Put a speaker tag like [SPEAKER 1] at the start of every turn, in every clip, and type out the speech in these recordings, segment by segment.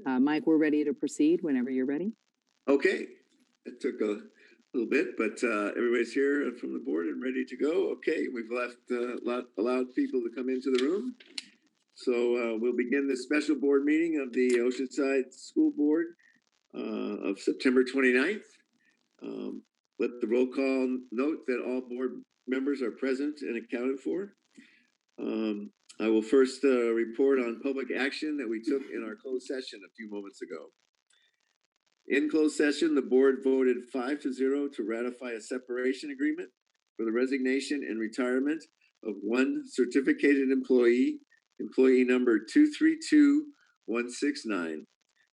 [SPEAKER 1] Mike, we're ready to proceed whenever you're ready.
[SPEAKER 2] Okay, it took a little bit, but everybody's here from the board and ready to go. Okay, we've allowed people to come into the room. So we'll begin this special board meeting of the Oceanside School Board of September 29th. Let the roll call note that all board members are present and accounted for. I will first report on public action that we took in our closed session a few moments ago. In closed session, the board voted 5-0 to ratify a separation agreement for the resignation and retirement of one certificated employee number 232169,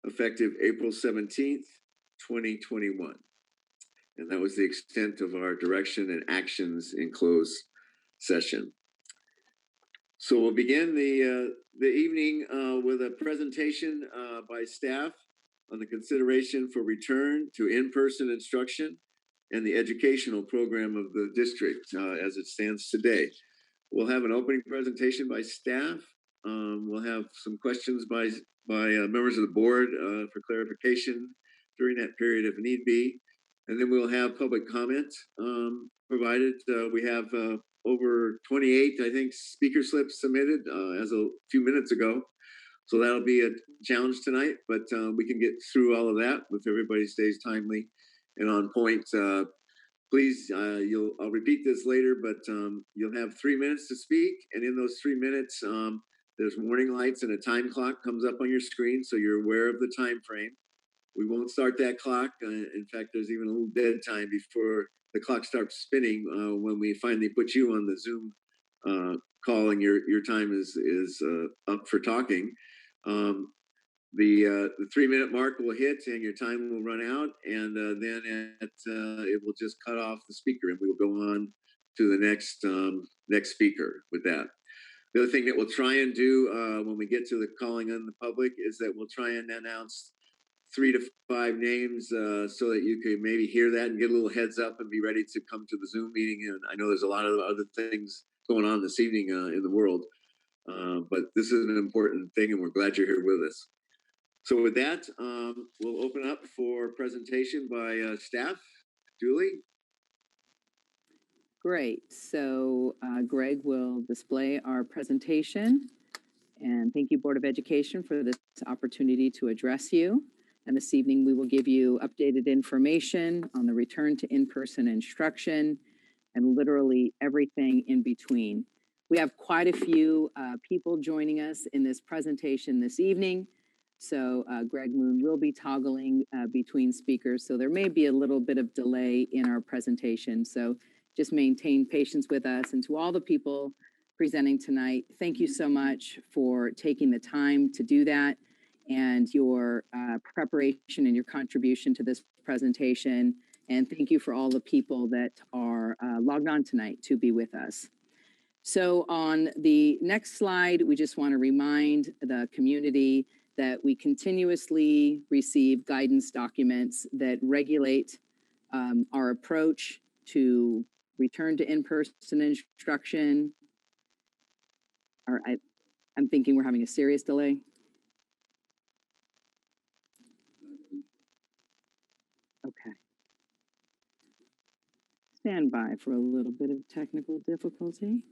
[SPEAKER 2] effective April 17th, 2021. And that was the extent of our direction and actions in closed session. So we'll begin the evening with a presentation by staff on the consideration for return to in-person instruction and the educational program of the district as it stands today. We'll have an opening presentation by staff. We'll have some questions by members of the board for clarification during that period if need be. And then we'll have public comment provided. We have over 28, I think, speaker slips submitted as a few minutes ago. So that'll be a challenge tonight, but we can get through all of that if everybody stays timely and on point. Please, I'll repeat this later, but you'll have 3 minutes to speak. And in those 3 minutes, there's warning lights and a time clock comes up on your screen, so you're aware of the time frame. We won't start that clock. In fact, there's even a little dead time before the clock starts spinning when we finally put you on the Zoom call and your time is up for talking. The 3 minute mark will hit and your time will run out, and then it will just cut off the speaker and we will go on to the next speaker with that. The other thing that we'll try and do when we get to the calling on the public is that we'll try and announce 3 to 5 names so that you can maybe hear that and get a little heads up and be ready to come to the Zoom meeting. And I know there's a lot of other things going on this evening in the world, but this is an important thing and we're glad you're here with us. So with that, we'll open up for presentation by staff. Julie?
[SPEAKER 1] Great. So Greg will display our presentation. And thank you, Board of Education, for this opportunity to address you. And this evening, we will give you updated information on the return to in-person instruction and literally everything in between. We have quite a few people joining us in this presentation this evening. So Greg Moon will be toggling between speakers. So there may be a little bit of delay in our presentation. So just maintain patience with us. And to all the people presenting tonight, thank you so much for taking the time to do that and your preparation and your contribution to this presentation. And thank you for all the people that are logged on tonight to be with us. So on the next slide, we just want to remind the community that we continuously receive guidance documents that regulate our approach to return to in-person instruction. I'm thinking we're having a serious delay. Okay. Stand by for a little bit of technical difficulty.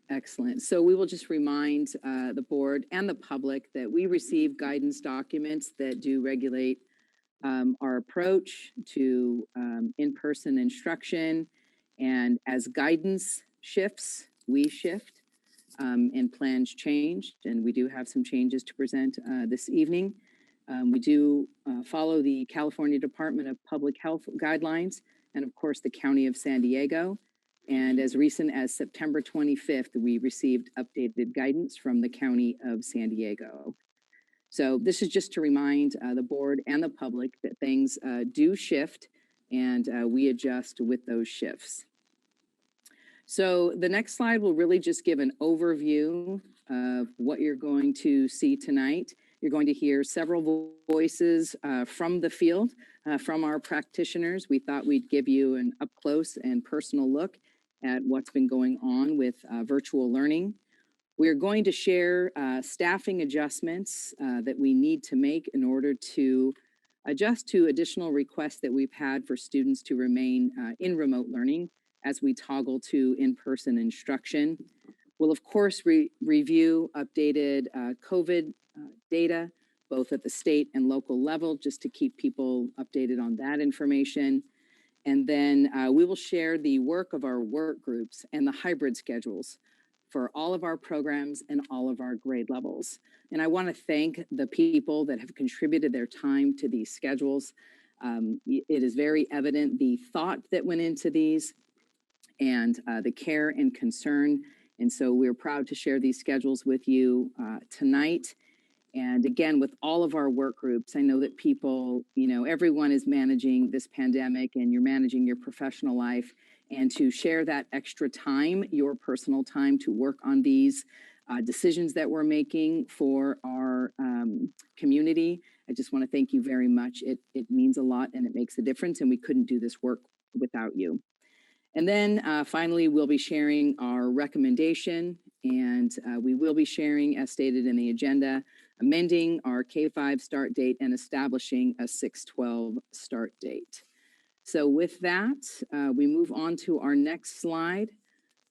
[SPEAKER 1] Excellent. So we will just remind the board and the public that we receive guidance documents that do regulate our approach to in-person instruction. And as guidance shifts, we shift and plans change. And we do have some changes to present this evening. We do follow the California Department of Public Health guidelines and of course the County of San Diego. And as recent as September 25th, we received updated guidance from the County of San Diego. So this is just to remind the board and the public that things do shift and we adjust with those shifts. So the next slide will really just give an overview of what you're going to see tonight. You're going to hear several voices from the field, from our practitioners. We thought we'd give you an up close and personal look at what's been going on with virtual learning. We're going to share staffing adjustments that we need to make in order to adjust to additional requests that we've had for students to remain in remote learning as we toggle to in-person instruction. We'll of course review updated COVID data, both at the state and local level, just to keep people updated on that information. And then we will share the work of our work groups and the hybrid schedules for all of our programs and all of our grade levels. And I want to thank the people that have contributed their time to these schedules. It is very evident the thought that went into these and the care and concern. And so we're proud to share these schedules with you tonight. And again, with all of our work groups, I know that people, everyone is managing this pandemic and you're managing your professional life. And to share that extra time, your personal time to work on these decisions that we're making for our community, I just want to thank you very much. It means a lot and it makes a difference, and we couldn't do this work without you. And then finally, we'll be sharing our recommendation, and we will be sharing, as stated in the agenda, amending our K-5 start date and establishing a 6/12 start date. So with that, we move on to our next slide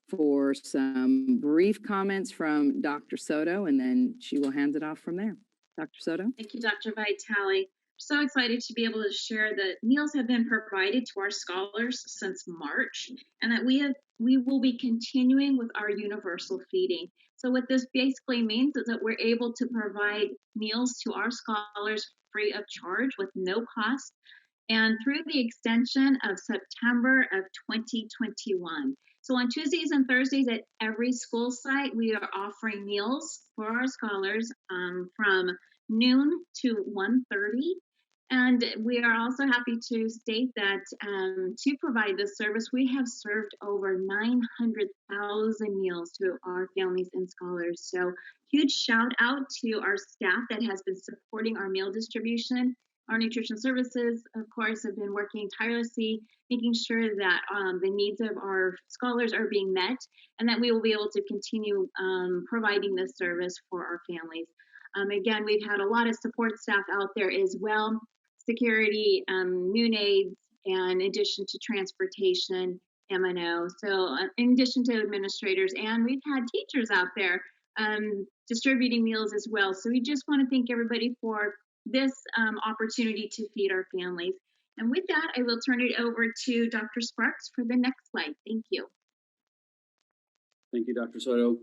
[SPEAKER 1] for some brief comments from Dr. Soto, and then she will hand it off from there. Dr. Soto?
[SPEAKER 3] Thank you, Dr. Vitale. So excited to be able to share that meals have been provided to our scholars since March, and that we will be continuing with our universal feeding. So what this basically means is that we're able to provide meals to our scholars free of charge with no cost, and through the extension of September of 2021. So on Tuesdays and Thursdays at every school site, we are offering meals for our scholars from noon to 1:30. And we are also happy to state that to provide this service, we have served over 900,000 meals to our families and scholars. So huge shout out to our staff that has been supporting our meal distribution. Our nutrition services, of course, have been working tirelessly, making sure that the needs of our scholars are being met, and that we will be able to continue providing this service for our families. Again, we've had a lot of support staff out there as well, security, noon aides, and in addition to transportation, M&O. So in addition to administrators, and we've had teachers out there distributing meals as well. So we just want to thank everybody for this opportunity to feed our families. And with that, I will turn it over to Dr. Sparks for the next slide. Thank you.
[SPEAKER 4] Thank you, Dr. Soto.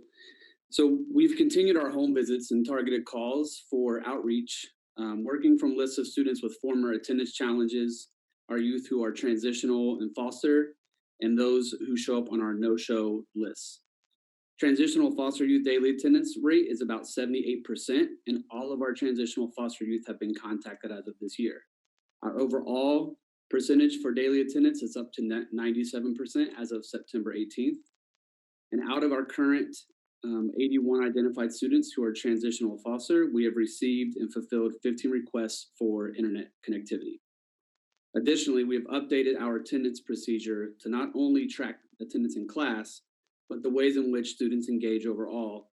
[SPEAKER 4] So we've continued our home visits and targeted calls for outreach, working from lists of students with former attendance challenges, our youth who are transitional and foster, and those who show up on our no-show lists. Transitional foster youth daily attendance rate is about 78%, and all of our transitional foster youth have been contacted as of this year. Our overall percentage for daily attendance is up to 97% as of September 18th. And out of our current 81 identified students who are transitional foster, we have received and fulfilled 15 requests for internet connectivity. Additionally, we have updated our attendance procedure to not only track attendance in class, but the ways in which students engage overall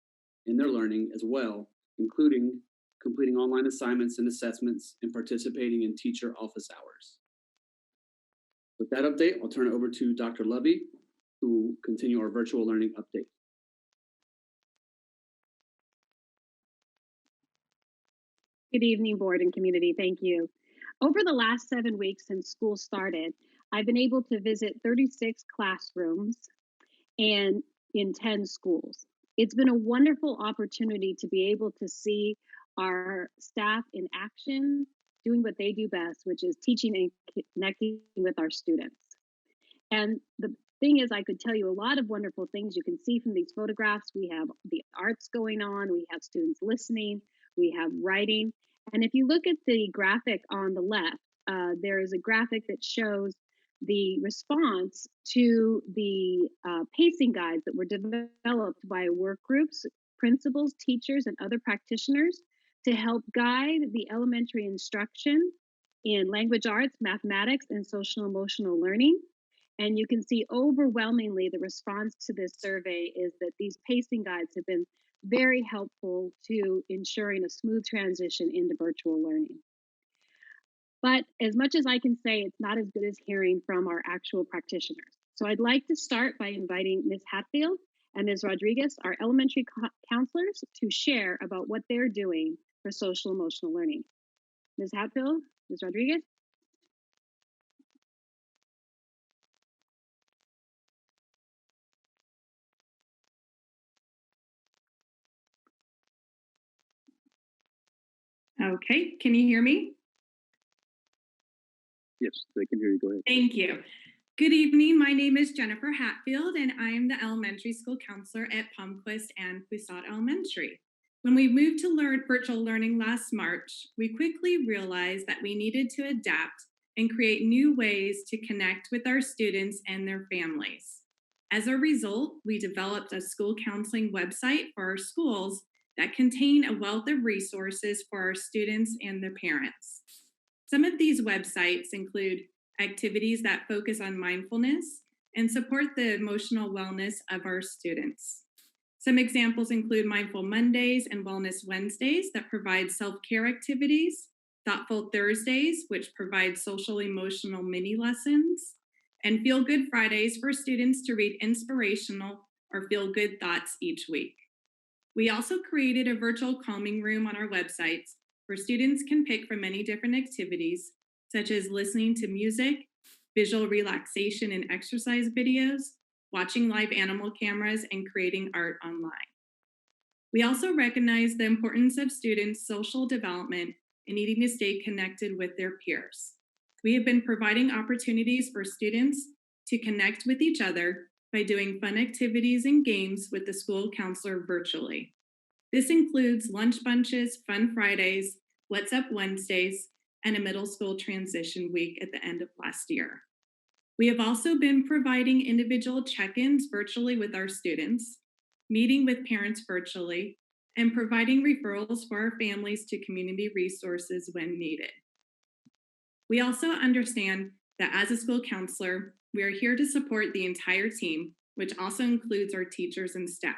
[SPEAKER 4] in their learning as well, including completing online assignments and assessments and participating in teacher office hours. With that update, I'll turn it over to Dr. Lovey, who will continue our virtual learning update.
[SPEAKER 5] Good evening, board and community. Thank you. Over the last 7 weeks since school started, I've been able to visit 36 classrooms and in 10 schools. It's been a wonderful opportunity to be able to see our staff in action, doing what they do best, which is teaching and connecting with our students. And the thing is, I could tell you a lot of wonderful things you can see from these photographs. We have the arts going on, we have students listening, we have writing. And if you look at the graphic on the left, there is a graphic that shows the response to the pacing guides that were developed by work groups, principals, teachers, and other practitioners to help guide the elementary instruction in language arts, mathematics, and social emotional learning. And you can see overwhelmingly the response to this survey is that these pacing guides have been very helpful to ensuring a smooth transition into virtual learning. But as much as I can say, it's not as good as hearing from our actual practitioners. So I'd like to start by inviting Ms. Hatfield and Ms. Rodriguez, our elementary counselors, to share about what they're doing for social emotional learning. Ms. Hatfield, Ms. Rodriguez.
[SPEAKER 6] Okay, can you hear me?
[SPEAKER 4] Yes, they can hear you. Go ahead.
[SPEAKER 6] Thank you. Good evening. My name is Jennifer Hatfield, and I am the elementary school counselor at Palmquist and Puisat Elementary. When we moved to virtual learning last March, we quickly realized that we needed to adapt and create new ways to connect with our students and their families. As a result, we developed a school counseling website for our schools that contain a wealth of resources for our students and their parents. Some of these websites include activities that focus on mindfulness and support the emotional wellness of our students. Some examples include Mindful Mondays and Wellness Wednesdays that provide self-care activities, Thoughtful Thursdays, which provide social emotional mini lessons, and Feel Good Fridays for students to read inspirational or feel good thoughts each week. We also created a virtual calming room on our websites where students can pick from many different activities, such as listening to music, visual relaxation and exercise videos, watching live animal cameras, and creating art online. We also recognize the importance of students' social development and needing to stay connected with their peers. We have been providing opportunities for students to connect with each other by doing fun activities and games with the school counselor virtually. This includes lunch bunches, Fun Fridays, What's Up Wednesdays, and a middle school transition week at the end of last year. We have also been providing individual check-ins virtually with our students, meeting with parents virtually, and providing referrals for our families to community resources when needed. We also understand that as a school counselor, we are here to support the entire team, which also includes our teachers and staff.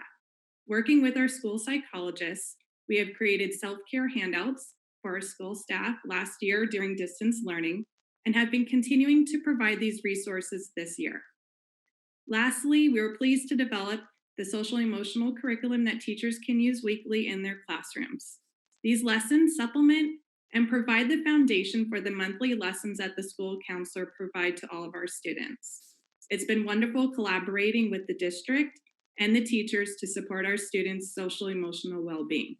[SPEAKER 6] Working with our school psychologists, we have created self-care handouts for our school staff last year during distance learning and have been continuing to provide these resources this year. Lastly, we were pleased to develop the social emotional curriculum that teachers can use weekly in their classrooms. These lessons supplement and provide the foundation for the monthly lessons that the school counselor provide to all of our students. It's been wonderful collaborating with the district and the teachers to support our students' social emotional well-being.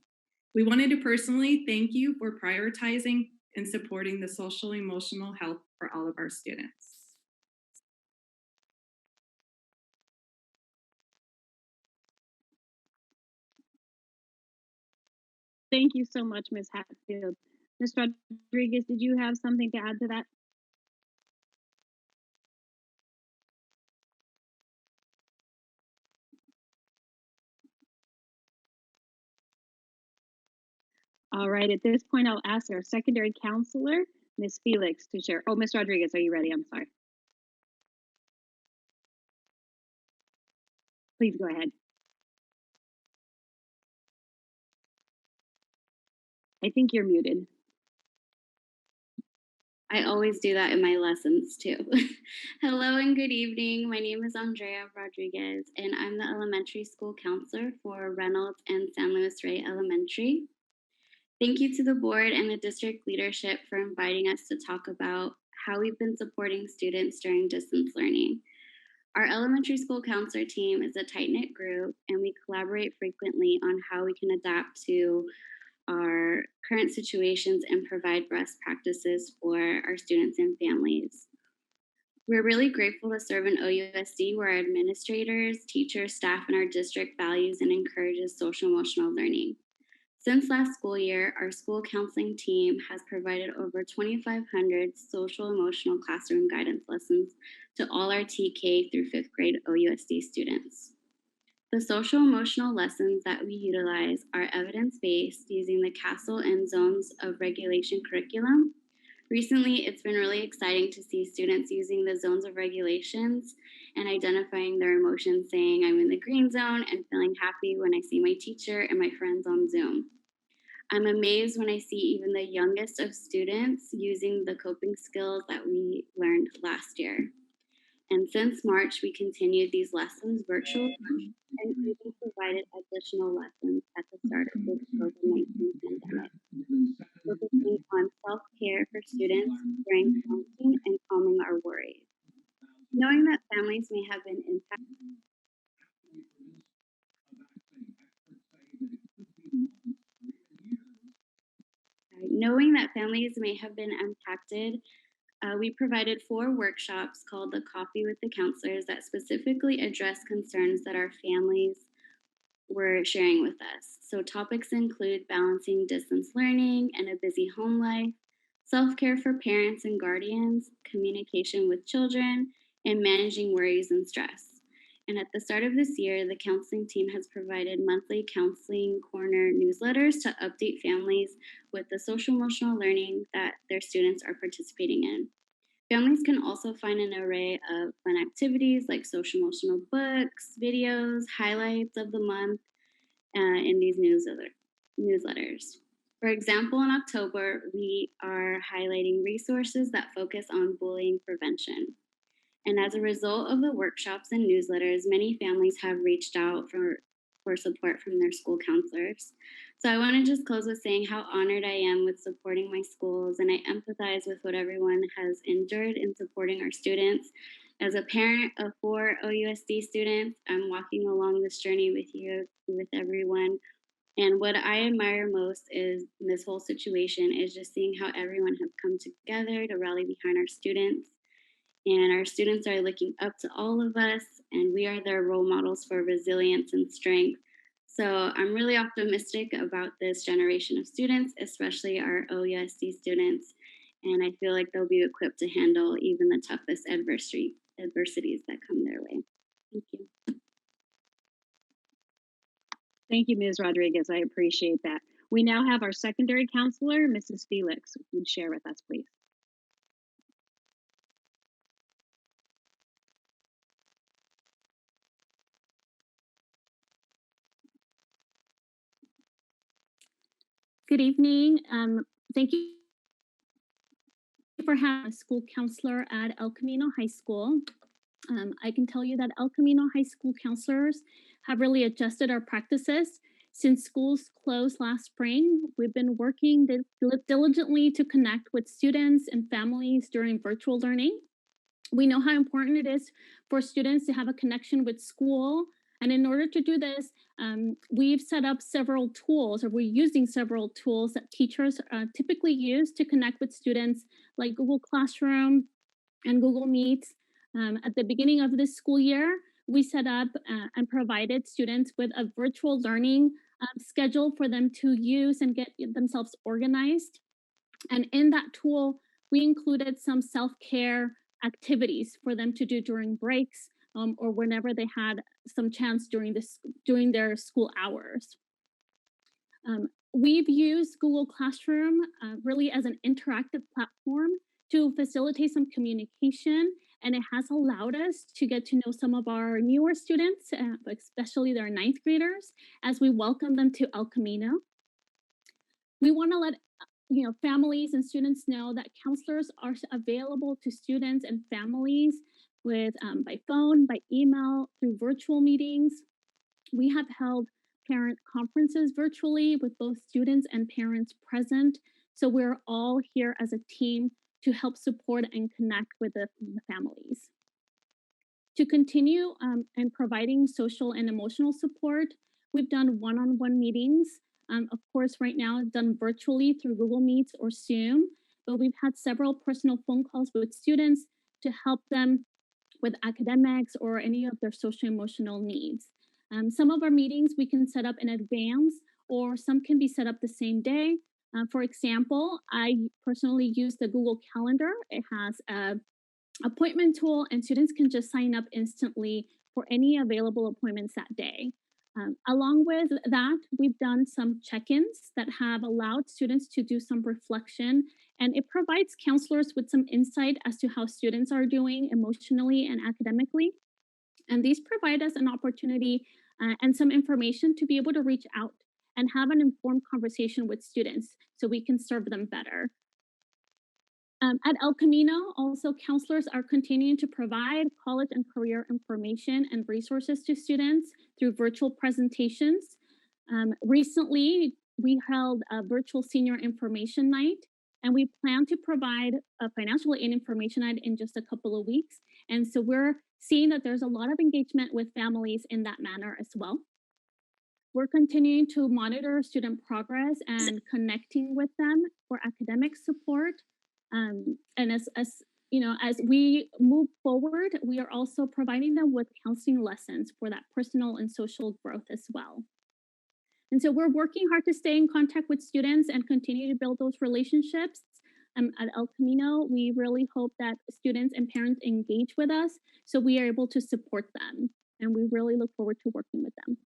[SPEAKER 6] We wanted to personally thank you for prioritizing and supporting the social emotional health for all of our students.
[SPEAKER 5] Thank you so much, Ms. Hatfield. Ms. Rodriguez, did you have something to add to that? All right, at this point, I'll ask our secondary counselor, Ms. Felix, to share. Oh, Ms. Rodriguez, are you ready? I'm sorry. Please go ahead. I think you're muted.
[SPEAKER 7] I always do that in my lessons too. Hello and good evening. My name is Andrea Rodriguez, and I'm the elementary school counselor for Reynolds and San Luis Rey Elementary. Thank you to the board and the district leadership for inviting us to talk about how we've been supporting students during distance learning. Our elementary school counselor team is a tight-knit group, and we collaborate frequently on how we can adapt to our current situations and provide best practices for our students and families. We're really grateful to serve in OUSD, where our administrators, teachers, staff, and our district values and encourages social emotional learning. Since last school year, our school counseling team has provided over 2,500 social emotional classroom guidance lessons to all our TK through 5th grade OUSD students. The social emotional lessons that we utilize are evidence based using the CASTLE and Zones of Regulation curriculum. Recently, it's been really exciting to see students using the zones of regulations and identifying their emotions, saying, I'm in the green zone and feeling happy when I see my teacher and my friends on Zoom. I'm amazed when I see even the youngest of students using the coping skills that we learned last year. And since March, we continued these lessons virtually and even provided additional lessons at the start of the COVID-19 pandemic, focusing on self-care for students during quarantine and calming our worries. Knowing that families may have been impacted Knowing that families may have been impacted, we provided 4 workshops called the Coffee with the Counselors that specifically address concerns that our families were sharing with us. So, topics include balancing distance learning and a busy home life, self care for parents and guardians, communication with children, and managing worries and stress. And at the start of this year, the counseling team has provided monthly Counseling Corner newsletters to update families with the social emotional learning that their students are participating in. Families can also find an array of fun activities like social emotional books, videos, highlights of the month in these newsletters. For example, in October, we are highlighting resources that focus on bullying prevention. And as a result of the workshops and newsletters, many families have reached out for support from their school counselors. So I want to just close with saying how honored I am with supporting my schools, and I empathize with what everyone has endured in supporting our students. As a parent of 4 OUSD students, I'm walking along this journey with you, with everyone. And what I admire most is in this whole situation is just seeing how everyone has come together to rally behind our students. And our students are looking up to all of us, and we are their role models for resilience and strength. So I'm really optimistic about this generation of students, especially our OUSD students. And I feel like they'll be equipped to handle even the toughest adversities that come their way. Thank you.
[SPEAKER 5] Thank you, Ms. Rodriguez. I appreciate that. We now have our secondary counselor, Mrs. Felix. If you'd share with us, please.
[SPEAKER 8] Good evening. Thank you for having a school counselor at El Camino High School. I can tell you that El Camino High School counselors have really adjusted our practices. Since schools closed last spring, we've been working diligently to connect with students and families during virtual learning. We know how important it is for students to have a connection with school. And in order to do this, we've set up several tools, or we're using several tools that teachers typically use to connect with students, like Google Classroom and Google Meets. At the beginning of this school year, we set up and provided students with a virtual learning schedule for them to use and get themselves organized. And in that tool, we included some self-care activities for them to do during breaks or whenever they had some chance during their school hours. We've used Google Classroom really as an interactive platform to facilitate some communication, and it has allowed us to get to know some of our newer students, especially their 9th graders, as we welcome them to El Camino. We want to let families and students know that counselors are available to students and families with by phone, by email, through virtual meetings. We have held parent conferences virtually with both students and parents present. So we're all here as a team to help support and connect with the families. To continue and providing social and emotional support, we've done one-on-one meetings. Of course, right now it's done virtually through Google Meets or Zoom, but we've had several personal phone calls with students to help them with academics or any of their social emotional needs. Some of our meetings we can set up in advance, or some can be set up the same day. For example, I personally use the Google Calendar. It has a appointment tool, and students can just sign up instantly for any available appointments that day. Along with that, we've done some check-ins that have allowed students to do some reflection, and it provides counselors with some insight as to how students are doing emotionally and academically. And these provide us an opportunity and some information to be able to reach out and have an informed conversation with students so we can serve them better. At El Camino, also counselors are continuing to provide college and career information and resources to students through virtual presentations. Recently, we held a virtual senior information night, and we plan to provide a financial aid information night in just a couple of weeks. And so we're seeing that there's a lot of engagement with families in that manner as well. We're continuing to monitor student progress and connecting with them for academic support. And as you know, as we move forward, we are also providing them with counseling lessons for that personal and social growth as well. And so we're working hard to stay in contact with students and continue to build those relationships. At El Camino, we really hope that students and parents engage with us so we are able to support them. And we really look forward to working with them.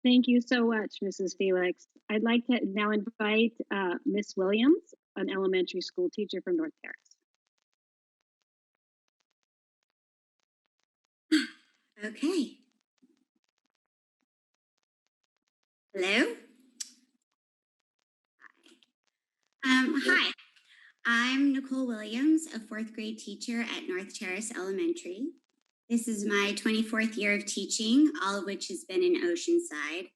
[SPEAKER 5] Thank you so much, Mrs. Felix. I'd like to now invite Miss Williams, an elementary school teacher from North Terrace.
[SPEAKER 9] Okay. Hello. Hi, I'm Nicole Williams, a fourth grade teacher at North Terrace Elementary. This is my 24th year of teaching, all of which has been in Oceanside.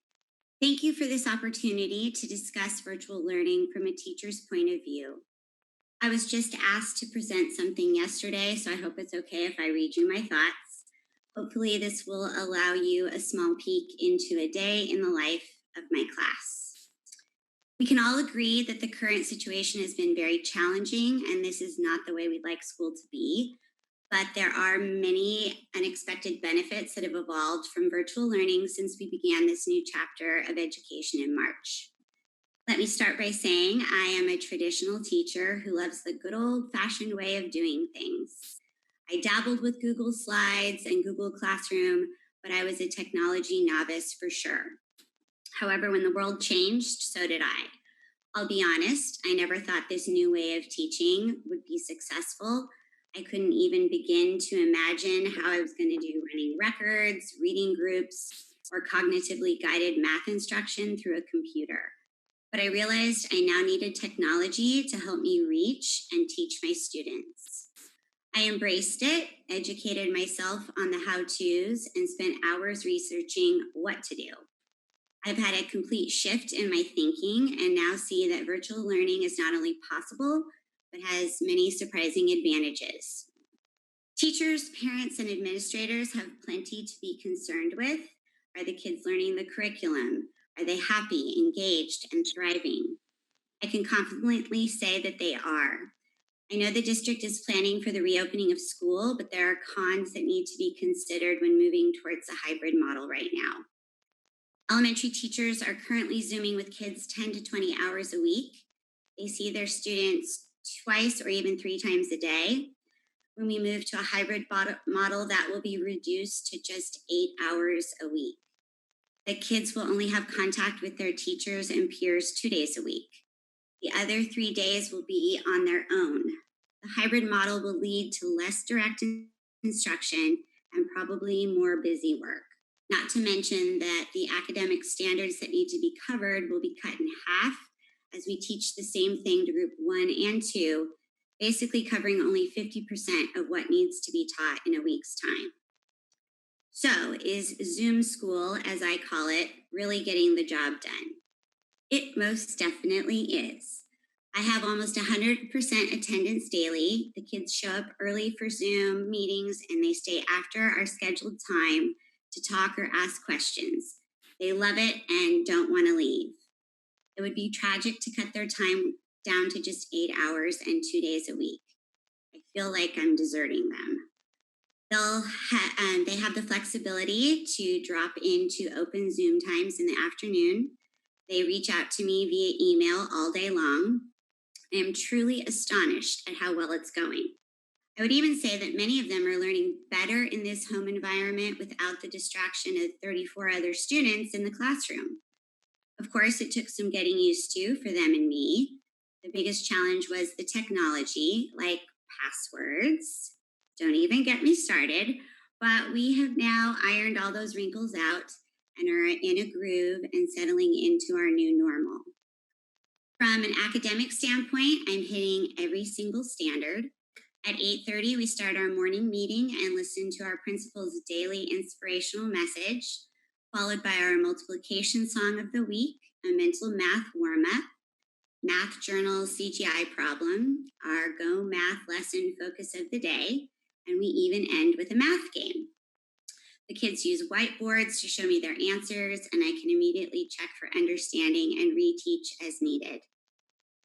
[SPEAKER 9] Thank you for this opportunity to discuss virtual learning from a teacher's point of view. I was just asked to present something yesterday, so I hope it's okay if I read you my thoughts. Hopefully this will allow you a small peek into a day in the life of my class. We can all agree that the current situation has been very challenging, and this is not the way we'd like school to be. But there are many unexpected benefits that have evolved from virtual learning since we began this new chapter of education in March. Let me start by saying I am a traditional teacher who loves the good old-fashioned way of doing things. I dabbled with Google Slides and Google Classroom, but I was a technology novice for sure. However, when the world changed, so did I. I'll be honest, I never thought this new way of teaching would be successful. I couldn't even begin to imagine how I was going to do running records, reading groups, or cognitively guided math instruction through a computer. But I realized I now needed technology to help me reach and teach my students. I embraced it, educated myself on the how-tos, and spent hours researching what to do. I've had a complete shift in my thinking and now see that virtual learning is not only possible, but has many surprising advantages. Teachers, parents, and administrators have plenty to be concerned with. Are the kids learning the curriculum? Are they happy, engaged, and thriving? I can confidently say that they are. I know the district is planning for the reopening of school, but there are cons that need to be considered when moving towards a hybrid model right now. Elementary teachers are currently Zooming with kids 10 to 20 hours a week. They see their students twice or even 3 times a day. When we move to a hybrid model, that will be reduced to just 8 hours a week. The kids will only have contact with their teachers and peers 2 days a week. The other 3 days will be on their own. The hybrid model will lead to less direct instruction and probably more busy work. Not to mention that the academic standards that need to be covered will be cut in half as we teach the same thing to group 1 and 2, basically covering only 50% of what needs to be taught in a week's time. So is Zoom school, as I call it, really getting the job done? It most definitely is. I have almost 100% attendance daily. The kids show up early for Zoom meetings and they stay after our scheduled time to talk or ask questions. They love it and don't want to leave. It would be tragic to cut their time down to just 8 hours and 2 days a week. I feel like I'm deserting them. They have the flexibility to drop into open Zoom times in the afternoon. They reach out to me via email all day long. I am truly astonished at how well it's going. I would even say that many of them are learning better in this home environment without the distraction of 34 other students in the classroom. Of course, it took some getting used to for them and me. The biggest challenge was the technology, like passwords. Don't even get me started. But we have now ironed all those wrinkles out and are in a groove and settling into our new normal. From an academic standpoint, I'm hitting every single standard. At 8:30, we start our morning meeting and listen to our principal's daily inspirational message, followed by our multiplication song of the week, a mental math warm-up, math journal CGI problem, our Go Math lesson focus of the day, and we even end with a math game. The kids use whiteboards to show me their answers, and I can immediately check for understanding and reteach as needed.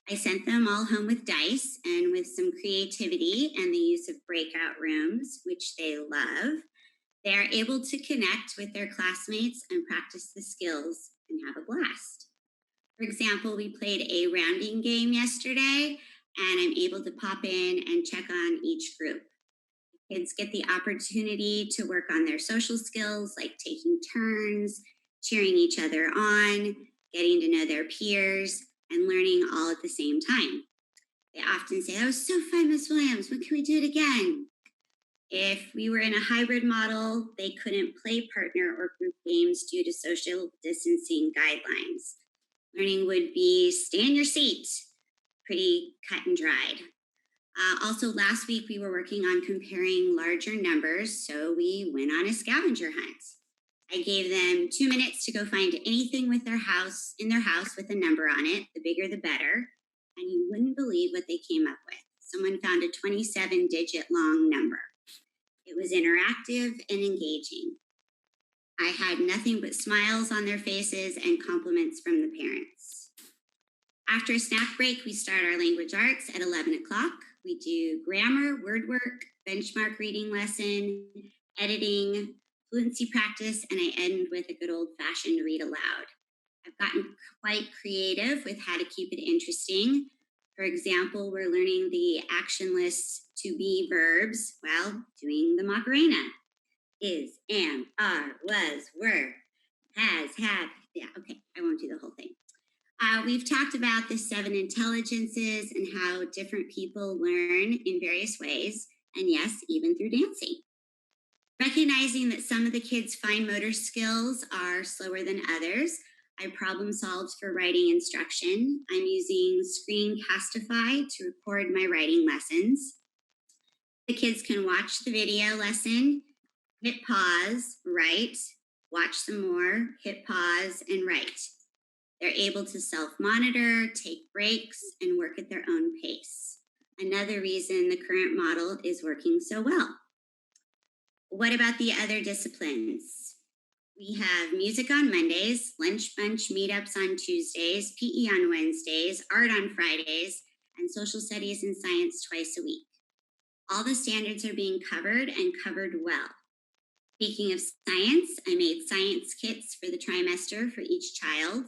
[SPEAKER 9] I sent them all home with dice, and with some creativity and the use of breakout rooms, which they love, they are able to connect with their classmates and practice the skills and have a blast. For example, we played a rounding game yesterday, and I'm able to pop in and check on each group. Kids get the opportunity to work on their social skills, like taking turns, cheering each other on, getting to know their peers, and learning all at the same time. They often say, "That was so fun, Miss Williams. When can we do it again?" If we were in a hybrid model, they couldn't play partner or group games due to social distancing guidelines. Learning would be stay in your seat, pretty cut and dried. Also, last week we were working on comparing larger numbers, so we went on a scavenger hunt. I gave them 2 minutes to go find anything with in their house with a number on it, the bigger the better, and you wouldn't believe what they came up with. Someone found a 27-digit long number. It was interactive and engaging. I had nothing but smiles on their faces and compliments from the parents. After a snack break, we start our language arts at 11 o'clock. We do grammar, word work, benchmark reading lesson, editing, fluency practice, and I end with a good old-fashioned read aloud. I've gotten quite creative with how to keep it interesting. For example, we're learning the actionless to be verbs while doing the Macarena. Is, am, are, was, were, has, have. Yeah, okay, I won't do the whole thing. We've talked about the 7 intelligences and how different people learn in various ways, and yes, even through dancing. Recognizing that some of the kids' fine motor skills are slower than others, I problem solved for writing instruction. I'm using Screencastify to record my writing lessons. The kids can watch the video lesson, hit pause, write, watch some more, hit pause, and write. They're able to self-monitor, take breaks, and work at their own pace. Another reason the current model is working so well. What about the other disciplines? We have music on Mondays, lunch bunch meetups on Tuesdays, PE on Wednesdays, art on Fridays, and social studies and science twice a week. All the standards are being covered and covered well. Speaking of science, I made science kits for the trimester for each child.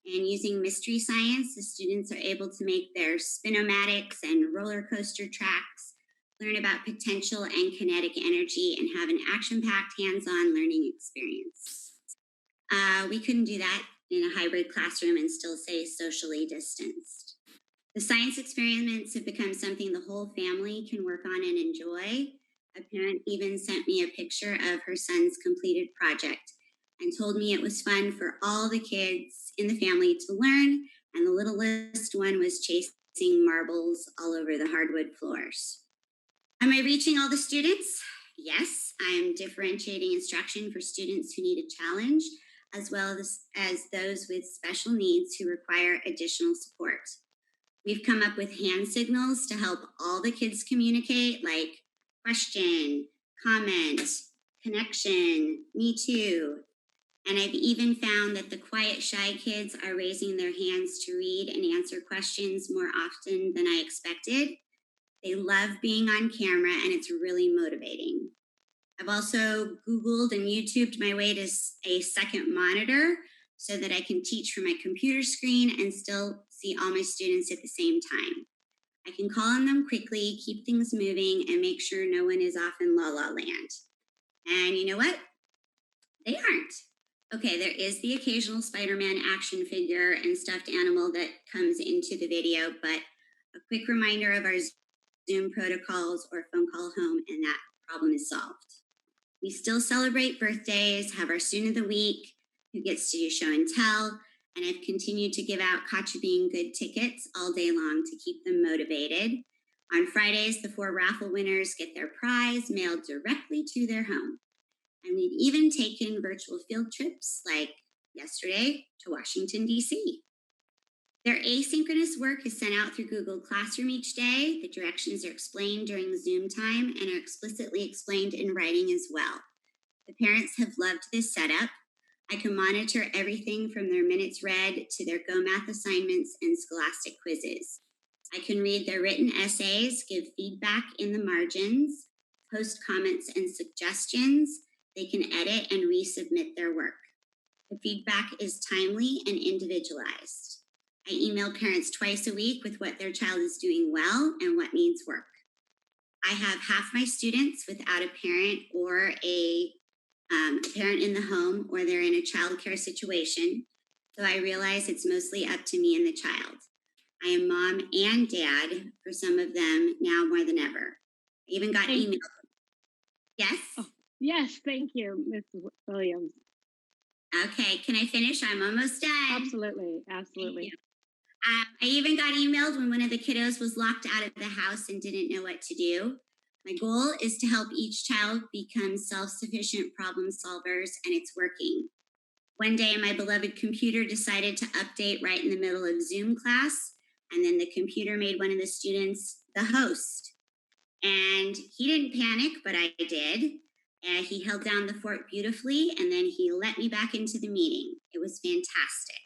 [SPEAKER 9] And using mystery science, the students are able to make their spinomatics and roller coaster tracks, learn about potential and kinetic energy, and have an action-packed hands-on learning experience. We couldn't do that in a hybrid classroom and still stay socially distanced. The science experiments have become something the whole family can work on and enjoy. A parent even sent me a picture of her son's completed project and told me it was fun for all the kids in the family to learn, and the littlest one was chasing marbles all over the hardwood floors. Am I reaching all the students? Yes, I am differentiating instruction for students who need a challenge, as well as those with special needs who require additional support. We've come up with hand signals to help all the kids communicate, like question, comment, connection, me too. And I've even found that the quiet, shy kids are raising their hands to read and answer questions more often than I expected. They love being on camera, and it's really motivating. I've also Googled and YouTubed my way to a second monitor so that I can teach from my computer screen and still see all my students at the same time. I can call on them quickly, keep things moving, and make sure no one is off in la la land. And you know what? They aren't. Okay, there is the occasional Spider-Man action figure and stuffed animal that comes into the video, but a quick reminder of our Zoom protocols or phone call home, and that problem is solved. We still celebrate birthdays, have our student of the week who gets to do show and tell, and I've continued to give out Gotcha Being Good tickets all day long to keep them motivated. On Fridays, the 4 raffle winners get their prize mailed directly to their home. And we've even taken virtual field trips, like yesterday, to Washington, D.C. Their asynchronous work is sent out through Google Classroom each day. The directions are explained during Zoom time and are explicitly explained in writing as well. The parents have loved this setup. I can monitor everything from their minutes read to their Go Math assignments and scholastic quizzes. I can read their written essays, give feedback in the margins, post comments and suggestions. They can edit and resubmit their work. The feedback is timely and individualized. I email parents twice a week with what their child is doing well and what needs work. I have half my students without a parent or a parent in the home, or they're in a childcare situation. So I realize it's mostly up to me and the child. I am mom and dad for some of them now more than ever. I even got email. Yes?
[SPEAKER 5] Oh, yes, thank you, Ms. Williams.
[SPEAKER 9] Okay, can I finish? I'm almost done.
[SPEAKER 5] Absolutely, absolutely.
[SPEAKER 9] I even got emailed when one of the kiddos was locked out of the house and didn't know what to do. My goal is to help each child become self-sufficient problem solvers, and it's working. One day, my beloved computer decided to update right in the middle of Zoom class, and then the computer made one of the students the host. And he didn't panic, but I did. He held down the fort beautifully, and then he let me back into the meeting. It was fantastic.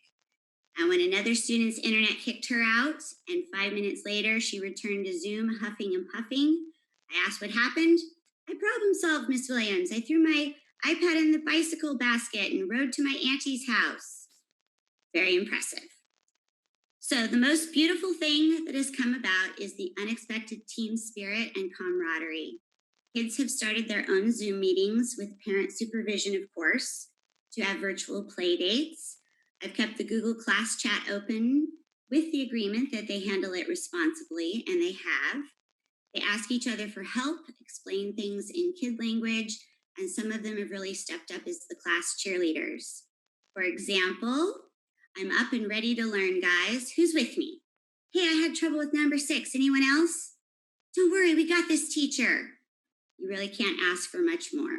[SPEAKER 9] And when another student's internet kicked her out, and 5 minutes later, she returned to Zoom huffing and puffing, I asked what happened. I problem solved, Miss Williams. I threw my iPad in the bicycle basket and rode to my auntie's house. Very impressive. So the most beautiful thing that has come about is the unexpected team spirit and camaraderie. Kids have started their own Zoom meetings with parent supervision, of course, to have virtual play dates. I've kept the Google Class chat open with the agreement that they handle it responsibly, and they have. They ask each other for help, explain things in kid language, and some of them have really stepped up as the class cheerleaders. For example, I'm up and ready to learn, guys. Who's with me? Hey, I had trouble with number 6. Anyone else? Don't worry, we got this, teacher. You really can't ask for much more.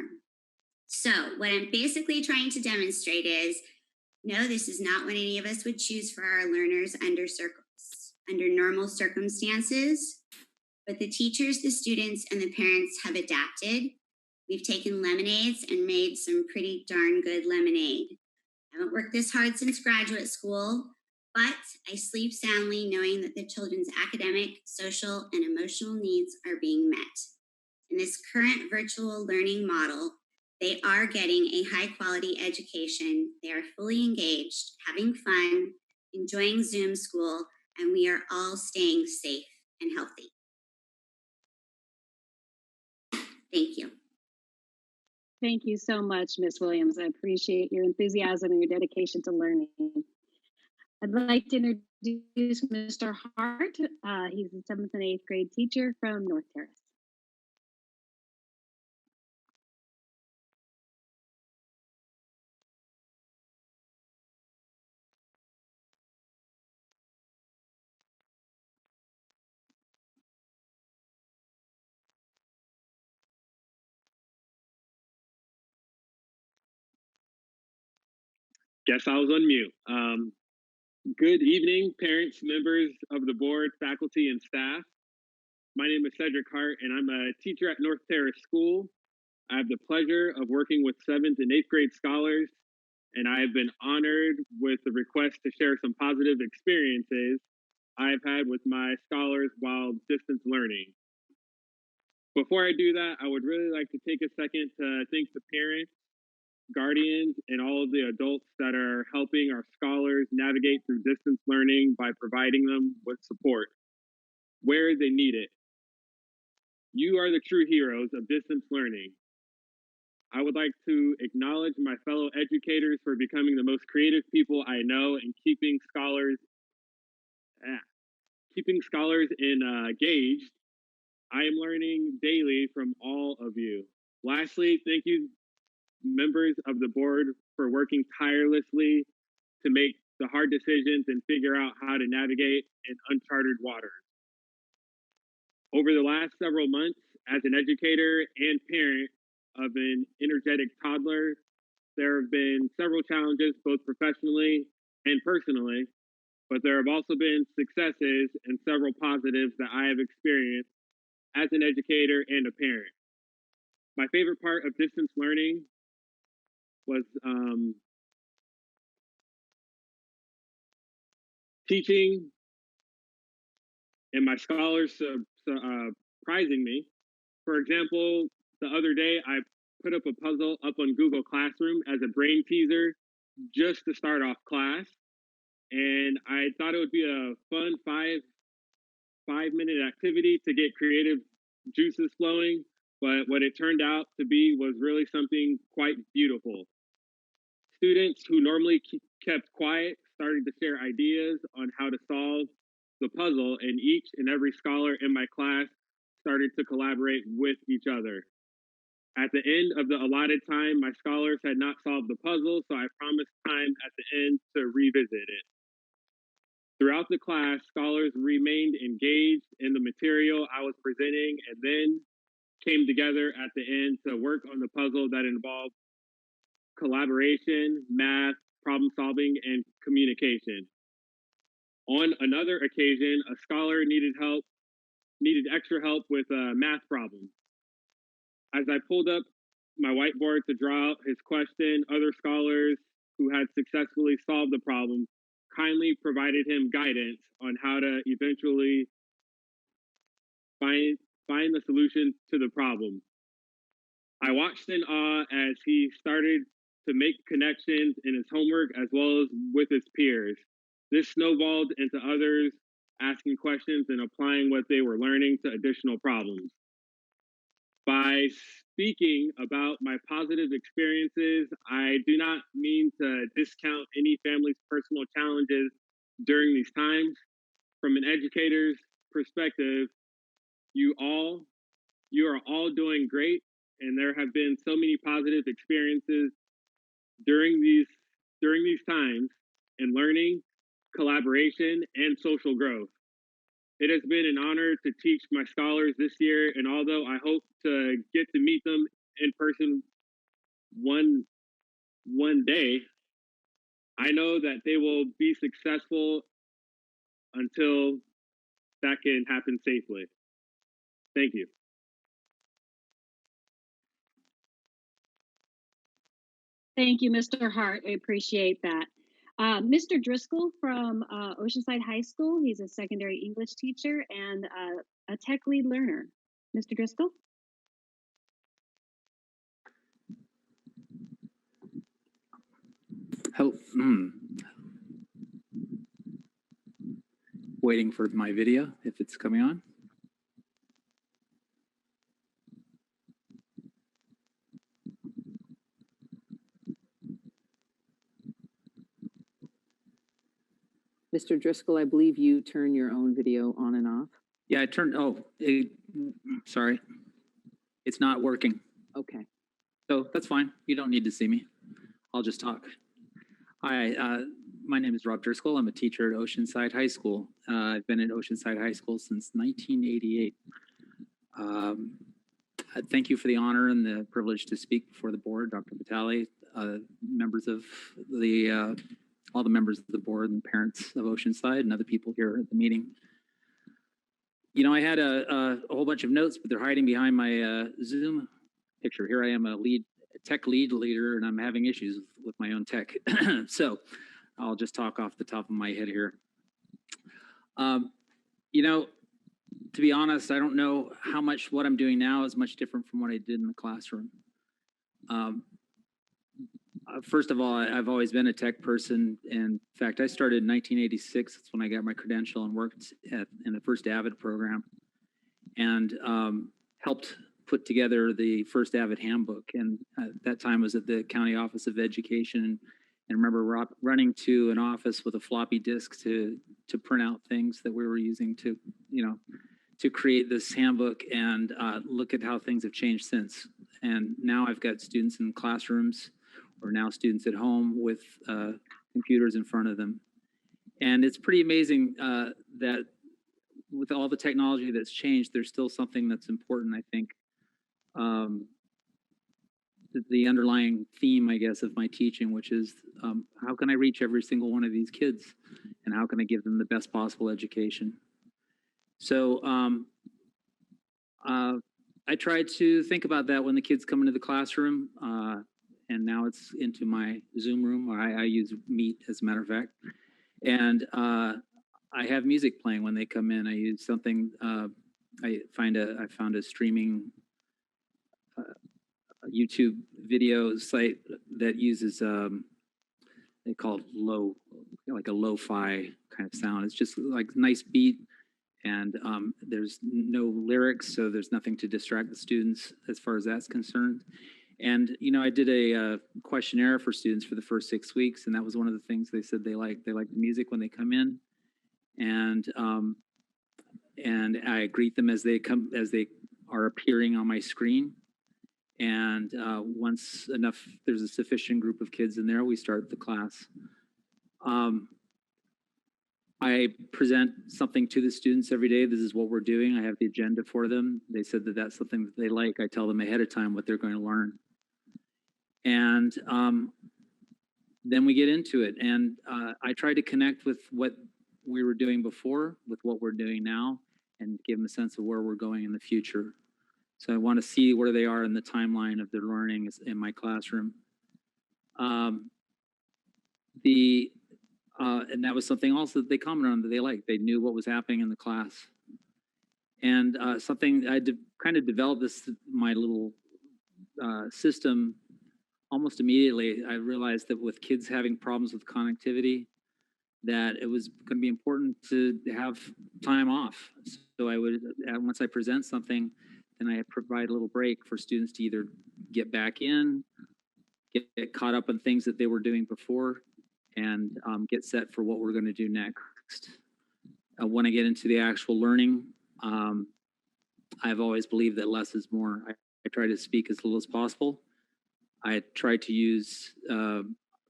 [SPEAKER 9] So what I'm basically trying to demonstrate is, no, this is not what any of us would choose for our learners under normal circumstances, but the teachers, the students, and the parents have adapted. We've taken lemonades and made some pretty darn good lemonade. I haven't worked this hard since graduate school, but I sleep soundly knowing that the children's academic, social, and emotional needs are being met. In this current virtual learning model, they are getting a high quality education. They are fully engaged, having fun, enjoying Zoom school, and we are all staying safe and healthy. Thank you.
[SPEAKER 5] Thank you so much, Ms. Williams. I appreciate your enthusiasm and your dedication to learning. I'd like to introduce Mr. Hart. He's a 7th and 8th grade teacher from North Terrace.
[SPEAKER 10] Guess I was on mute. Good evening, parents, members of the board, faculty, and staff. My name is Cedric Hart, and I'm a teacher at North Terrace School. I have the pleasure of working with 7th and 8th grade scholars, and I have been honored with the request to share some positive experiences I've had with my scholars while distance learning. Before I do that, I would really like to take a second to thank the parents, guardians, and all of the adults that are helping our scholars navigate through distance learning by providing them with support where they need it. You are the true heroes of distance learning. I would like to acknowledge my fellow educators for becoming the most creative people I know and keeping scholars engaged. I am learning daily from all of you. Lastly, thank you, members of the board, for working tirelessly to make the hard decisions and figure out how to navigate in uncharted waters. Over the last several months, as an educator and parent of an energetic toddler, there have been several challenges, both professionally and personally, but there have also been successes and several positives that I have experienced as an educator and a parent. My favorite part of distance learning was teaching and my scholars surprising me. For example, the other day I put up a puzzle up on Google Classroom as a brain teaser just to start off class. And I thought it would be a fun five-minute activity to get creative juices flowing. But what it turned out to be was really something quite beautiful. Students who normally kept quiet started to share ideas on how to solve the puzzle, and each and every scholar in my class started to collaborate with each other. At the end of the allotted time, my scholars had not solved the puzzle, so I promised time at the end to revisit it. Throughout the class, scholars remained engaged in the material I was presenting and then came together at the end to work on the puzzle that involved collaboration, math, problem solving, and communication. On another occasion, a scholar needed extra help with a math problem. As I pulled up my whiteboard to draw out his question, other scholars who had successfully solved the problem kindly provided him guidance on how to eventually find the solution to the problem. I watched in awe as he started to make connections in his homework as well as with his peers. This snowballed into others asking questions and applying what they were learning to additional problems. By speaking about my positive experiences, I do not mean to discount any family's personal challenges during these times. From an educator's perspective, you are all doing great, and there have been so many positive experiences during these times in learning, collaboration, and social growth. It has been an honor to teach my scholars this year, and although I hope to get to meet them in person one day, I know that they will be successful until that can happen safely. Thank you.
[SPEAKER 5] Thank you, Mr. Hart. I appreciate that. Mr. Driscoll from Oceanside High School. He's a secondary English teacher and a tech lead learner. Mr. Driscoll?
[SPEAKER 11] Hello. Waiting for my video, if it's coming on.
[SPEAKER 1] Mr. Driscoll, I believe you turn your own video on and off.
[SPEAKER 11] Yeah, I turned, sorry. It's not working.
[SPEAKER 1] Okay.
[SPEAKER 11] So that's fine. You don't need to see me. I'll just talk. Hi, my name is Rob Driscoll. I'm a teacher at Oceanside High School. I've been at Oceanside High School since 1988. Thank you for the honor and the privilege to speak before the board, Dr. Vitale, members of the, all the members of the board and parents of Oceanside and other people here at the meeting. You know, I had a whole bunch of notes, but they're hiding behind my Zoom picture. Here I am, a tech leader, and I'm having issues with my own tech. So I'll just talk off the top of my head here. You know, to be honest, I don't know how much what I'm doing now is much different from what I did in the classroom. First of all, I've always been a tech person. And in fact, I started in 1986. That's when I got my credential and worked in the first AVID program and helped put together the first AVID handbook. And at that time was at the County Office of Education. And remember running to an office with a floppy disk to print out things that we were using to, to create this handbook and look at how things have changed since. And now I've got students in classrooms or now students at home with computers in front of them. And it's pretty amazing that with all the technology that's changed, there's still something that's important, I think. The underlying theme, I guess, of my teaching, which is how can I reach every single one of these kids and how can I give them the best possible education? So I try to think about that when the kids come into the classroom, and now it's into my Zoom room, or I use Meet as a matter of fact. And I have music playing when they come in. I use something, I found a streaming YouTube video site that uses, they call it like a lo-fi kind of sound. It's just like nice beat. And there's no lyrics, so there's nothing to distract the students as far as that's concerned. And I did a questionnaire for students for the first 6 weeks, and that was one of the things they said they like. They like the music when they come in, and I greet them as they are appearing on my screen. And once there's a sufficient group of kids in there, we start the class. I present something to the students every day. This is what we're doing. I have the agenda for them. They said that that's something that they like. I tell them ahead of time what they're going to learn. And then we get into it. And I try to connect with what we were doing before with what we're doing now and give them a sense of where we're going in the future. So I want to see where they are in the timeline of their learning in my classroom. And that was something also that they commented on that they liked. They knew what was happening in the class. And something I kind of developed my little system almost immediately. I realized that with kids having problems with connectivity, that it was going to be important to have time off. So I would, once I present something, then I provide a little break for students to either get back in, get caught up on things that they were doing before, and get set for what we're going to do next. When I get into the actual learning, I've always believed that less is more. I try to speak as little as possible. I try to use,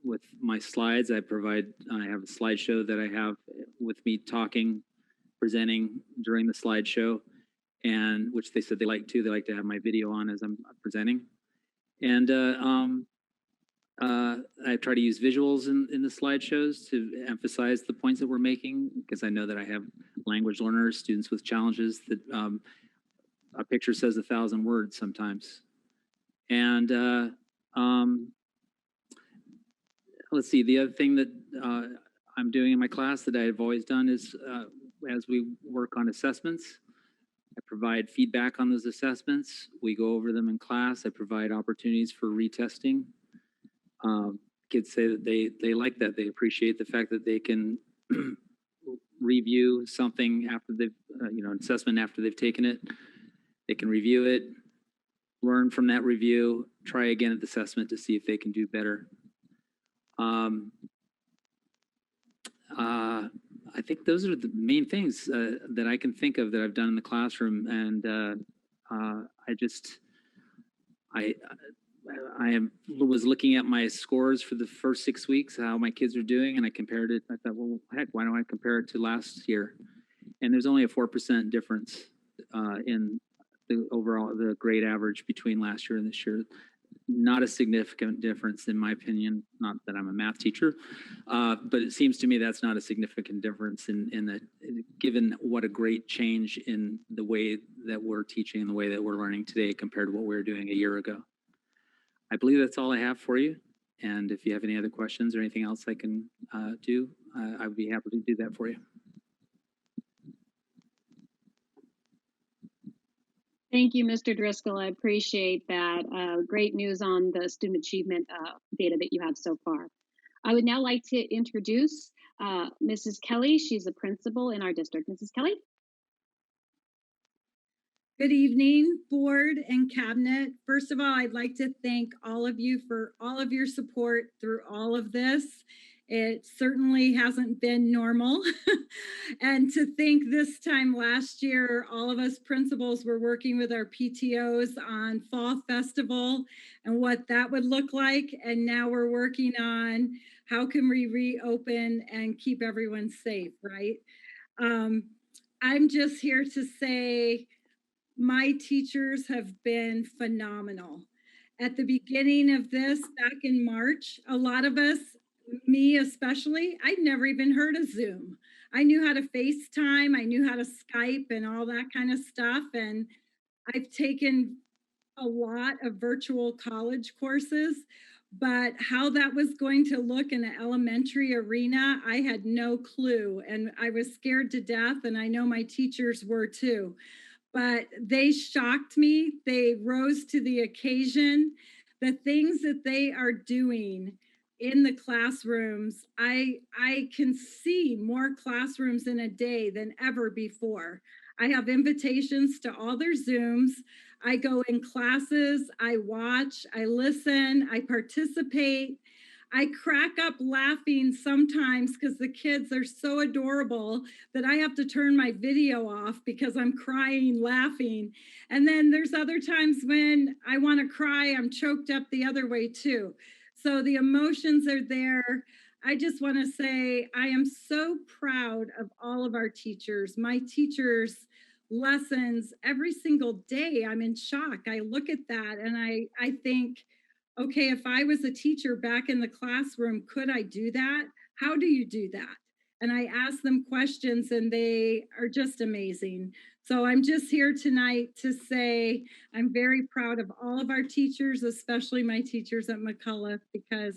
[SPEAKER 11] with my slides, I have a slideshow that I have with me talking, presenting during the slideshow, and which they said they like too. They like to have my video on as I'm presenting. And I try to use visuals in the slideshows to emphasize the points that we're making, because I know that I have language learners, students with challenges that a picture says 1,000 words sometimes. And let's see, the other thing that I'm doing in my class that I've always done is as we work on assessments, I provide feedback on those assessments. We go over them in class. I provide opportunities for retesting. Kids say that they like that. They appreciate the fact that they can review something after they've, an assessment after they've taken it. They can review it, learn from that review, try again at the assessment to see if they can do better. I think those are the main things that I can think of that I've done in the classroom. And I was looking at my scores for the first 6 weeks, how my kids are doing, and I compared it. I thought, well, heck, why don't I compare it to last year? And there's only a 4% difference in the overall, the grade average between last year and this year. Not a significant difference, in my opinion. Not that I'm a math teacher, but it seems to me that's not a significant difference given what a great change in the way that we're teaching and the way that we're learning today compared to what we were doing a year ago. I believe that's all I have for you. And if you have any other questions or anything else I can do, I would be happy to do that for you.
[SPEAKER 5] Thank you, Mr. Driscoll. I appreciate that. Great news on the student achievement data that you have so far. I would now like to introduce Mrs. Kelly. She's a principal in our district. Mrs. Kelly?
[SPEAKER 12] Good evening, board and cabinet. First of all, I'd like to thank all of you for all of your support through all of this. It certainly hasn't been normal. And to think this time last year, all of us principals were working with our PTOs on Fall Festival and what that would look like. And now we're working on how can we reopen and keep everyone safe, right? I'm just here to say, my teachers have been phenomenal. At the beginning of this, back in March, a lot of us, me especially, I'd never even heard of Zoom. I knew how to FaceTime, I knew how to Skype and all that kind of stuff. And I've taken a lot of virtual college courses, but how that was going to look in an elementary arena, I had no clue. And I was scared to death, and I know my teachers were too. But they shocked me. They rose to the occasion. The things that they are doing in the classrooms, I can see more classrooms in a day than ever before. I have invitations to all their Zooms. I go in classes, I watch, I listen, I participate. I crack up laughing sometimes because the kids are so adorable that I have to turn my video off because I'm crying, laughing. And then there's other times when I want to cry, I'm choked up the other way too. So the emotions are there. I just want to say I am so proud of all of our teachers. My teachers' lessons every single day, I'm in shock. I look at that and I think, okay, if I was a teacher back in the classroom, could I do that? How do you do that? And I ask them questions and they are just amazing. So I'm just here tonight to say I'm very proud of all of our teachers, especially my teachers at McCullough, because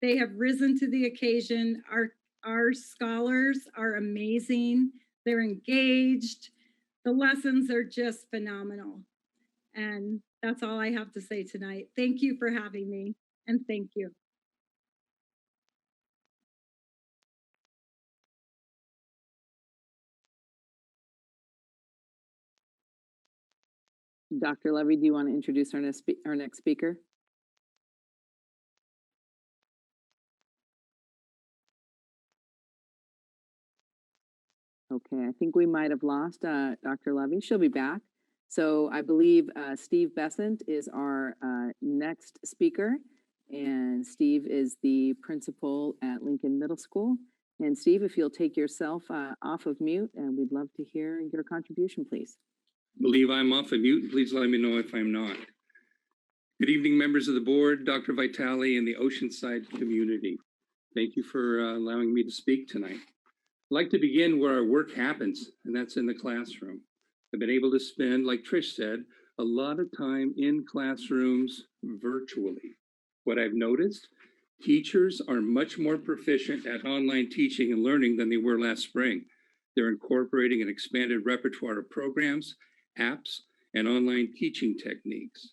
[SPEAKER 12] they have risen to the occasion. Our scholars are amazing. They're engaged. The lessons are just phenomenal. And that's all I have to say tonight. Thank you for having me, and thank you.
[SPEAKER 1] Dr. Levy, do you want to introduce our next speaker? Okay, I think we might have lost Dr. Levy. She'll be back. So I believe Steve Besant is our next speaker. And Steve is the principal at Lincoln Middle School. And Steve, if you'll take yourself off of mute, and we'd love to hear your contribution, please.
[SPEAKER 13] Believe I'm off of mute. Please let me know if I'm not. Good evening, members of the board, Dr. Vitale, and the Oceanside community. Thank you for allowing me to speak tonight. I'd like to begin where our work happens, and that's in the classroom. I've been able to spend, like Trish said, a lot of time in classrooms virtually. What I've noticed, teachers are much more proficient at online teaching and learning than they were last spring. They're incorporating an expanded repertoire of programs, apps, and online teaching techniques.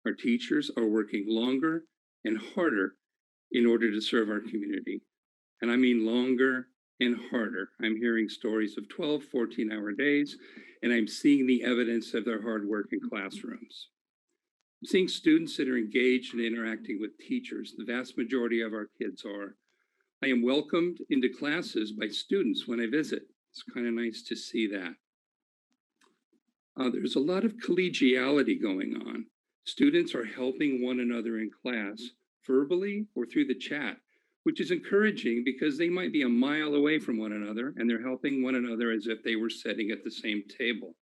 [SPEAKER 13] Our teachers are working longer and harder in order to serve our community. And I mean longer and harder. I'm hearing stories of 12, 14-hour days, and I'm seeing the evidence of their hard work in classrooms. I'm seeing students that are engaged and interacting with teachers. The vast majority of our kids are. I am welcomed into classes by students when I visit. It's kind of nice to see that. There's a lot of collegiality going on. Students are helping one another in class, verbally or through the chat, which is encouraging because they might be a mile away from one another and they're helping one another as if they were sitting at the same table.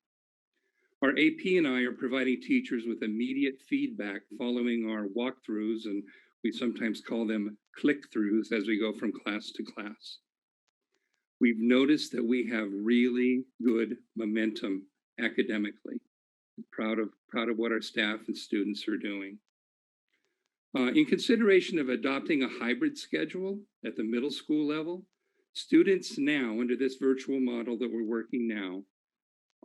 [SPEAKER 13] Our AP and I are providing teachers with immediate feedback following our walkthroughs, and we sometimes call them click-throughs as we go from class to class. We've noticed that we have really good momentum academically. I'm proud of what our staff and students are doing. In consideration of adopting a hybrid schedule at the middle school level, students now, under this virtual model that we're working now,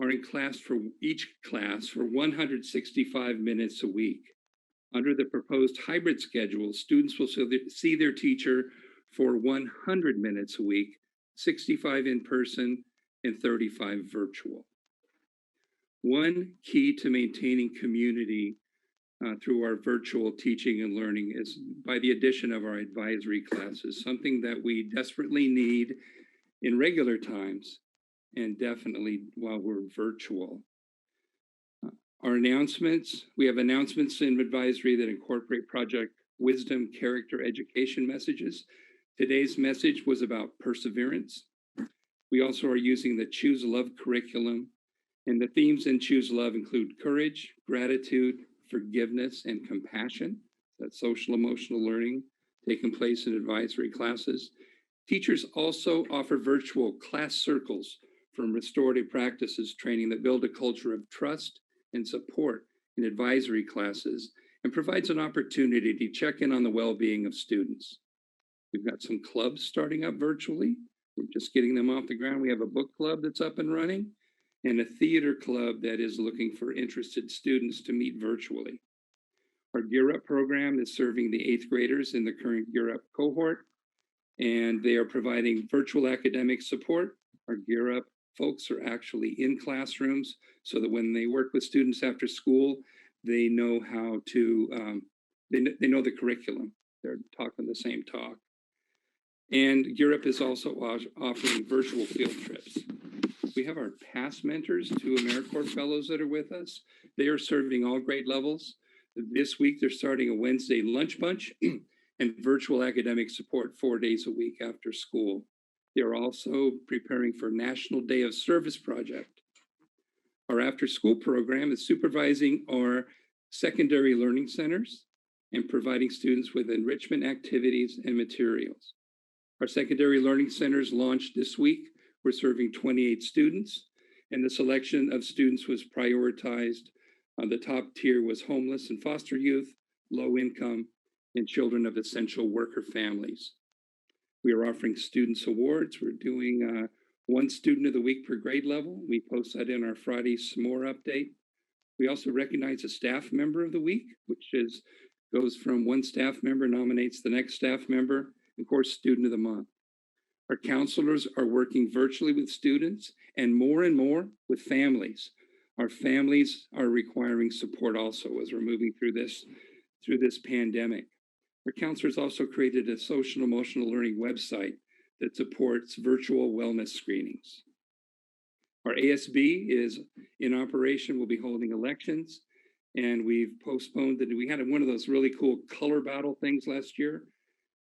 [SPEAKER 13] are in class for each class for 165 minutes a week. Under the proposed hybrid schedule, students will see their teacher for 100 minutes a week, 65 in person and 35 virtual. One key to maintaining community through our virtual teaching and learning is by the addition of our advisory classes, something that we desperately need in regular times and definitely while we're virtual. Our announcements, we have announcements in advisory that incorporate Project Wisdom character education messages. Today's message was about perseverance. We also are using the Choose Love curriculum, and the themes in Choose Love include courage, gratitude, forgiveness, and compassion. That's social emotional learning taking place in advisory classes. Teachers also offer virtual class circles from restorative practices training that build a culture of trust and support in advisory classes and provides an opportunity to check in on the well-being of students. We've got some clubs starting up virtually. We're just getting them off the ground. We have a book club that's up and running and a theater club that is looking for interested students to meet virtually. Our Gear Up program is serving the 8th graders in the current Gear Up cohort, and they are providing virtual academic support. Our Gear Up folks are actually in classrooms so that when they work with students after school, they know how to, they know the curriculum. They're talking the same talk. And Gear Up is also offering virtual field trips. We have our past mentors, 2 AmeriCorps fellows that are with us. They are serving all grade levels. This week, they're starting a Wednesday lunch bunch and virtual academic support 4 days a week after school. They're also preparing for National Day of Service project. Our after-school program is supervising our secondary learning centers and providing students with enrichment activities and materials. Our secondary learning centers launched this week. We're serving 28 students, and the selection of students was prioritized. The top tier was homeless and foster youth, low income, and children of essential worker families. We are offering students awards. We're doing 1 student of the week per grade level. We post that in our Friday s'more update. We also recognize a staff member of the week, which goes from 1 staff member nominates the next staff member, and of course, student of the month. Our counselors are working virtually with students and more with families. Our families are requiring support also as we're moving through this pandemic. Our counselors also created a social and emotional learning website that supports virtual wellness screenings. Our ASB is in operation. We'll be holding elections, and we've postponed that. We had one of those really cool color battle things last year,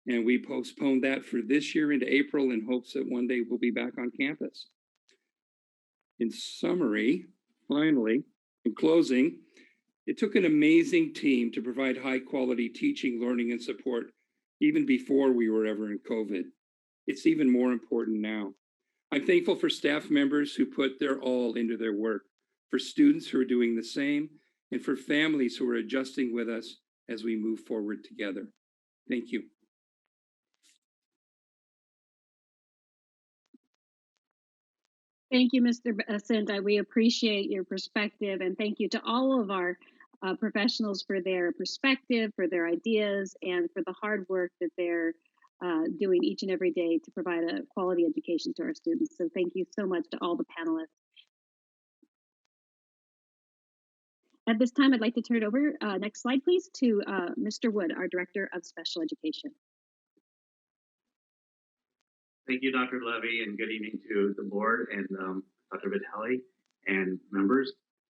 [SPEAKER 13] and we postponed that for this year into April in hopes that one day we'll be back on campus. In summary, finally, in closing, it took an amazing team to provide high quality teaching, learning, and support even before we were ever in COVID. It's even more important now. I'm thankful for staff members who put their all into their work, for students who are doing the same, and for families who are adjusting with us as we move forward together. Thank you.
[SPEAKER 5] Thank you, Mr. Basenta. We appreciate your perspective, and thank you to all of our professionals for their perspective, for their ideas, and for the hard work that they're doing each and every day to provide a quality education to our students. So thank you so much to all the panelists. At this time, I'd like to turn it over, next slide please, to Mr. Wood, our Director of Special Education.
[SPEAKER 14] Thank you, Dr. Levy, and good evening to the board and Dr. Vitale and members.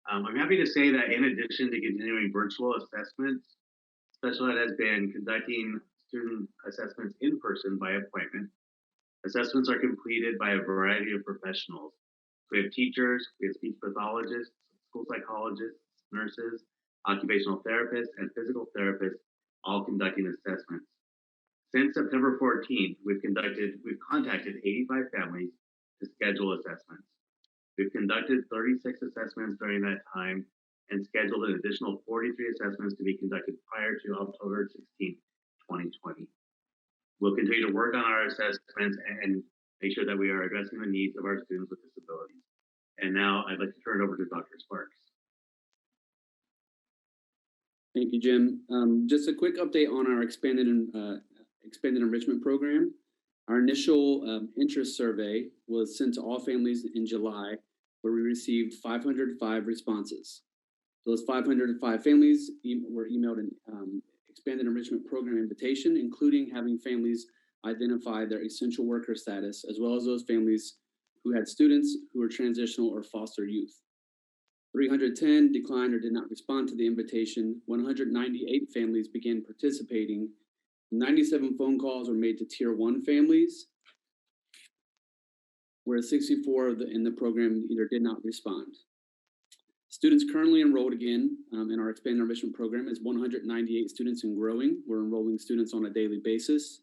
[SPEAKER 14] I'm happy to say that in addition to continuing virtual assessments, Special Ed has been conducting student assessments in person by appointment. Assessments are completed by a variety of professionals. We have teachers, we have speech pathologists, school psychologists, nurses, occupational therapists, and physical therapists, all conducting assessments. Since September 14th, we've contacted 85 families to schedule assessments. We've conducted 36 assessments during that time and scheduled an additional 43 assessments to be conducted prior to October 16th, 2020. We'll continue to work on our assessments and make sure that we are addressing the needs of our students with disabilities. And now I'd like to turn it over to Dr. Sparks.
[SPEAKER 4] Thank you, Jim. Just a quick update on our expanded enrichment program. Our initial interest survey was sent to all families in July, where we received 505 responses. Those 505 families were emailed an expanded enrichment program invitation, including having families identify their essential worker status, as well as those families who had students who were transitional or foster youth. 310 declined or did not respond to the invitation. 198 families began participating. 97 phone calls were made to Tier 1 families, whereas 64 in the program either did not respond. Students currently enrolled again in our expanded enrichment program is 198 students and growing. We're enrolling students on a daily basis.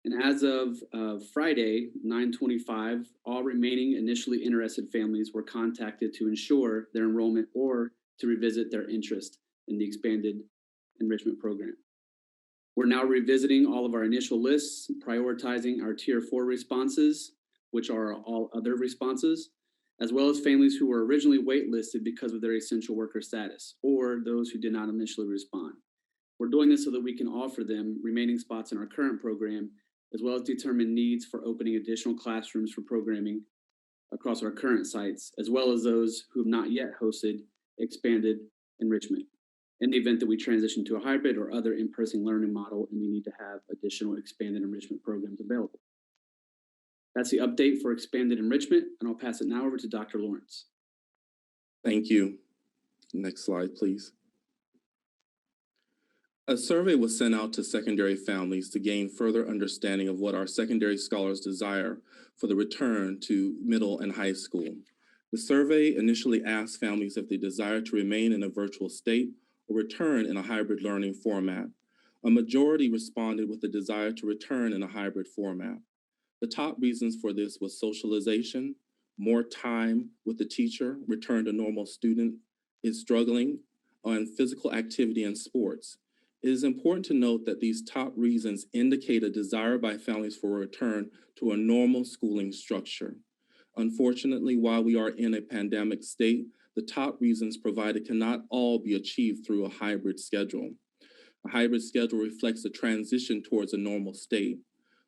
[SPEAKER 4] And as of Friday, 9/25, all remaining initially interested families were contacted to ensure their enrollment or to revisit their interest in the expanded enrichment program. We're now revisiting all of our initial lists, prioritizing our Tier 4 responses, which are all other responses, as well as families who were originally waitlisted because of their essential worker status, or those who did not initially respond. We're doing this so that we can offer them remaining spots in our current program, as well as determine needs for opening additional classrooms for programming across our current sites, as well as those who have not yet hosted expanded enrichment, in the event that we transition to a hybrid or other in-person learning model and we need to have additional expanded enrichment programs available. That's the update for expanded enrichment, and I'll pass it now over to Dr. Lawrence.
[SPEAKER 15] Thank you. Next slide, please. A survey was sent out to secondary families to gain further understanding of what our secondary scholars desire for the return to middle and high school. The survey initially asked families if they desire to remain in a virtual state or return in a hybrid learning format. A majority responded with the desire to return in a hybrid format. The top reasons for this was socialization, more time with the teacher, return to normal student is struggling, and physical activity and sports. It is important to note that these top reasons indicate a desire by families for a return to a normal schooling structure. Unfortunately, while we are in a pandemic state, the top reasons provided cannot all be achieved through a hybrid schedule. A hybrid schedule reflects a transition towards a normal state.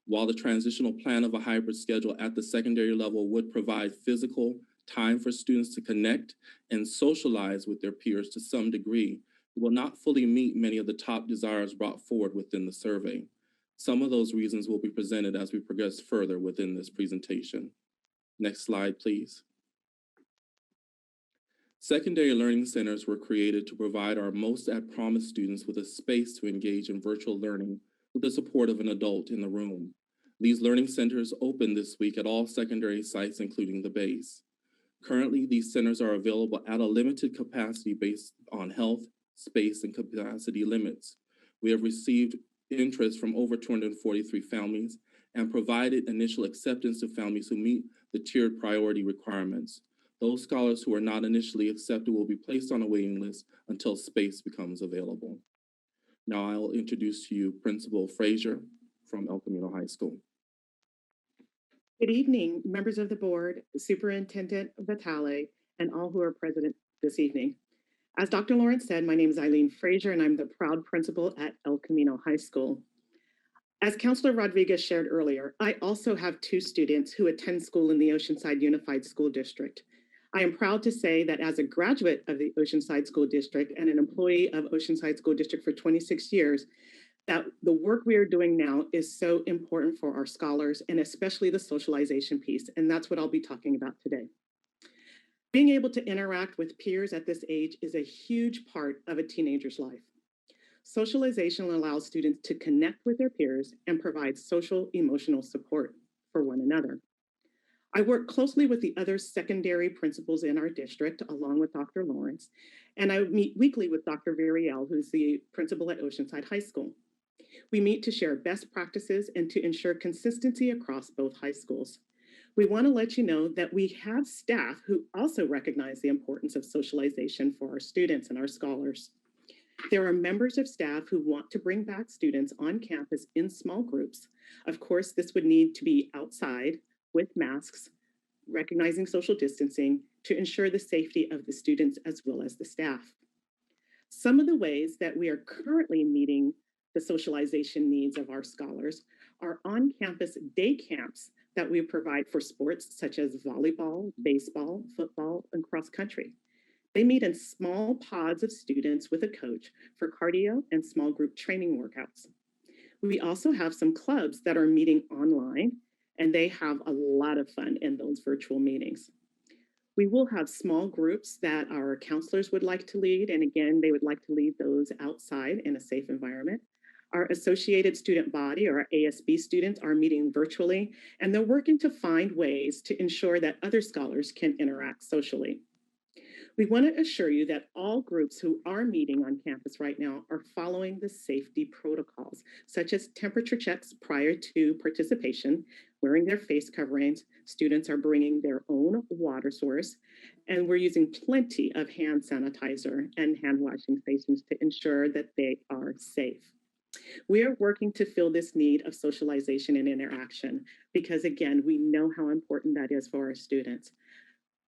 [SPEAKER 15] While the transitional plan of a hybrid schedule at the secondary level would provide physical time for students to connect and socialize with their peers to some degree, it will not fully meet many of the top desires brought forward within the survey. Some of those reasons will be presented as we progress further within this presentation. Next slide, please. Secondary learning centers were created to provide our most at-promise students with a space to engage in virtual learning with the support of an adult in the room. These learning centers opened this week at all secondary sites, including the base. Currently, these centers are available at a limited capacity based on health, space, and capacity limits. We have received interest from over 243 families and provided initial acceptance to families who meet the tiered priority requirements. Those scholars who are not initially accepted will be placed on a waiting list until space becomes available. Now I will introduce to you Principal Frazier from El Camino High School.
[SPEAKER 16] Good evening, members of the board, Superintendent Vitale, and all who are present this evening. As Dr. Lawrence said, my name is Eileen Frazier, and I'm the proud principal at El Camino High School. As Counselor Rodriguez shared earlier, I also have 2 students who attend school in the Oceanside Unified School District. I am proud to say that as a graduate of the Oceanside School District and an employee of Oceanside School District for 26 years, that the work we are doing now is so important for our scholars, and especially the socialization piece, and that's what I'll be talking about today. Being able to interact with peers at this age is a huge part of a teenager's life. Socialization allows students to connect with their peers and provide social emotional support for one another. I work closely with the other secondary principals in our district, along with Dr. Lawrence, and I meet weekly with Dr. Viriel, who's the principal at Oceanside High School. We meet to share best practices and to ensure consistency across both high schools. We want to let you know that we have staff who also recognize the importance of socialization for our students and our scholars. There are members of staff who want to bring back students on campus in small groups. Of course, this would need to be outside with masks, recognizing social distancing to ensure the safety of the students as well as the staff. Some of the ways that we are currently meeting the socialization needs of our scholars are on-campus day camps that we provide for sports such as volleyball, baseball, football, and cross country. They meet in small pods of students with a coach for cardio and small group training workouts. We also have some clubs that are meeting online, and they have a lot of fun in those virtual meetings. We will have small groups that our counselors would like to lead, and again, they would like to lead those outside in a safe environment. Our associated student body, or our ASB students, are meeting virtually, and they're working to find ways to ensure that other scholars can interact socially. We want to assure you that all groups who are meeting on campus right now are following the safety protocols, such as temperature checks prior to participation, wearing their face coverings, students are bringing their own water source, and we're using plenty of hand sanitizer and hand washing stations to ensure that they are safe. We are working to fill this need of socialization and interaction because, again, we know how important that is for our students.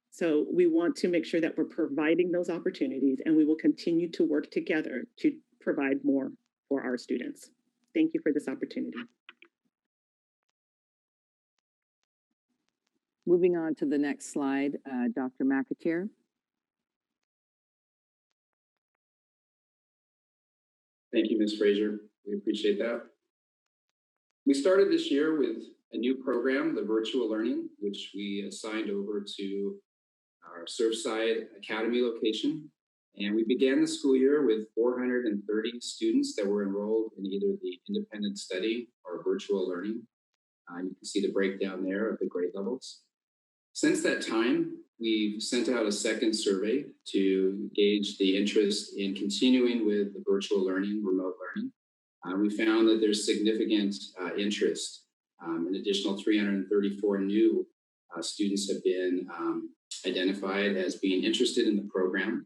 [SPEAKER 16] So we want to make sure that we're providing those opportunities, and we will continue to work together to provide more for our students. Thank you for this opportunity.
[SPEAKER 1] Moving on to the next slide, Dr. McAteer.
[SPEAKER 17] Thank you, Ms. Frazier. We appreciate that. We started this year with a new program, the virtual learning, which we assigned over to our Surfside Academy location. And we began the school year with 430 students that were enrolled in either the independent study or virtual learning. You can see the breakdown there of the grade levels. Since that time, we've sent out a second survey to gauge the interest in continuing with the virtual learning, remote learning. We found that there's significant interest. An additional 334 new students have been identified as being interested in the program,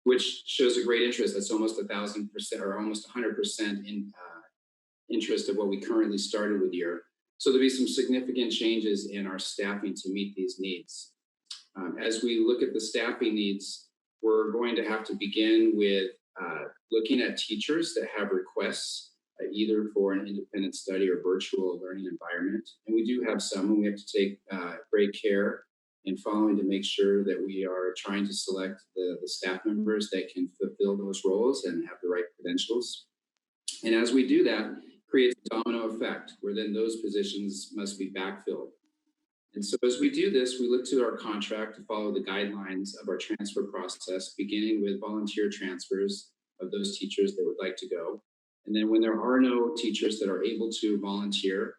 [SPEAKER 17] which shows a great interest. That's almost 1,000% or almost 100% in interest of what we currently started with year. So there'll be some significant changes in our staffing to meet these needs. As we look at the staffing needs, we're going to have to begin with looking at teachers that have requests either for an independent study or virtual learning environment. And we do have some, and we have to take great care in following to make sure that we are trying to select the staff members that can fulfill those roles and have the right credentials. And as we do that, creates a domino effect where then those positions must be backfilled. And so as we do this, we look to our contract to follow the guidelines of our transfer process, beginning with volunteer transfers of those teachers that would like to go. And then when there are no teachers that are able to volunteer,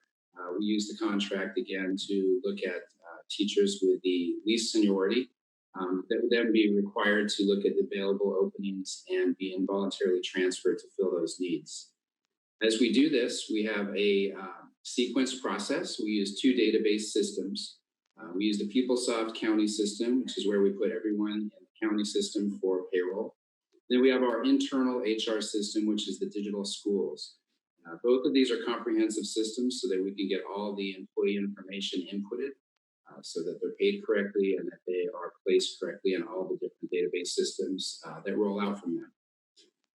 [SPEAKER 17] we use the contract again to look at teachers with the least seniority that would then be required to look at the available openings and be involuntarily transferred to fill those needs. As we do this, we have a sequence process. We use two database systems. We use the PeopleSoft county system, which is where we put everyone in the county system for payroll. Then we have our internal HR system, which is the digital schools. Both of these are comprehensive systems so that we can get all the employee information inputted so that they're paid correctly and that they are placed correctly in all the different database systems that roll out from them.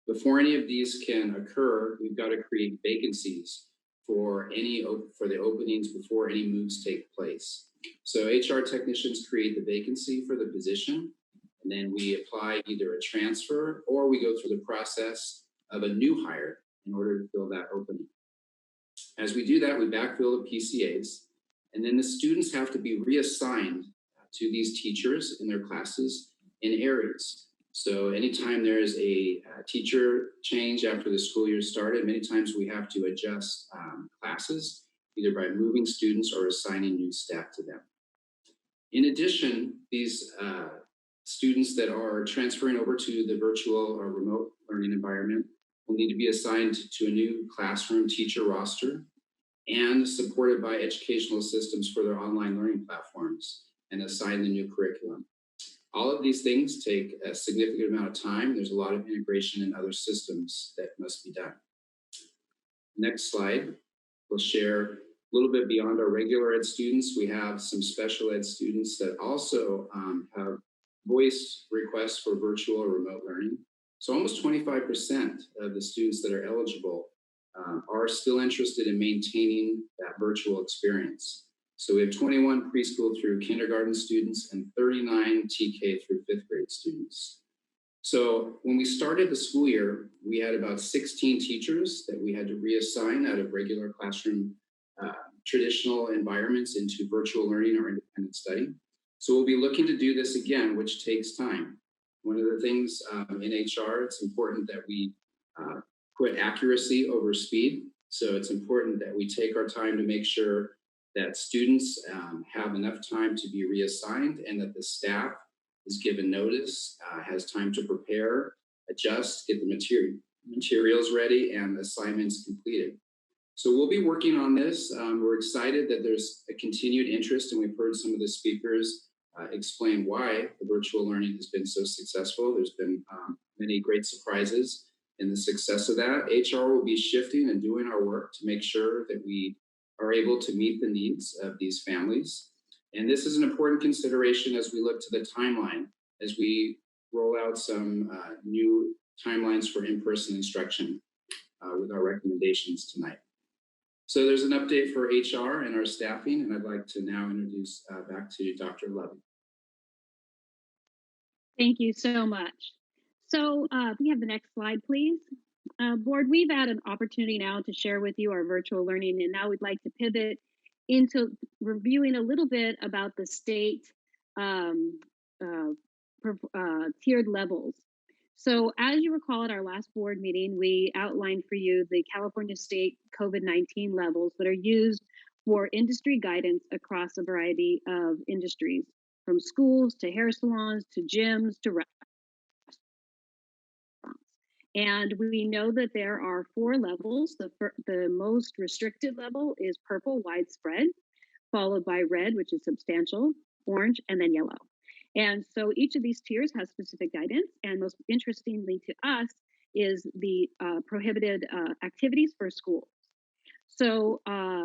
[SPEAKER 17] Before any of these can occur, we've got to create vacancies for the openings before any moves take place. So HR technicians create the vacancy for the position, and then we apply either a transfer or we go through the process of a new hire in order to fill that opening. As we do that, we backfill the PCAs, and then the students have to be reassigned to these teachers in their classes in areas. So anytime there is a teacher change after the school year started, many times we have to adjust classes, either by moving students or assigning new staff to them. In addition, these students that are transferring over to the virtual or remote learning environment will need to be assigned to a new classroom teacher roster and supported by educational systems for their online learning platforms and assign the new curriculum. All of these things take a significant amount of time. There's a lot of integration in other systems that must be done. Next slide will share little bit beyond our regular ed students, we have some special ed students that also have voice requests for virtual or remote learning. So almost 25% of the students that are eligible are still interested in maintaining that virtual experience. So we have 21 preschool through kindergarten students and 39 TK through 5th grade students. So when we started the school year, we had about 16 teachers that we had to reassign out of regular classroom traditional environments into virtual learning or independent study. So we'll be looking to do this again, which takes time. One of the things in HR, it's important that we put accuracy over speed. So it's important that we take our time to make sure that students have enough time to be reassigned and that the staff is given notice, has time to prepare, adjust, get the materials ready, and assignments completed. So we'll be working on this. We're excited that there's a continued interest, and we've heard some of the speakers explain why the virtual learning has been so successful. There's been many great surprises in the success of that. HR will be shifting and doing our work to make sure that we are able to meet the needs of these families. And this is an important consideration as we look to the timeline, as we roll out some new timelines for in-person instruction with our recommendations tonight. So there's an update for HR and our staffing, and I'd like to now introduce back to Dr. Levy.
[SPEAKER 5] Thank you so much. So we have the next slide, please. Board, we've had an opportunity now to share with you our virtual learning, and now we'd like to pivot into reviewing a little bit about the state tiered levels. So as you recall at our last board meeting, we outlined for you the California state COVID-19 levels that are used for industry guidance across a variety of industries, from schools to hair salons to gyms to restaurants. And we know that there are 4 levels. The most restricted level is purple, widespread, followed by red, which is substantial, orange, and then yellow. And so each of these tiers has specific guidance. And most interestingly to us is the prohibited activities for schools. So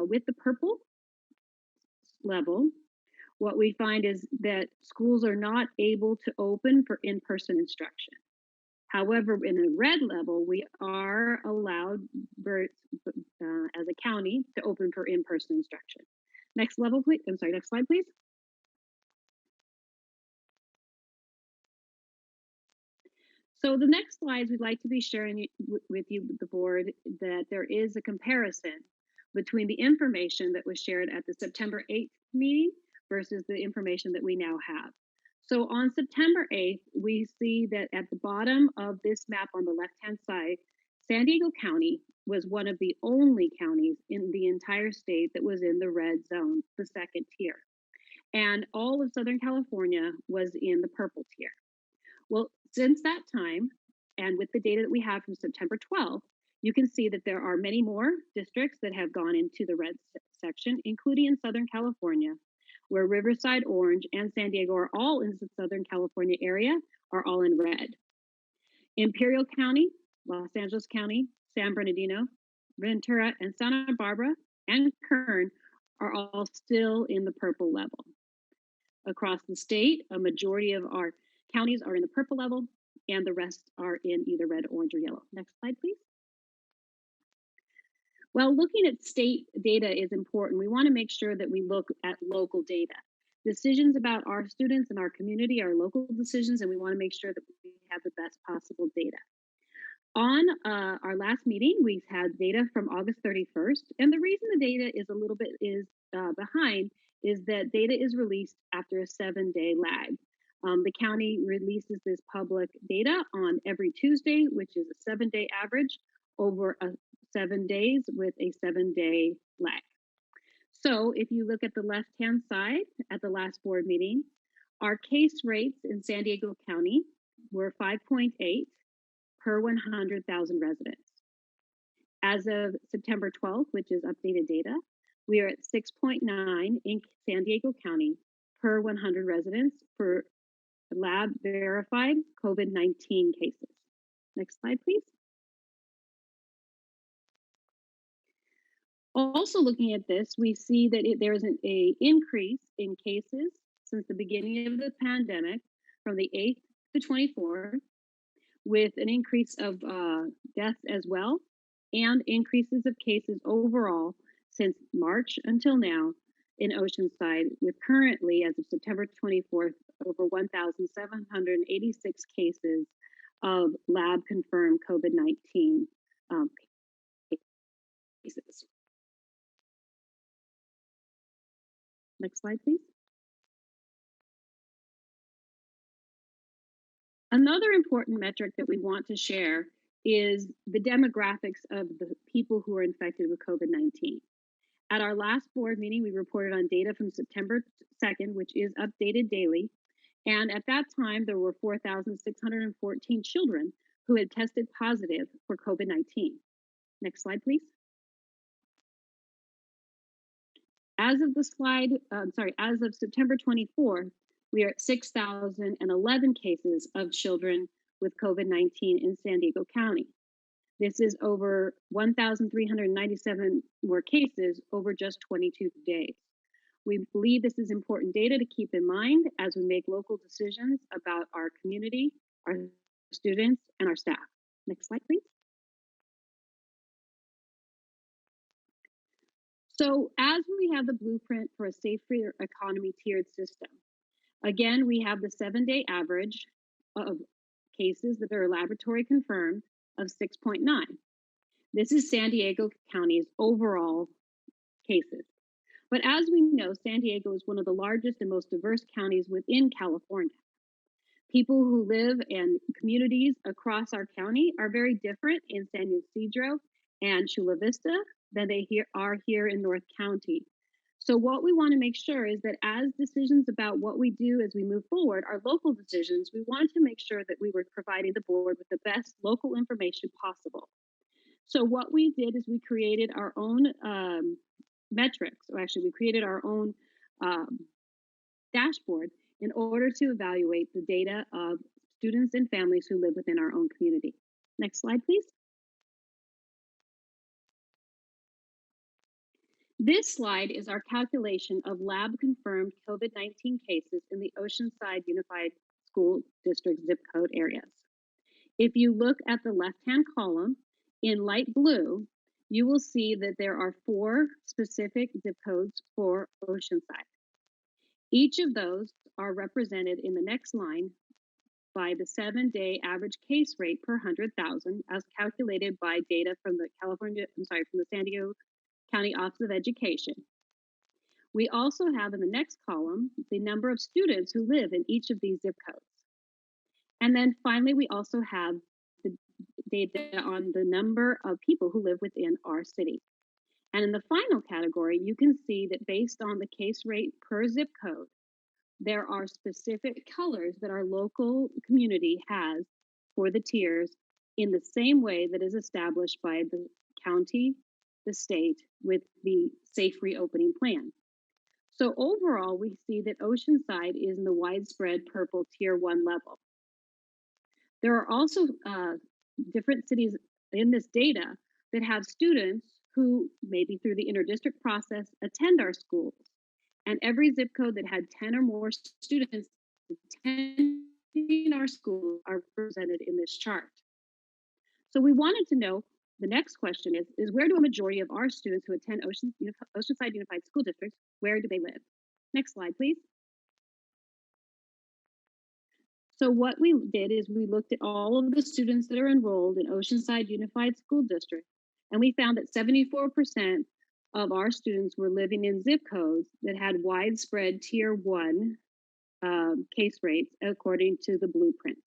[SPEAKER 5] with the purple level, what we find is that schools are not able to open for in-person instruction. However, in a red level, we are allowed as a county to open for in-person instruction. Next level, please. I'm sorry, next slide, please. So the next slides we'd like to be sharing with you, the board, that there is a comparison between the information that was shared at the September 8th meeting versus the information that we now have. So on September 8th, we see that at the bottom of this map on the left-hand side, San Diego County was one of the only counties in the entire state that was in the red zone, the second tier. And all of Southern California was in the purple tier. Well, since that time, and with the data that we have from September 12th, you can see that there are many more districts that have gone into the red section, including in Southern California, where Riverside, Orange, and San Diego are all in the Southern California area, are all in red. Imperial County, Los Angeles County, San Bernardino, Ventura, and Santa Barbara, and Kern are all still in the purple level. Across the state, a majority of our counties are in the purple level, and the rest are in either red, orange, or yellow. Next slide, please. Well, looking at state data is important. We want to make sure that we look at local data. Decisions about our students and our community are local decisions, and we want to make sure that we have the best possible data. On our last meeting, we've had data from August 31st, and the reason the data is a little bit behind is that data is released after a 7-day lag. The county releases this public data on every Tuesday, which is a 7-day average over 7 days with a 7-day lag. So if you look at the left-hand side at the last board meeting, our case rates in San Diego County were 5.8 per 100,000 residents. As of September 12th, which is updated data, we are at 6.9 in San Diego County per 100 residents for lab verified COVID-19 cases. Next slide, please. Also looking at this, we see that there is an increase in cases since the beginning of the pandemic from the 8th to 24th, with an increase of deaths as well, and increases of cases overall since March until now in Oceanside, with currently, as of September 24th, over 1,786 cases of lab confirmed COVID-19 cases. Next slide, please. Another important metric that we want to share is the demographics of the people who are infected with COVID-19. At our last board meeting, we reported on data from September 2nd, which is updated daily. And at that time, there were 4,614 children who had tested positive for COVID-19. Next slide, please. As of as of September 24th, we are at 6,011 cases of children with COVID-19 in San Diego County. This is over 1,397 more cases over just 22 days. We believe this is important data to keep in mind as we make local decisions about our community, our students, and our staff. Next slide, please. So as we have the blueprint for a safer economy tiered system, again, we have the 7-day average of cases that are laboratory confirmed of 6.9. This is San Diego County's overall cases. But as we know, San Diego is one of the largest and most diverse counties within California. People who live in communities across our county are very different in San Ysidro and Chula Vista than they are here in North County. So what we want to make sure is that as decisions about what we do as we move forward are local decisions, we want to make sure that we were providing the board with the best local information possible. So what we did is we created our own metrics, or actually we created our own dashboard in order to evaluate the data of students and families who live within our own community. Next slide, please. This slide is our calculation of lab confirmed COVID-19 cases in the Oceanside Unified School District zip code areas. If you look at the left-hand column in light blue, you will see that there are 4 specific zip codes for Oceanside. Each of those are represented in the next line by the 7-day average case rate per 100,000 as calculated by data from the from the San Diego County Office of Education. We also have in the next column the number of students who live in each of these zip codes. And then finally, we also have the data on the number of people who live within our city. And in the final category, you can see that based on the case rate per zip code, there are specific colors that our local community has for the tiers in the same way that is established by the county, the state, with the safe reopening plan. So overall, we see that Oceanside is in the widespread purple tier 1 level. There are also different cities in this data that have students who, maybe through the interdistrict process, attend our schools. And every zip code that had 10 or more students attending our schools are represented in this chart. So we wanted to know, the next question is where do a majority of our students who attend Oceanside Unified School District, where do they live? Next slide, please. So what we did is we looked at all of the students that are enrolled in Oceanside Unified School District, and we found that 74% of our students were living in zip codes that had widespread tier 1 case rates according to the blueprint.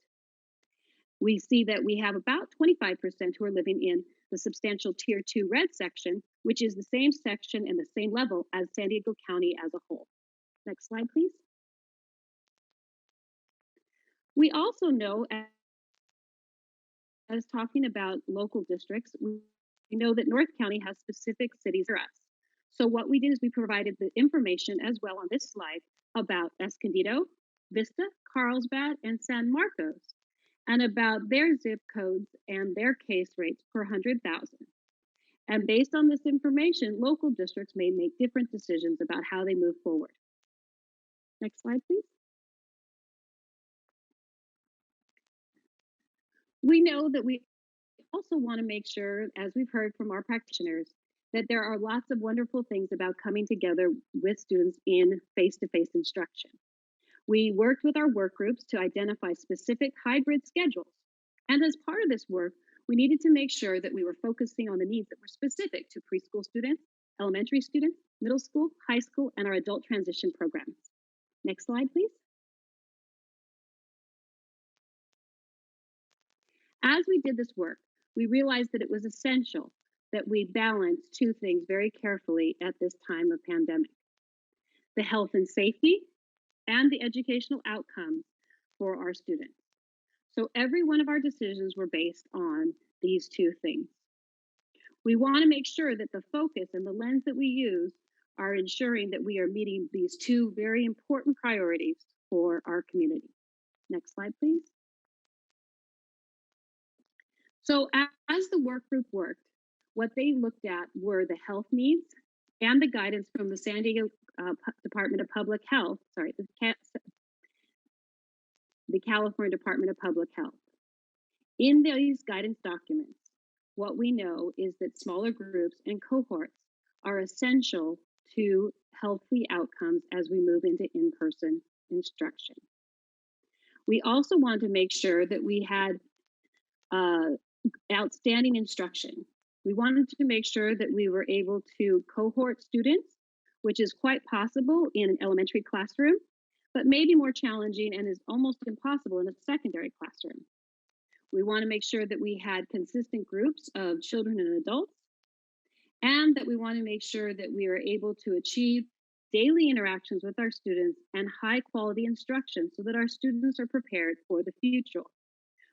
[SPEAKER 5] We see that we have about 25% who are living in the substantial tier 2 red section, which is the same section and the same level as San Diego County as a whole. Next slide, please. We also know, as talking about local districts, we know that North County has specific cities for us. So what we did is we provided the information as well on this slide about Escondido, Vista, Carlsbad, and San Marcos, and about their zip codes and their case rates per 100,000. And based on this information, local districts may make different decisions about how they move forward. Next slide, please. We know that we also want to make sure, as we've heard from our practitioners, that there are lots of wonderful things about coming together with students in face-to-face instruction. We worked with our work groups to identify specific hybrid schedules. And as part of this work, we needed to make sure that we were focusing on the needs that were specific to preschool students, elementary students, middle school, high school, and our adult transition programs. Next slide, please. As we did this work, we realized that it was essential that we balance two things very carefully at this time of pandemic: the health and safety and the educational outcomes for our students. So every one of our decisions were based on these two things. We want to make sure that the focus and the lens that we use are ensuring that we are meeting these two very important priorities for our community. Next slide, please. So as the work group worked, what they looked at were the health needs and the guidance from the San Diego Department of Public Health, the California Department of Public Health. In these guidance documents, what we know is that smaller groups and cohorts are essential to healthy outcomes as we move into in-person instruction. We also wanted to make sure that we had outstanding instruction. We wanted to make sure that we were able to cohort students, which is quite possible in an elementary classroom, but maybe more challenging and is almost impossible in a secondary classroom. We want to make sure that we had consistent groups of children and adults, and that we want to make sure that we are able to achieve daily interactions with our students and high quality instruction so that our students are prepared for the future.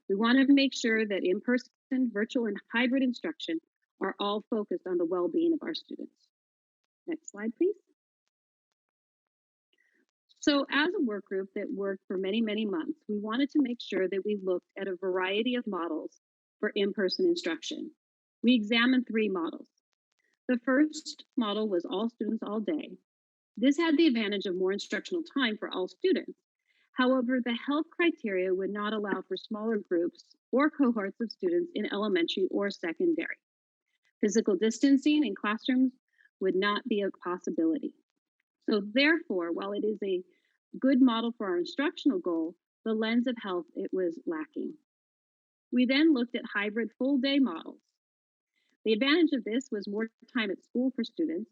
[SPEAKER 5] We want to make sure that in-person, virtual, and hybrid instruction are all focused on the well-being of our students. Next slide, please. So as a work group that worked for many, many months, we wanted to make sure that we looked at a variety of models for in-person instruction. We examined 3 models. The first model was all students all day. This had the advantage of more instructional time for all students. However, the health criteria would not allow for smaller groups or cohorts of students in elementary or secondary. Physical distancing in classrooms would not be a possibility. So therefore, while it is a good model for our instructional goal, the lens of health, it was lacking. We then looked at hybrid full day models. The advantage of this was more time at school for students,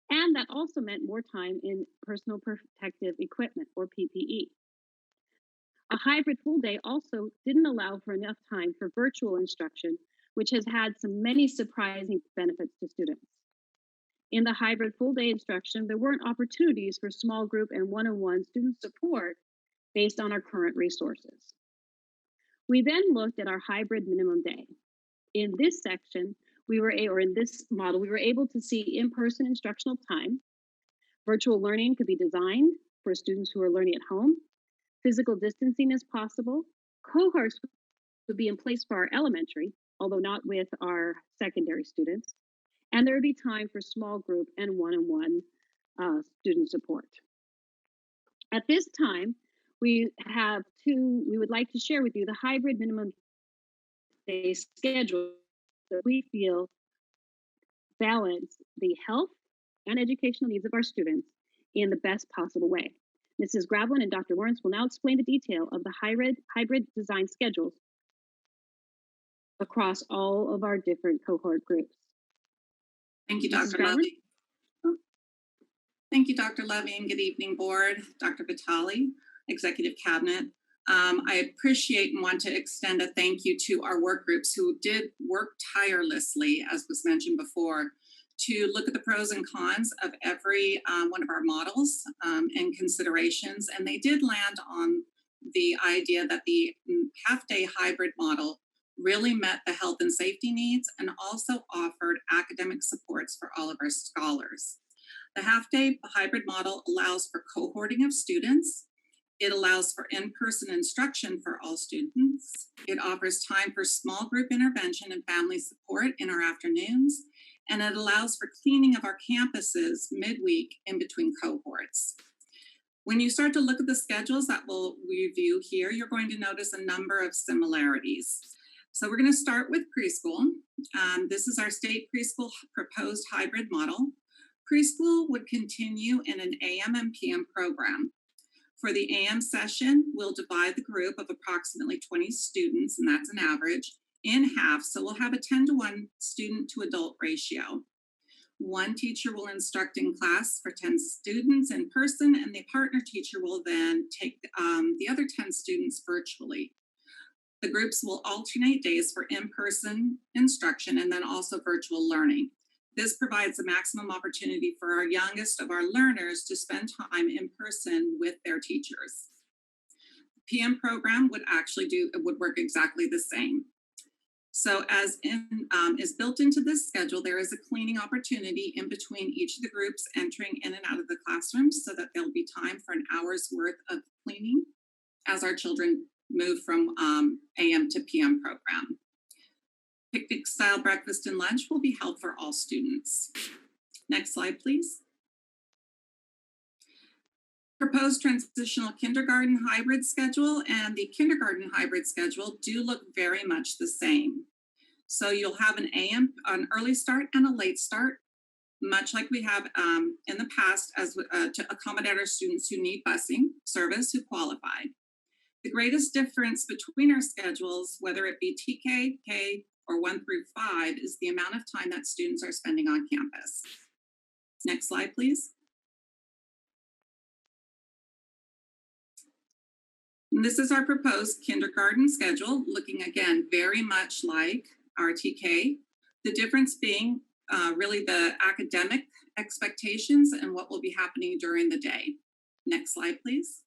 [SPEAKER 5] and that also meant more time in personal protective equipment, or PPE. A hybrid full day also didn't allow for enough time for virtual instruction, which has had many surprising benefits to students. In the hybrid full day instruction, there weren't opportunities for small group and one-on-one student support based on our current resources. We then looked at our hybrid minimum day. In this section, in this model, we were able to see in-person instructional time. Virtual learning could be designed for students who are learning at home. Physical distancing is possible. Cohorts would be in place for our elementary, although not with our secondary students. And there would be time for small group and one-on-one student support. At this time, we would like to share with you the hybrid minimum day schedule that we feel balance the health and educational needs of our students in the best possible way. Mrs. Gravelin and Dr. Lawrence will now explain the detail of the hybrid design schedules across all of our different cohort groups.
[SPEAKER 18] Thank you, Dr. Levy. Thank you, Dr. Levy, and good evening, board. Dr. Vitale, Executive Cabinet. I appreciate and want to extend a thank you to our work groups who did work tirelessly, as was mentioned before, to look at the pros and cons of every one of our models and considerations. And they did land on the idea that the half-day hybrid model really met the health and safety needs and also offered academic supports for all of our scholars. The half-day hybrid model allows for cohorting of students. It allows for in-person instruction for all students. It offers time for small group intervention and family support in our afternoons. and it allows for cleaning of our campuses midweek in between cohorts. When you start to look at the schedules that we'll review here, you're going to notice a number of similarities. So we're going to start with preschool. This is our state preschool proposed hybrid model. Preschool would continue in an AM and PM program. For the AM session, we'll divide the group of approximately 20 students, and that's an average, in half. So we'll have a 10-to-1 student to adult ratio. One teacher will instruct in class for 10 students in person, and the partner teacher will then take the other 10 students virtually. The groups will alternate days for in-person instruction and then also virtual learning. This provides the maximum opportunity for our youngest of our learners to spend time in person with their teachers. The PM program would work exactly the same. So as is built into this schedule, there is a cleaning opportunity in between each of the groups entering in and out of the classrooms so that there'll be time for an hour's worth of cleaning as our children move from AM to PM program. Picnic style breakfast and lunch will be held for all students. Next slide, please. Proposed transitional kindergarten hybrid schedule and the kindergarten hybrid schedule do look very much the same. So you'll have an early start and a late start, much like we have in the past to accommodate our students who need busing service who qualify. The greatest difference between our schedules, whether it be TK, K, or 1 through 5, is the amount of time that students are spending on campus. Next slide, please. And this is our proposed kindergarten schedule, looking again very much like our TK. The difference being really the academic expectations and what will be happening during the day. Next slide, please.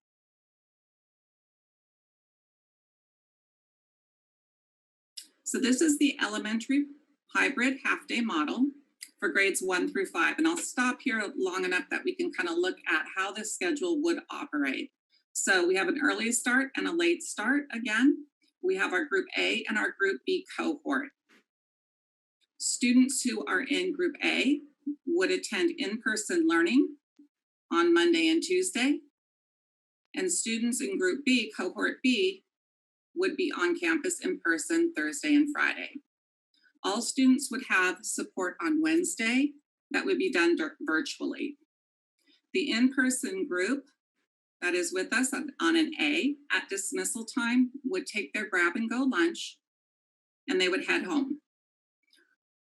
[SPEAKER 18] So this is the elementary hybrid half-day model for grades 1 through 5. And I'll stop here long enough that we can kind of look at how this schedule would operate. So we have an early start and a late start again. We have our group A and our group B cohort. Students who are in group A would attend in-person learning on Monday and Tuesday. And students in group B, cohort B, would be on campus in person Thursday and Friday. All students would have support on Wednesday that would be done virtually. The in-person group that is with us on an A at dismissal time would take their grab and go lunch and they would head home.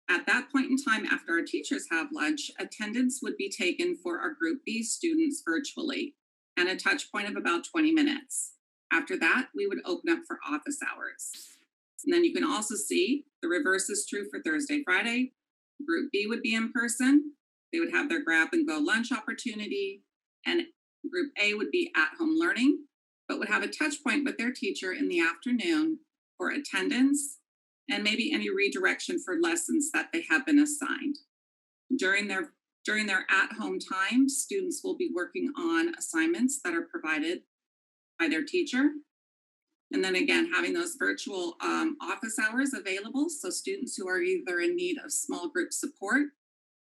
[SPEAKER 18] At that point in time, after our teachers have lunch, attendance would be taken for our group B students virtually and a touch point of about 20 minutes. After that, we would open up for office hours. And then you can also see the reverse is true for Thursday, Friday. Group B would be in person. They would have their grab and go lunch opportunity. And group A would be at home learning, but would have a touch point with their teacher in the afternoon for attendance and maybe any redirection for lessons that they have been assigned. During their at-home time, students will be working on assignments that are provided by their teacher. And then again, having those virtual office hours available. So students who are either in need of small group support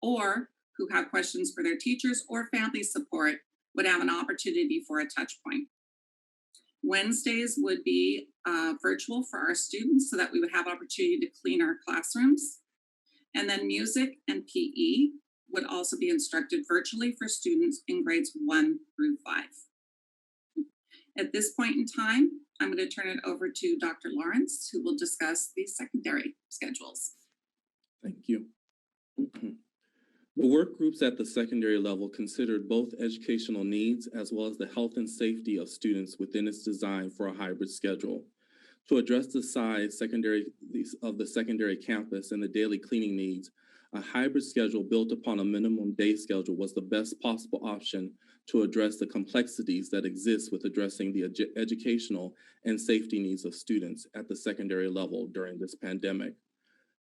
[SPEAKER 18] or who have questions for their teachers or family support would have an opportunity for a touch point. Wednesdays would be virtual for our students so that we would have opportunity to clean our classrooms. And then music and PE would also be instructed virtually for students in grades 1 through 5. At this point in time, I'm going to turn it over to Dr. Lawrence, who will discuss the secondary schedules.
[SPEAKER 15] Thank you. The work groups at the secondary level considered both educational needs as well as the health and safety of students within its design for a hybrid schedule. To address the size of the secondary campus and the daily cleaning needs, a hybrid schedule built upon a minimum day schedule was the best possible option to address the complexities that exist with addressing the educational and safety needs of students at the secondary level during this pandemic.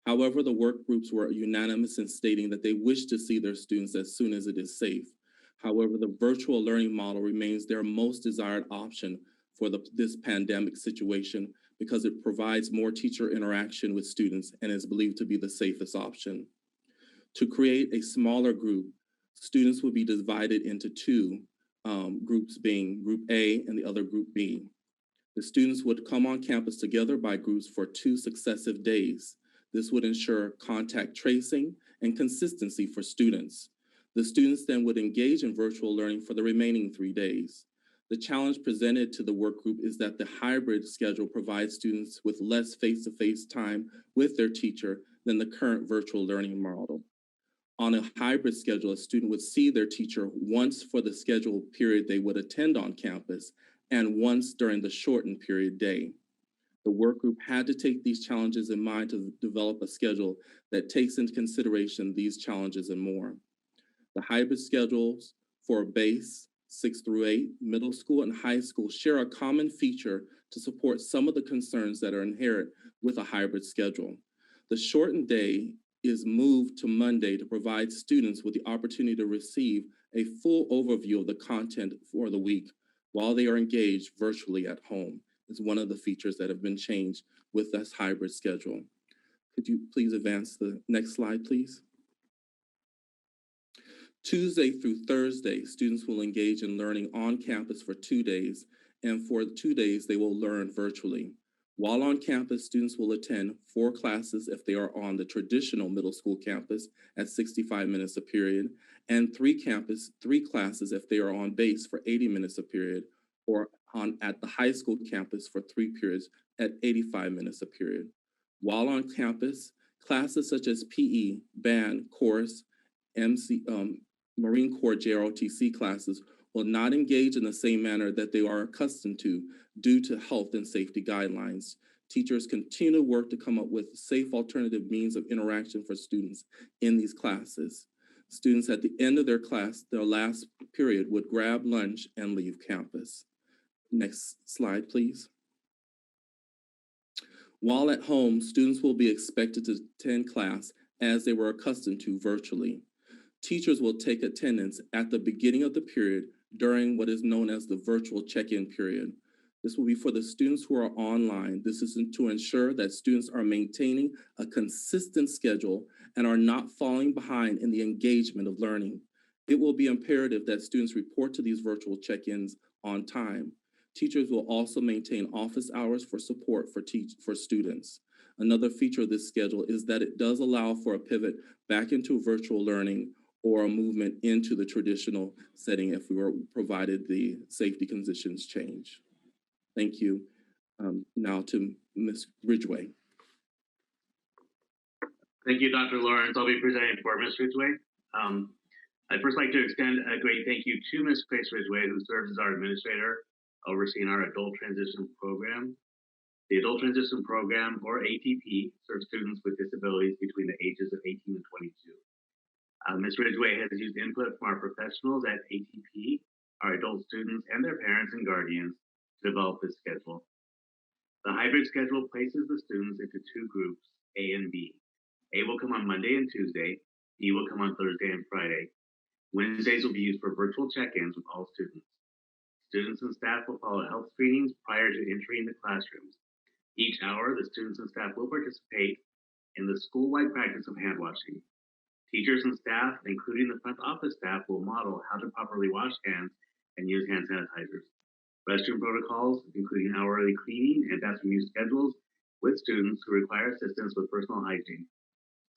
[SPEAKER 15] However, the work groups were unanimous in stating that they wish to see their students as soon as it is safe. However, the virtual learning model remains their most desired option for this pandemic situation because it provides more teacher interaction with students and is believed to be the safest option. To create a smaller group, students will be divided into two groups, being Group A and the other Group B. The students would come on campus together by groups for 2 successive days. This would ensure contact tracing and consistency for students. The students then would engage in virtual learning for the remaining 3 days. The challenge presented to the work group is that the hybrid schedule provides students with less face-to-face time with their teacher than the current virtual learning model. On a hybrid schedule, a student would see their teacher once for the scheduled period they would attend on campus and once during the shortened period day. The work group had to take these challenges in mind to develop a schedule that takes into consideration these challenges and more. The hybrid schedules for base, 6 through 8, middle school, and high school share a common feature to support some of the concerns that are inherent with a hybrid schedule. The shortened day is moved to Monday to provide students with the opportunity to receive a full overview of the content for the week while they are engaged virtually at home. It's one of the features that have been changed with this hybrid schedule. Could you please advance the next slide, please? Tuesday through Thursday, students will engage in learning on campus for 2 days, and for 2 days, they will learn virtually. While on campus, students will attend 4 classes if they are on the traditional middle school campus at 65 minutes a period, and 3 classes if they are on base for 80 minutes a period, or at the high school campus for 3 periods at 85 minutes a period. While on campus, classes such as PE, band, chorus, Marine Corps JROTC classes will not engage in the same manner that they are accustomed to due to health and safety guidelines. Teachers continue to work to come up with safe alternative means of interaction for students in these classes. Students at the end of their last period would grab lunch and leave campus. Next slide, please. While at home, students will be expected to attend class as they were accustomed to virtually. Teachers will take attendance at the beginning of the period during what is known as the virtual check-in period. This will be for the students who are online. This is to ensure that students are maintaining a consistent schedule and are not falling behind in the engagement of learning. It will be imperative that students report to these virtual check-ins on time. Teachers will also maintain office hours for support for students. Another feature of this schedule is that it does allow for a pivot back into virtual learning or a movement into the traditional setting if we were provided the safety conditions change. Thank you. Now to Ms. Ridgway.
[SPEAKER 14] Thank you, Dr. Lawrence. I'll be presenting for Ms. Ridgway. I'd first like to extend a great thank you to Ms. Grace Ridgway, who serves as our administrator, overseeing our Adult Transition Program. The Adult Transition Program, or ATP, serves students with disabilities between the ages of 18 and 22. Ms. Ridgway has used input from our professionals at ATP, our adult students, and their parents and guardians to develop this schedule. The hybrid schedule places the students into 2 groups, A and B. A will come on Monday and Tuesday. B will come on Thursday and Friday. Wednesdays will be used for virtual check-ins with all students. Students and staff will follow health screenings prior to entering the classrooms. Each hour, the students and staff will participate in the school-wide practice of hand washing. Teachers and staff, including the front office staff, will model how to properly wash hands and use hand sanitizers. Restroom protocols, including hourly cleaning and bathroom use schedules with students who require assistance with personal hygiene.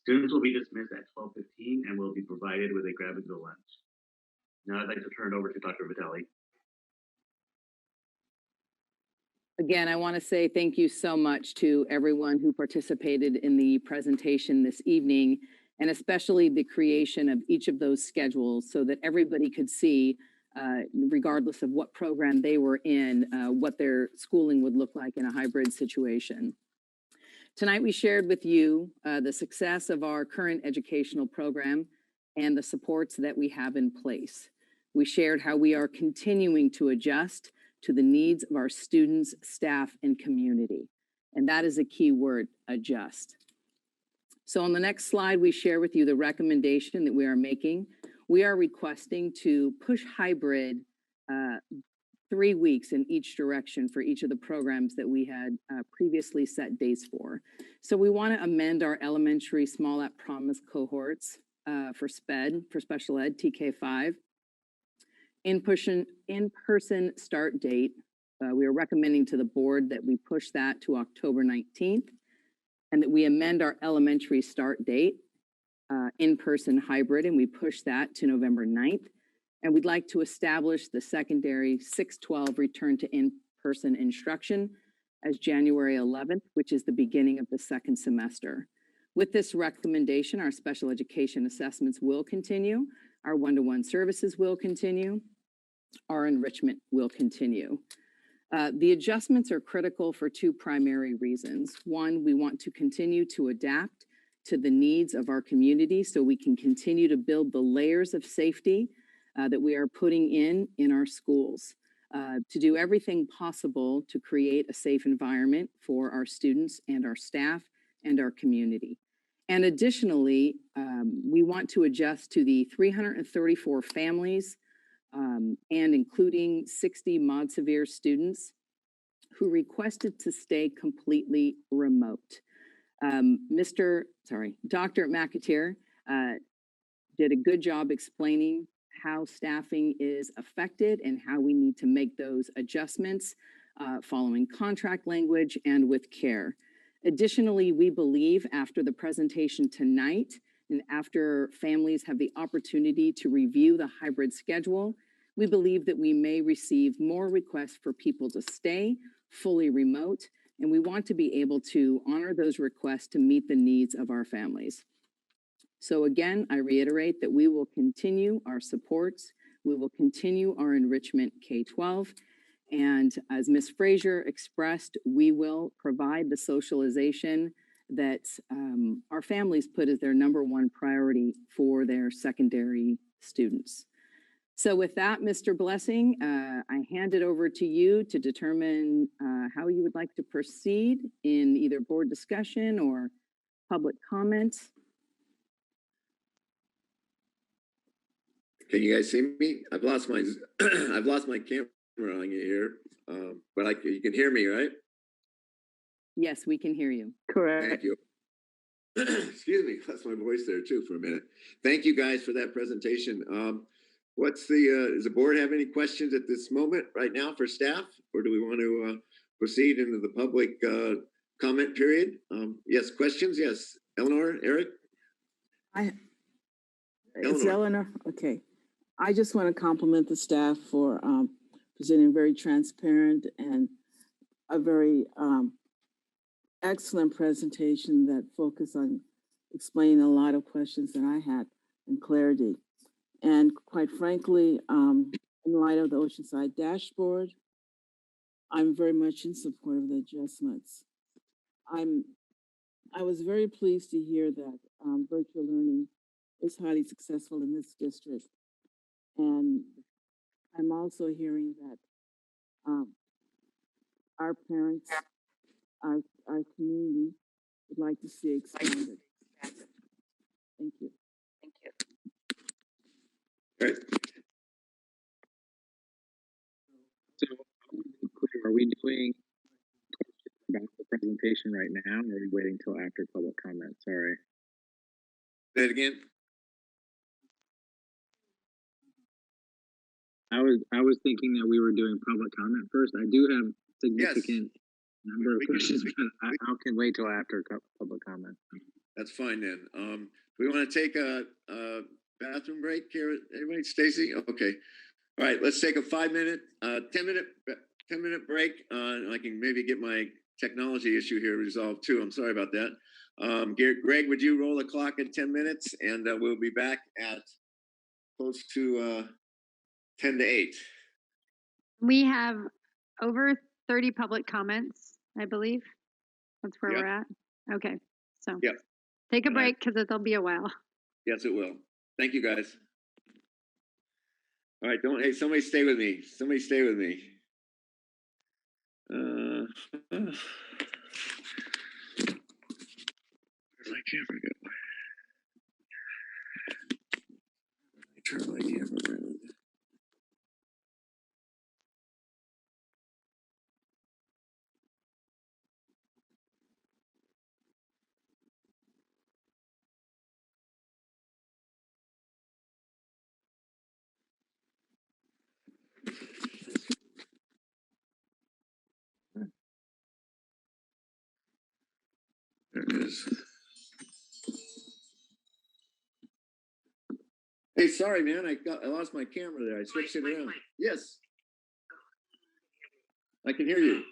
[SPEAKER 14] Students will be dismissed at 12:15 and will be provided with a grab-and-go lunch. Now I'd like to turn it over to Dr. Vitale.
[SPEAKER 1] Again, I want to say thank you so much to everyone who participated in the presentation this evening, and especially the creation of each of those schedules so that everybody could see, regardless of what program they were in, what their schooling would look like in a hybrid situation. Tonight, we shared with you the success of our current educational program and the supports that we have in place. We shared how we are continuing to adjust to the needs of our students, staff, and community. And that is a key word, adjust. So on the next slide, we share with you the recommendation that we are making. We are requesting to push hybrid 3 weeks in each direction for each of the programs that we had previously set dates for. So we want to amend our elementary small app promise cohorts for SPED, for special ed, TK5. In-person start date, we are recommending to the board that we push that to October 19th and that we amend our elementary start date, in-person hybrid, and we push that to November 9th. And we'd like to establish the secondary 6-12 return to in-person instruction as January 11th, which is the beginning of the second semester. With this recommendation, our special education assessments will continue, our one-to-one services will continue, our enrichment will continue. The adjustments are critical for two primary reasons. One, we want to continue to adapt to the needs of our community so we can continue to build the layers of safety that we are putting in our schools to do everything possible to create a safe environment for our students and our staff and our community. And additionally, we want to adjust to the 334 families and including 60 mod severe students who requested to stay completely remote. Dr. McAteer did a good job explaining how staffing is affected and how we need to make those adjustments following contract language and with care. Additionally, we believe after the presentation tonight and after families have the opportunity to review the hybrid schedule, we believe that we may receive more requests for people to stay fully remote, and we want to be able to honor those requests to meet the needs of our families. So again, I reiterate that we will continue our supports, we will continue our enrichment K-12, and as Ms. Frazier expressed, we will provide the socialization that our families put as their #1 priority for their secondary students. So with that, Mr. Blessing, I hand it over to you to determine how you would like to proceed in either board discussion or public comment.
[SPEAKER 2] Can you guys see me? I've lost my I've lost my camera on here, but you can hear me, right?
[SPEAKER 1] Yes, we can hear you.
[SPEAKER 2] Correct. Thank you. Excuse me, lost my voice there too for a minute. Thank you guys for that presentation. Does the board have any questions at this moment right now for staff, or do we want to proceed into the public comment period? Yes, questions? Yes, Eleanor, Eric?
[SPEAKER 19] It's Eleanor. Okay. I just want to compliment the staff for presenting a very transparent and a very excellent presentation that focused on explaining a lot of questions that I had in clarity. And quite frankly, in light of the Oceanside dashboard, I'm very much in support of the adjustments. I was very pleased to hear that virtual learning is highly successful in this district. And I'm also hearing that our parents, our community would like to see expanded. Thank you. Thank you.
[SPEAKER 2] All right.
[SPEAKER 10] So, are we doing about the presentation right now, or are we waiting till after public comment? Sorry.
[SPEAKER 2] Say it again.
[SPEAKER 10] I was thinking that we were doing public comment first. I do have significant number of questions, but I can wait till after public comment.
[SPEAKER 2] That's fine then. We want to take a bathroom break here, everybody? Stacy? Okay. All right, let's take a 5-minute, 10-minute break. I can maybe get my technology issue here resolved too. I'm sorry about that. Greg, would you roll the clock at 10 minutes and we'll be back at close to 10 to 8.
[SPEAKER 20] We have over 30 public comments, I believe. That's where we're at. Okay, so take a break because it'll be a while.
[SPEAKER 2] Yes, it will. Thank you, guys. All right, hey, somebody stay with me. Somebody stay with me. Where's my camera go? Turn my camera around. is. Hey, sorry, man. I lost my camera there. I switched it around. Yes. I can hear you.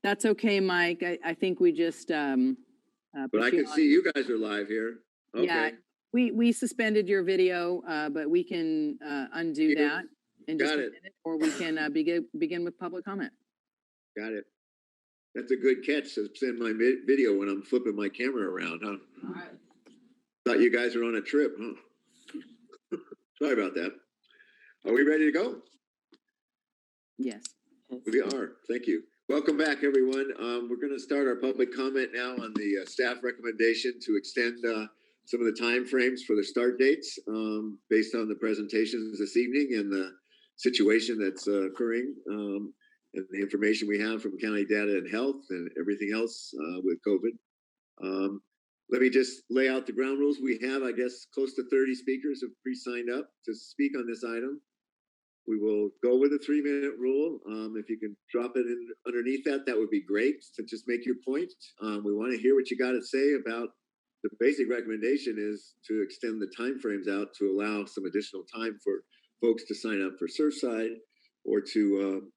[SPEAKER 1] That's okay, Mike. I think we just
[SPEAKER 2] But
[SPEAKER 1] put
[SPEAKER 2] I
[SPEAKER 1] you
[SPEAKER 2] can
[SPEAKER 1] on.
[SPEAKER 2] see you guys are live here. Okay.
[SPEAKER 1] Yeah, we suspended your video, but we can undo that in just
[SPEAKER 2] Got
[SPEAKER 1] a
[SPEAKER 2] it.
[SPEAKER 1] minute, or we can begin with public comment.
[SPEAKER 2] Got it. That's a good catch to send my video when I'm flipping my camera around, huh?
[SPEAKER 1] All right.
[SPEAKER 2] Thought you guys were on a trip, huh? Sorry about that. Are we ready to go?
[SPEAKER 1] Yes.
[SPEAKER 2] We are. Thank you. Welcome back, everyone. We're going to start our public comment now on the staff recommendation to extend some of the time frames for the start dates based on the presentations this evening and the situation that's occurring and the information we have from County Data and Health and everything else with COVID. Let me just lay out the ground rules. We have, I guess, close to 30 speakers have pre-signed up to speak on this item. We will go with a 3-minute rule. If you can drop it in underneath that, that would be great to just make your point. We want to hear what you got to say about the basic recommendation is to extend the timeframes out to allow some additional time for folks to sign up for Surfside or to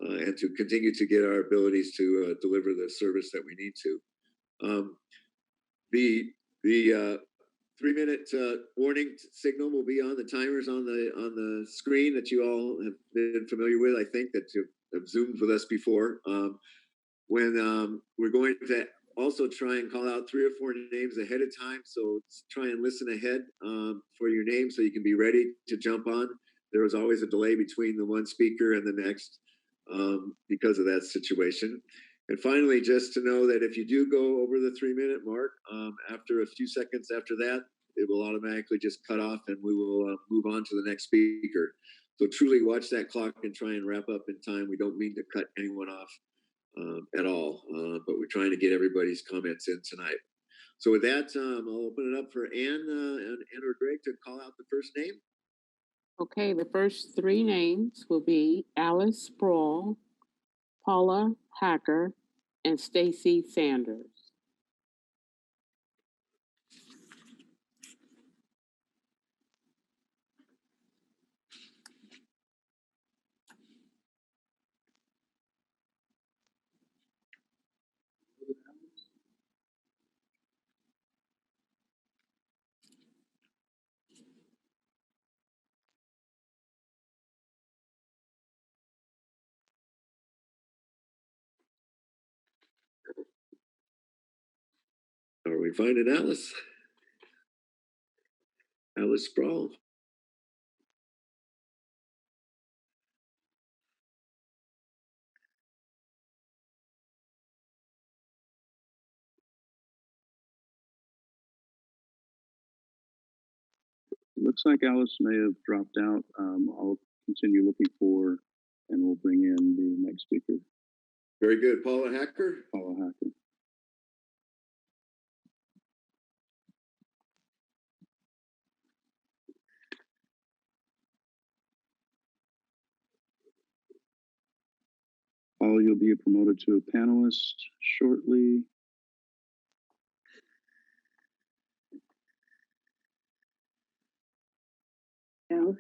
[SPEAKER 2] and to continue to get our abilities to deliver the service that we need to. The 3-minute warning signal will be on the timers on the screen that you all have been familiar with. I think that you have Zoomed with us before. When we're going to also try and call out 3 or 4 names ahead of time, so try and listen ahead for your name so you can be ready to jump on. There was always a delay between the one speaker and the next because of that situation. And finally, just to know that if you do go over the 3-minute mark, after a few seconds after that, it will automatically just cut off and we will move on to the next speaker. So truly watch that clock and try and wrap up in time. We don't mean to cut anyone off at all, but we're trying to get everybody's comments in tonight. So with that, I'll open it up for Ann or Greg to call out the first name.
[SPEAKER 21] Okay, the first three names will be Alice Sproul, Paula Hacker, and Stacy Sanders.
[SPEAKER 2] Are we finding Alice? Alice Sproul.
[SPEAKER 22] Looks like Alice may have dropped out. I'll continue looking for, and we'll bring in the next speaker.
[SPEAKER 2] Very good. Paula Hacker?
[SPEAKER 22] Paula Hacker. Paula, you'll be promoted to a panelist shortly.
[SPEAKER 23] No.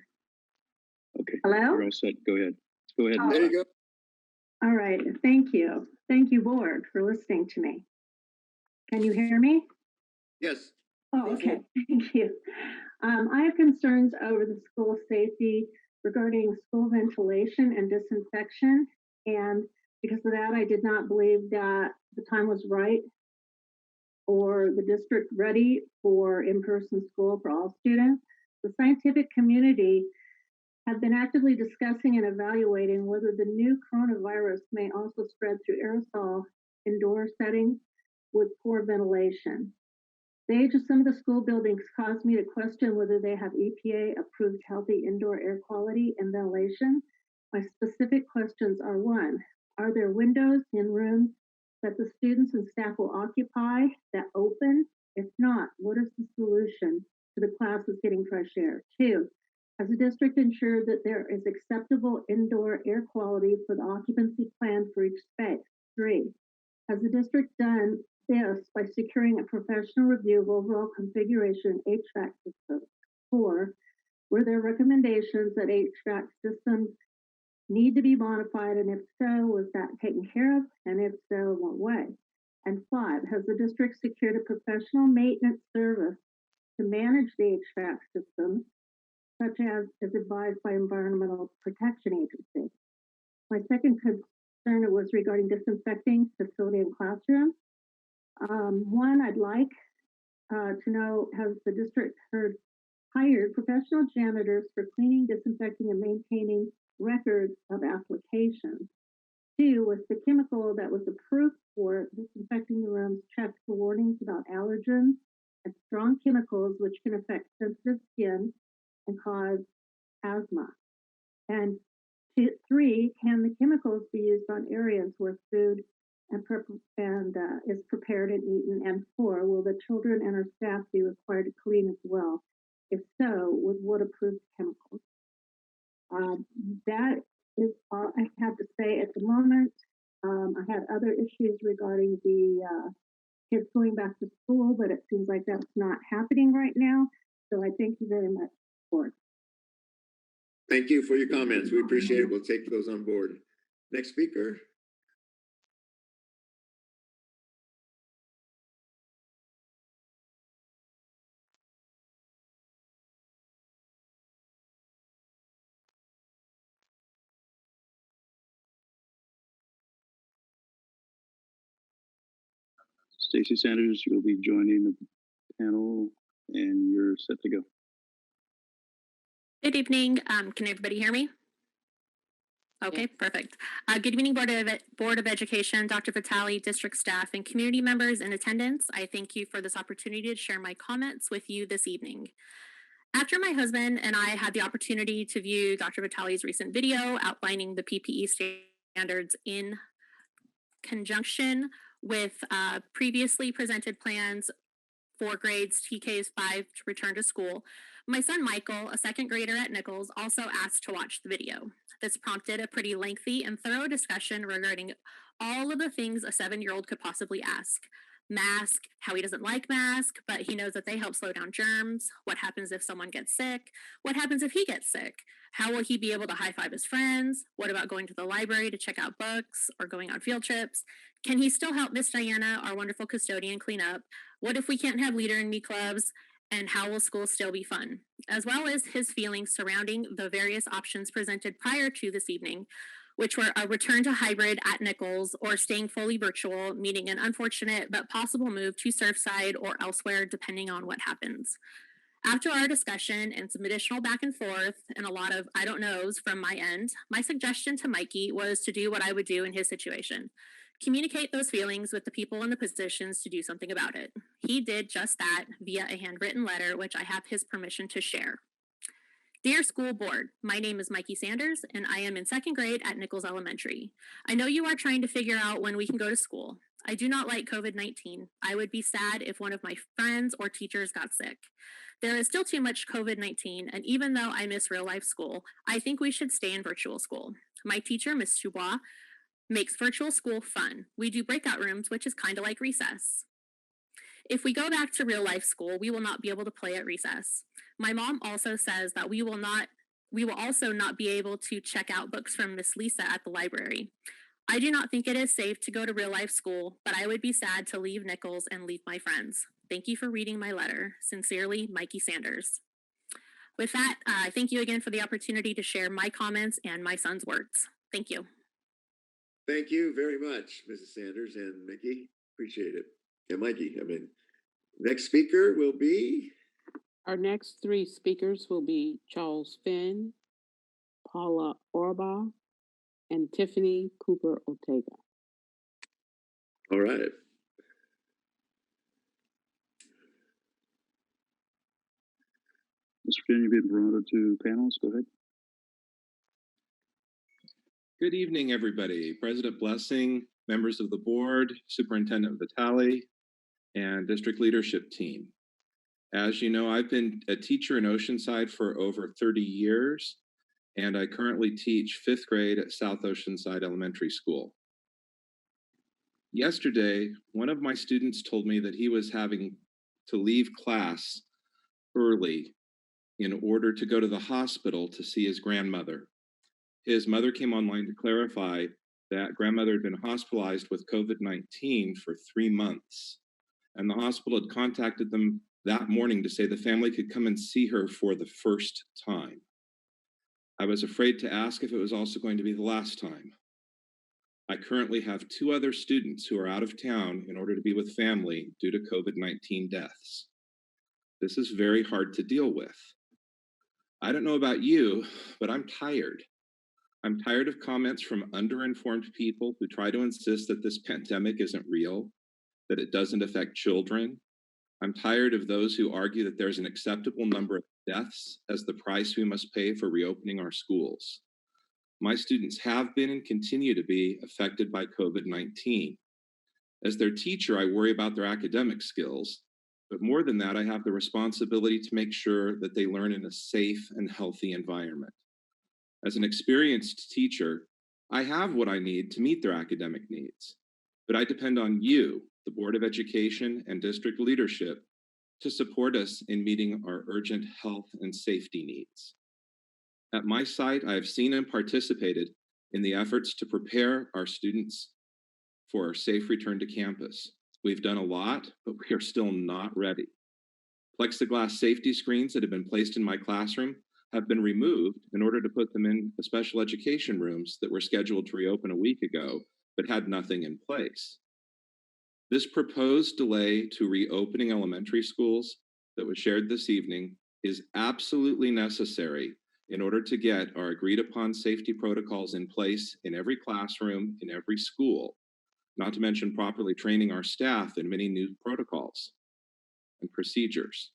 [SPEAKER 22] Okay.
[SPEAKER 23] Hello?
[SPEAKER 22] You're all set. Go ahead. Go ahead.
[SPEAKER 23] There you go. All right. Thank you. Thank you, board, for listening to me. Can you hear me?
[SPEAKER 2] Yes.
[SPEAKER 23] Oh, okay. Thank you. I have concerns over the school safety regarding school ventilation and disinfection. And because of that, I did not believe that the time was right or the district ready for in-person school for all students. The scientific community have been actively discussing and evaluating whether the new coronavirus may also spread through aerosol indoor settings with poor ventilation. The age of some of the school buildings caused me to question whether they have EPA-approved healthy indoor air quality and ventilation. My specific questions are: one, are there windows in rooms that the students and staff will occupy that open? If not, what is the solution to the classes getting fresh air? Two, has the district ensured that there is acceptable indoor air quality for the occupancy plan for each space? Three, has the district done this by securing a professional review of overall configuration HVAC systems? Four, were there recommendations that HVAC systems need to be modified, and if so, was that taken care of, and if so, in what way? And five, has the district secured a professional maintenance service to manage the HVAC systems, such as is advised by Environmental Protection Agency? My second concern was regarding disinfecting facility and classrooms. One, I'd like to know, has the district hired professional janitors for cleaning, disinfecting, and maintaining records of applications? Two, was the chemical that was approved for disinfecting the rooms checked for warnings about allergens and strong chemicals which can affect sensitive skin and cause asthma? And three, can the chemicals be used on areas where food is prepared and eaten? And four, will the children and our staff be required to clean as well? If so, with what approved chemicals? That is all I have to say at the moment. I had other issues regarding the kids going back to school, but it seems like that's not happening right now. So I thank you very much for it.
[SPEAKER 2] Thank you for your comments. We appreciate it. We'll take those on board. Next speaker.
[SPEAKER 22] Stacy Sanders, you'll be joining the panel, and you're set to go.
[SPEAKER 24] Good evening. Can everybody hear me?
[SPEAKER 3] Okay, perfect. Good evening, Board of Education, Dr. Vitale, district staff, and community members in attendance. I thank you for this opportunity to share my comments with you this evening. After my husband and I had the opportunity to view Dr. Vitale's recent video outlining the PPE standards in conjunction with previously presented plans for grades TKs 5 to return to school, my son Michael, a second grader at Nichols, also asked to watch the video. This prompted a pretty lengthy and thorough discussion regarding all of the things a 7-year-old could possibly ask. Mask, how he doesn't like mask, but he knows that they help slow down germs. What happens if someone gets sick? What happens if he gets sick? How will he be able to high-five his friends? What about going to the library to check out books or going on field trips? Can he still help Miss Diana, our wonderful custodian, clean up? What if we can't have Leader in Me clubs? And how will school still be fun? As well as his feelings surrounding the various options presented prior to this evening, which were a return to hybrid at Nichols or staying fully virtual, meaning an unfortunate but possible move to Surfside or elsewhere depending on what happens. After our discussion and some additional back and forth and a lot of I don't knows from my end, my suggestion to Mikey was to do what I would do in his situation. Communicate those feelings with the people in the positions to do something about it. He did just that via a handwritten letter, which I have his permission to share. Dear School Board, my name is Mikey Sanders, and I am in second grade at Nichols Elementary. I know you are trying to figure out when we can go to school. I do not like COVID-19. I would be sad if one of my friends or teachers got sick. There is still too much COVID-19, and even though I miss real life school, I think we should stay in virtual school. My teacher, Ms. Dubois, makes virtual school fun. We do breakout rooms, which is kind of like recess. If we go back to real life school, we will not be able to play at recess. My mom also says that we will also not be able to check out books from Miss Lisa at the library. I do not think it is safe to go to real life school, but I would be sad to leave Nichols and leave my friends. Thank you for reading my letter. Sincerely, Mikey Sanders. With that, thank you again for the opportunity to share my comments and my son's words. Thank you.
[SPEAKER 2] Thank you very much, Mrs. Sanders and Mickey. Appreciate it. And Mikey, next speaker will be?
[SPEAKER 21] Our next 3 speakers will be Charles Finn, Paula Orba, and Tiffany Cooper Ortega.
[SPEAKER 2] All right.
[SPEAKER 22] Mr. Finn, you've been promoted to panelist. Go ahead.
[SPEAKER 6] Good evening, everybody. President Blessing, members of the board, Superintendent Vitale, and district leadership team. As you know, I've been a teacher in Oceanside for over 30 years, and I currently teach 5th grade at South Oceanside Elementary School. Yesterday, one of my students told me that he was having to leave class early in order to go to the hospital to see his grandmother. His mother came online to clarify that grandmother had been hospitalized with COVID-19 for 3 months, and the hospital had contacted them that morning to say the family could come and see her for the first time. I was afraid to ask if it was also going to be the last time. I currently have 2 other students who are out of town in order to be with family due to COVID-19 deaths. This is very hard to deal with. I don't know about you, but I'm tired. I'm tired of comments from underinformed people who try to insist that this pandemic isn't real, that it doesn't affect children. I'm tired of those who argue that there's an acceptable number of deaths as the price we must pay for reopening our schools. My students have been and continue to be affected by COVID-19. As their teacher, I worry about their academic skills, but more than that, I have the responsibility to make sure that they learn in a safe and healthy environment. As an experienced teacher, I have what I need to meet their academic needs, but I depend on you, the Board of Education and district leadership, to support us in meeting our urgent health and safety needs. At my site, I have seen and participated in the efforts to prepare our students for our safe return to campus. We've done a lot, but we are still not ready. Plexiglass safety screens that have been placed in my classroom have been removed in order to put them in the special education rooms that were scheduled to reopen a week ago, but had nothing in place. This proposed delay to reopening elementary schools that was shared this evening is absolutely necessary in order to get our agreed upon safety protocols in place in every classroom, in every school, not to mention properly training our staff in many new protocols and procedures.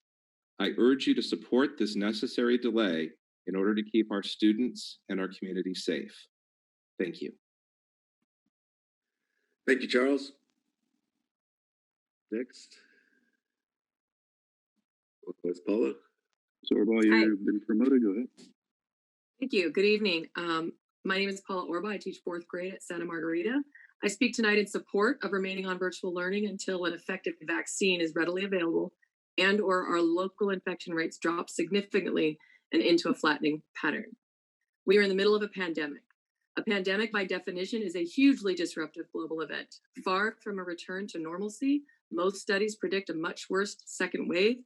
[SPEAKER 6] I urge you to support this necessary delay in order to keep our students and our community safe. Thank you.
[SPEAKER 2] Thank you, Charles. Next. What's Paula?
[SPEAKER 22] So Orba, you've been promoted. Go ahead.
[SPEAKER 7] Thank you. Good evening. My name is Paula Orba. I teach 4th grade at Santa Margarita. I speak tonight in support of remaining on virtual learning until an effective vaccine is readily available and or our local infection rates drop significantly and into a flattening pattern. We are in the middle of a pandemic. A pandemic, by definition, is a hugely disruptive global event. Far from a return to normalcy, most studies predict a much worse second wave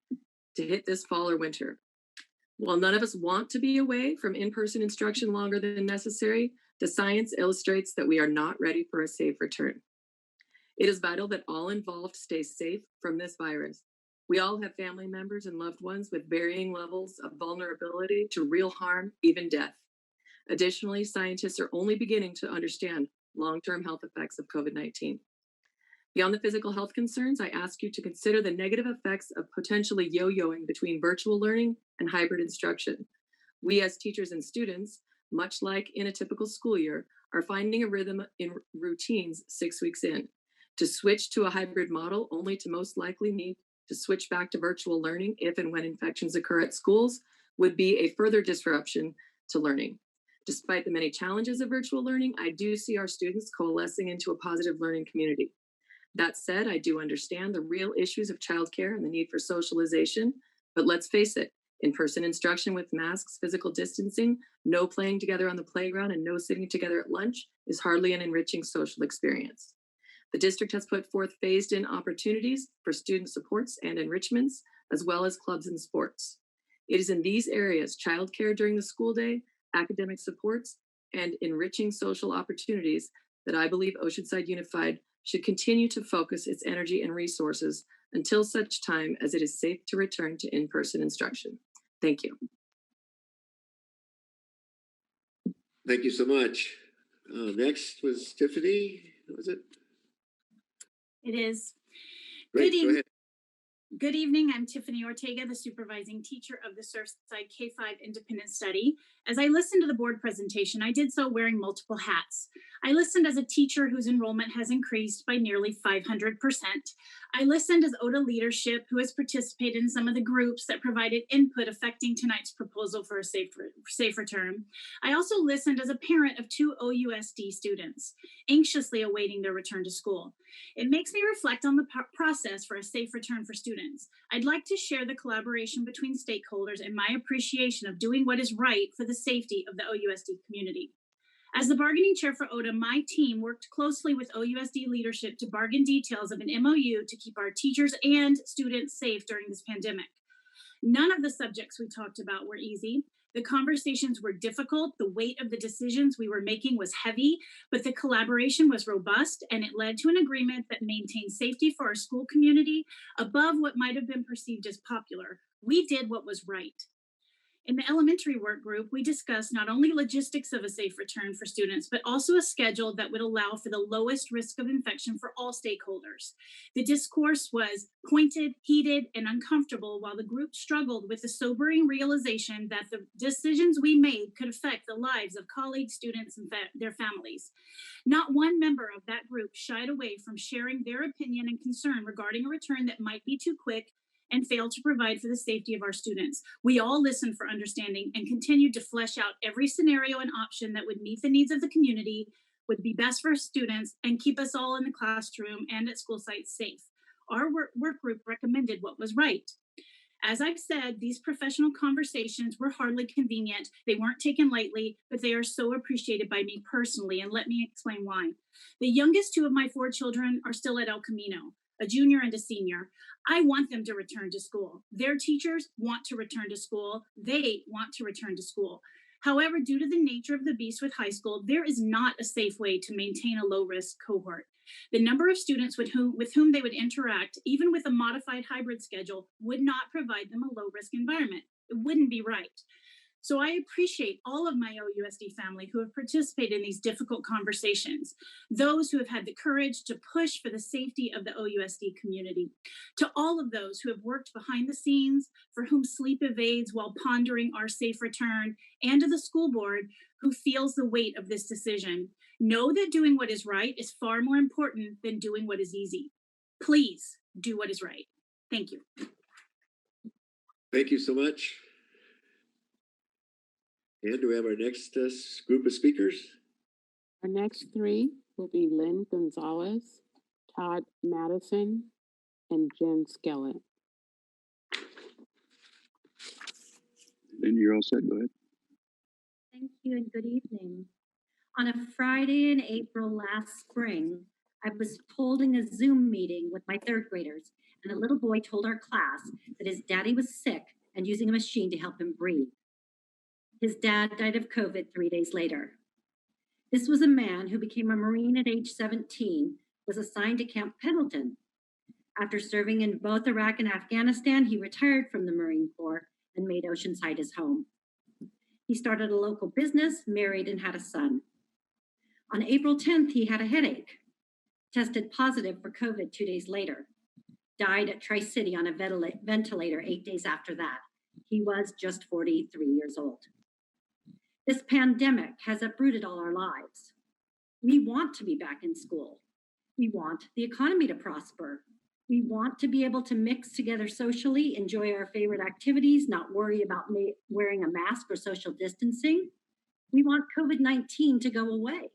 [SPEAKER 7] to hit this fall or winter. While none of us want to be away from in-person instruction longer than necessary, the science illustrates that we are not ready for a safe return. It is vital that all involved stay safe from this virus. We all have family members and loved ones with varying levels of vulnerability to real harm, even death. Additionally, scientists are only beginning to understand long-term health effects of COVID-19. Beyond the physical health concerns, I ask you to consider the negative effects of potentially yo-yoing between virtual learning and hybrid instruction. We as teachers and students, much like in a typical school year, are finding a rhythm in routines 6 weeks in. To switch to a hybrid model only to most likely need to switch back to virtual learning if and when infections occur at schools would be a further disruption to learning. Despite the many challenges of virtual learning, I do see our students coalescing into a positive learning community. That said, I do understand the real issues of childcare and the need for socialization, but let's face it, in-person instruction with masks, physical distancing, no playing together on the playground, and no sitting together at lunch is hardly an enriching social experience. The district has put forth phased-in opportunities for student supports and enrichments, as well as clubs and sports. It is in these areas, childcare during the school day, academic supports, and enriching social opportunities that I believe Oceanside Unified should continue to focus its energy and resources until such time as it is safe to return to in-person instruction. Thank you.
[SPEAKER 2] Thank you so much. Next was Tiffany. Was it?
[SPEAKER 8] It is.
[SPEAKER 2] Great,
[SPEAKER 8] Good
[SPEAKER 2] go
[SPEAKER 8] evening.
[SPEAKER 2] ahead.
[SPEAKER 8] Good evening. I'm Tiffany Ortega, the supervising teacher of the Surfside K-5 Independent Study. As I listened to the board presentation, I did so wearing multiple hats. I listened as a teacher whose enrollment has increased by nearly 500%. I listened as ODA leadership who has participated in some of the groups that provided input affecting tonight's proposal for a safe return. I also listened as a parent of 2 OUSD students, anxiously awaiting their return to school. It makes me reflect on the process for a safe return for students. I'd like to share the collaboration between stakeholders and my appreciation of doing what is right for the safety of the OUSD community. As the bargaining chair for ODA, my team worked closely with OUSD leadership to bargain details of an MOU to keep our teachers and students safe during this pandemic. None of the subjects we talked about were easy. The conversations were difficult. The weight of the decisions we were making was heavy, but the collaboration was robust and it led to an agreement that maintained safety for our school community above what might have been perceived as popular. We did what was right. In the elementary work group, we discussed not only logistics of a safe return for students, but also a schedule that would allow for the lowest risk of infection for all stakeholders. The discourse was pointed, heated, and uncomfortable while the group struggled with the sobering realization that the decisions we made could affect the lives of colleagues, students, and their families. Not one member of that group shied away from sharing their opinion and concern regarding a return that might be too quick and failed to provide for the safety of our students. We all listened for understanding and continued to flesh out every scenario and option that would meet the needs of the community, would be best for students, and keep us all in the classroom and at school sites safe. Our work group recommended what was right. As I've said, these professional conversations were hardly convenient. They weren't taken lightly, but they are so appreciated by me personally, and let me explain why. The youngest 2 of my 4 children are still at El Camino, a junior and a senior. I want them to return to school. Their teachers want to return to school. They want to return to school. However, due to the nature of the beast with high school, there is not a safe way to maintain a low-risk cohort. The number of students with whom they would interact, even with a modified hybrid schedule, would not provide them a low-risk environment. It wouldn't be right. So I appreciate all of my OUSD family who have participated in these difficult conversations, those who have had the courage to push for the safety of the OUSD community, to all of those who have worked behind the scenes, for whom sleep evades while pondering our safe return, and to the school board who feels the weight of this decision. Know that doing what is right is far more important than doing what is easy. Please do what is right. Thank you.
[SPEAKER 2] Thank you so much. And do we have our next group of speakers?
[SPEAKER 21] Our next three will be Lynn Gonzalez, Todd Madison, and Jen Skellett.
[SPEAKER 22] Then you're all set. Go ahead.
[SPEAKER 9] Thank you and good evening. On a Friday in April last spring, I was holding a Zoom meeting with my third graders, and a little boy told our class that his daddy was sick and using a machine to help him breathe. His dad died of COVID 3 days later. This was a man who became a Marine at age 17, was assigned to Camp Pendleton. After serving in both Iraq and Afghanistan, he retired from the Marine Corps and made Oceanside his home. He started a local business, married, and had a son. On April 10th, he had a headache, tested positive for COVID 2 days later, died at Tri-City on a ventilator 8 days after that. He was just 43 years old. This pandemic has uprooted all our lives. We want to be back in school. We want the economy to prosper. We want to be able to mix together socially, enjoy our favorite activities, not worry about wearing a mask or social distancing. We want COVID-19 to go away.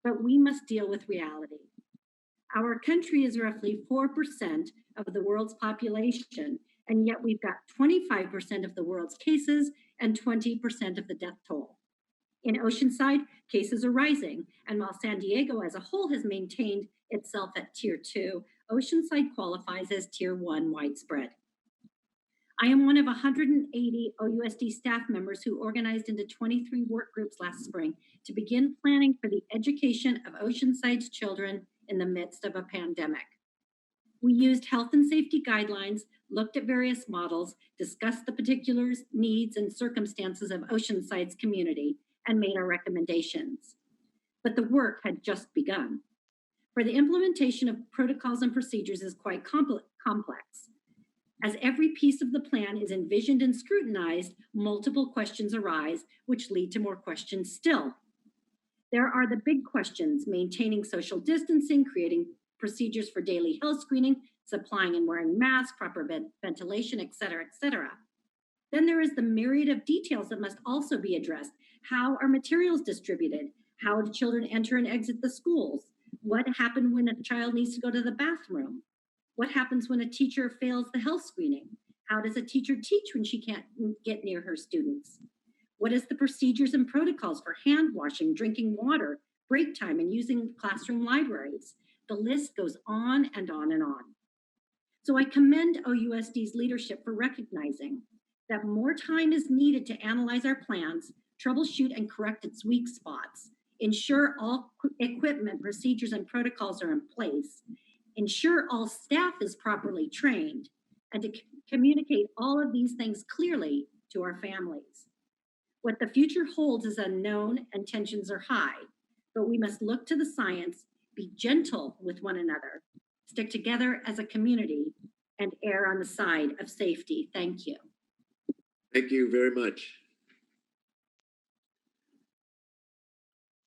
[SPEAKER 9] But we must deal with reality. Our country is roughly 4% of the world's population, and yet we've got 25% of the world's cases and 20% of the death toll. In Oceanside, cases are rising, and while San Diego as a whole has maintained itself at Tier 2, Oceanside qualifies as Tier 1 widespread. I am one of 180 OUSD staff members who organized into 23 work groups last spring to begin planning for the education of Oceanside's children in the midst of a pandemic. We used health and safety guidelines, looked at various models, discussed the particulars, needs, and circumstances of Oceanside's community, and made our recommendations. But the work had just begun. For the implementation of protocols and procedures is quite complex. As every piece of the plan is envisioned and scrutinized, multiple questions arise, which lead to more questions still. There are the big questions: maintaining social distancing, creating procedures for daily health screening, supplying and wearing masks, proper ventilation, et cetera, et cetera. Then there is the myriad of details that must also be addressed. How are materials distributed? How do children enter and exit the schools? What happens when a child needs to go to the bathroom? What happens when a teacher fails the health screening? How does a teacher teach when she can't get near her students? What is the procedures and protocols for hand washing, drinking water, break time, and using classroom libraries? The list goes on and on and on. So I commend OUSD's leadership for recognizing that more time is needed to analyze our plans, troubleshoot and correct its weak spots, ensure all equipment, procedures, and protocols are in place, ensure all staff is properly trained, and to communicate all of these things clearly to our families. What the future holds is unknown and tensions are high, but we must look to the science, be gentle with one another, stick together as a community, and err on the side of safety. Thank you.
[SPEAKER 2] Thank you very much.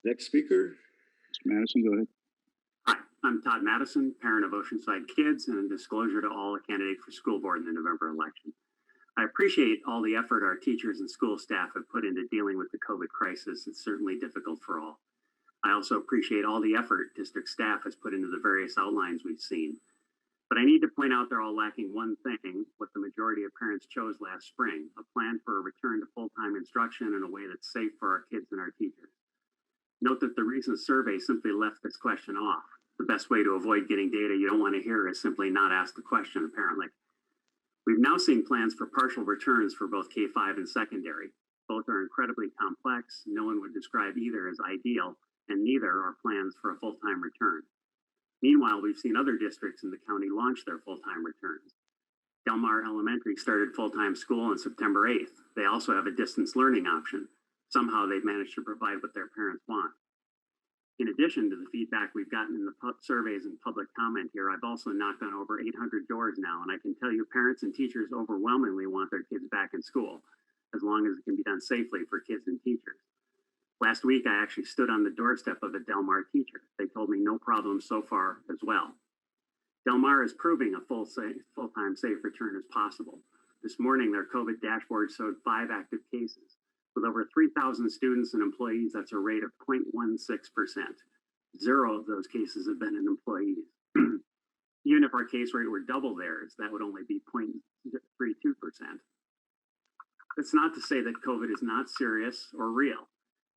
[SPEAKER 2] Next speaker.
[SPEAKER 22] Mr. Madison, go ahead.
[SPEAKER 11] Hi, I'm Todd Madison, parent of Oceanside kids, and a disclosure to all a candidate for school board in the November election. I appreciate all the effort our teachers and school staff have put into dealing with the COVID crisis. It's certainly difficult for all. I also appreciate all the effort district staff has put into the various outlines we've seen. But I need to point out they're all lacking one thing, what the majority of parents chose last spring: a plan for a return to full-time instruction in a way that's safe for our kids and our teachers. Note that the recent survey simply left this question off. The best way to avoid getting data you don't want to hear is simply not ask the question, apparently. We've now seen plans for partial returns for both K-5 and secondary. Both are incredibly complex. No one would describe either as ideal, and neither are plans for a full-time return. Meanwhile, we've seen other districts in the county launch their full-time returns. Del Mar Elementary started full-time school on September 8th. They also have a distance learning option. Somehow they've managed to provide what their parents want. In addition to the feedback we've gotten in the surveys and public comment here, I've also knocked on over 800 doors now, and I can tell you parents and teachers overwhelmingly want their kids back in school, as long as it can be done safely for kids and teachers. Last week, I actually stood on the doorstep of a Del Mar teacher. They told me no problem so far as well. Del Mar is proving a full-time safe return is possible. This morning, their COVID dashboard showed 5 active cases. With over 3,000 students and employees, that's a rate of 0.16%. 0 of those cases have been in employees. Even if our case rate were double theirs, that would only be 0.32%. That's not to say that COVID is not serious or real,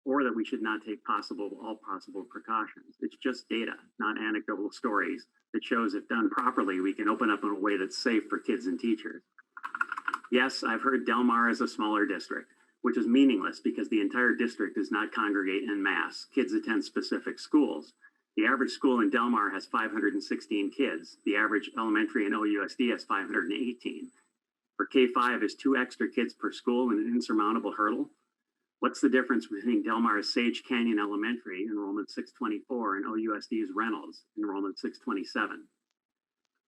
[SPEAKER 11] or that we should not take all possible precautions. It's just data, not anecdotal stories, that shows if done properly, we can open up in a way that's safe for kids and teachers. Yes, I've heard Del Mar is a smaller district, which is meaningless because the entire district does not congregate en masse. Kids attend specific schools. The average school in Del Mar has 516 kids. The average elementary in OUSD has 518. For K-5 is 2 extra kids per school and an insurmountable hurdle. What's the difference between Del Mar's Sage Canyon Elementary, enrollment 624, and OUSD's Reynolds, enrollment 627?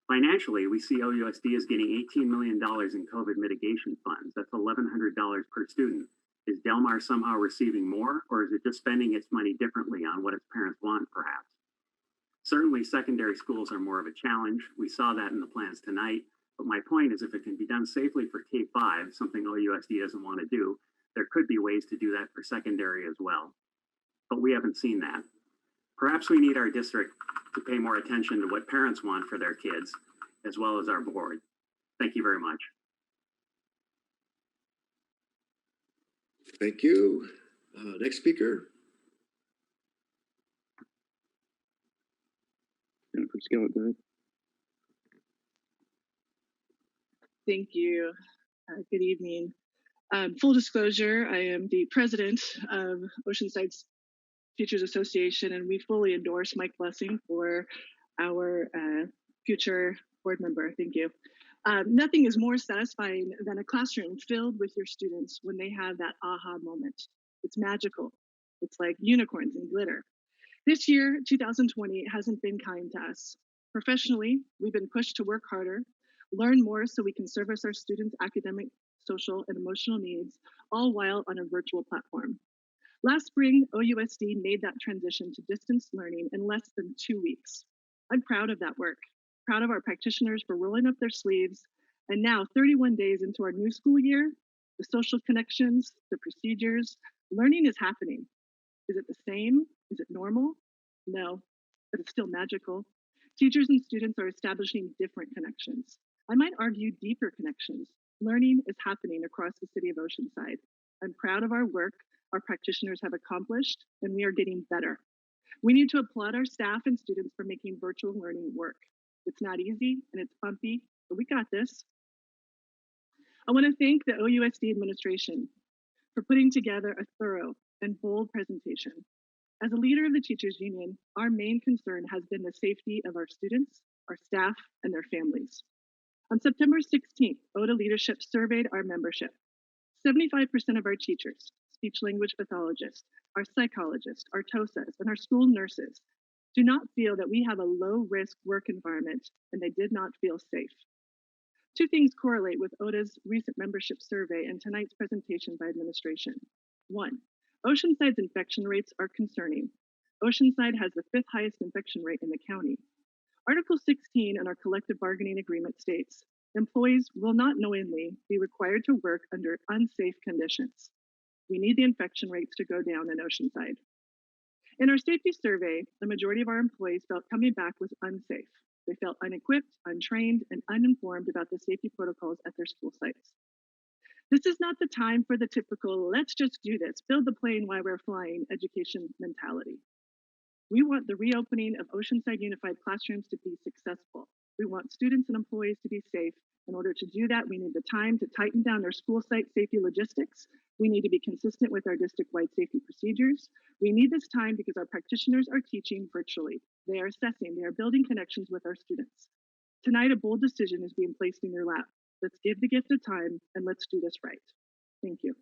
[SPEAKER 11] Financially, we see OUSD is getting $18 million in COVID mitigation funds. That's $1,100 per student. Is Del Mar somehow receiving more, or is it just spending its money differently on what its parents want, perhaps? Certainly, secondary schools are more of a challenge. We saw that in the plans tonight. But my point is, if it can be done safely for K-5, something OUSD doesn't want to do, there could be ways to do that for secondary as well. But we haven't seen that. Perhaps we need our district to pay more attention to what parents want for their kids, as well as our board. Thank you very much.
[SPEAKER 2] Thank you. Next speaker.
[SPEAKER 22] Jennifer Skillett, go ahead.
[SPEAKER 4] Thank you. Good evening. Full disclosure, I am the president of Oceanside Teachers Association, and we fully endorse Mike Blessing for our future board member. Thank you. Nothing is more satisfying than a classroom filled with your students when they have that aha moment. It's magical. It's like unicorns and glitter. This year, 2020, hasn't been kind to us. Professionally, we've been pushed to work harder, learn more so we can service our students' academic, social, and emotional needs, all while on a virtual platform. Last spring, OUSD made that transition to distance learning in less than 2 weeks. I'm proud of that work, proud of our practitioners for rolling up their sleeves. And now, 31 days into our new school year, the social connections, the procedures, learning is happening. Is it the same? Is it normal? No, but it's still magical. Teachers and students are establishing different connections. I might argue deeper connections. Learning is happening across the city of Oceanside. I'm proud of our work our practitioners have accomplished, and we are getting better. We need to applaud our staff and students for making virtual learning work. It's not easy and it's bumpy, but we got this. I want to thank the OUSD administration for putting together a thorough and bold presentation. As a leader of the teachers union, our main concern has been the safety of our students, our staff, and their families. On September 16th, OTA leadership surveyed our membership. 75% of our teachers, speech language pathologists, our psychologists, our TOSAs, and our school nurses do not feel that we have a low-risk work environment, and they did not feel safe. 2 things correlate with OTA's recent membership survey and tonight's presentation by administration. 1, Oceanside's infection rates are concerning. Oceanside has the 5th highest infection rate in the county. Article 16 in our collective bargaining agreement states, employees will not knowingly be required to work under unsafe conditions. We need the infection rates to go down in Oceanside. In our safety survey, the majority of our employees felt coming back was unsafe. They felt unequipped, untrained, and uninformed about the safety protocols at their school sites. This is not the time for the typical, let's just do this, build the plane while we're flying education mentality. We want the reopening of Oceanside Unified Classrooms to be successful. We want students and employees to be safe. In order to do that, we need the time to tighten down our school site safety logistics. We need to be consistent with our district-wide safety procedures. We need this time because our practitioners are teaching virtually. They are assessing, they are building connections with our students. Tonight, a bold decision is being placed in your lap. Let's give the gift of time and let's do this right. Thank you.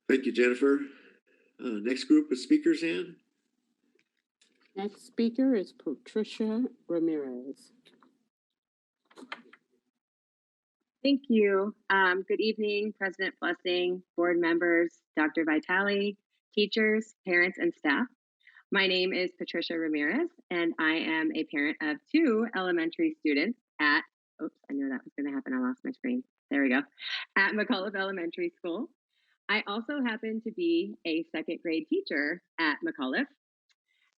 [SPEAKER 2] Thank you, Jennifer. Next group of speakers, Ann.
[SPEAKER 21] Next speaker is Patricia Ramirez.
[SPEAKER 12] Thank you. Good evening, President Blessing, board members, Dr. Vitale, teachers, parents, and staff. My name is Patricia Ramirez, and I am a parent of 2 elementary students at, oops, I knew that was going to happen. I lost my screen. There we go. At McAuliffe Elementary School. I also happen to be a 2nd grade teacher at McAuliffe.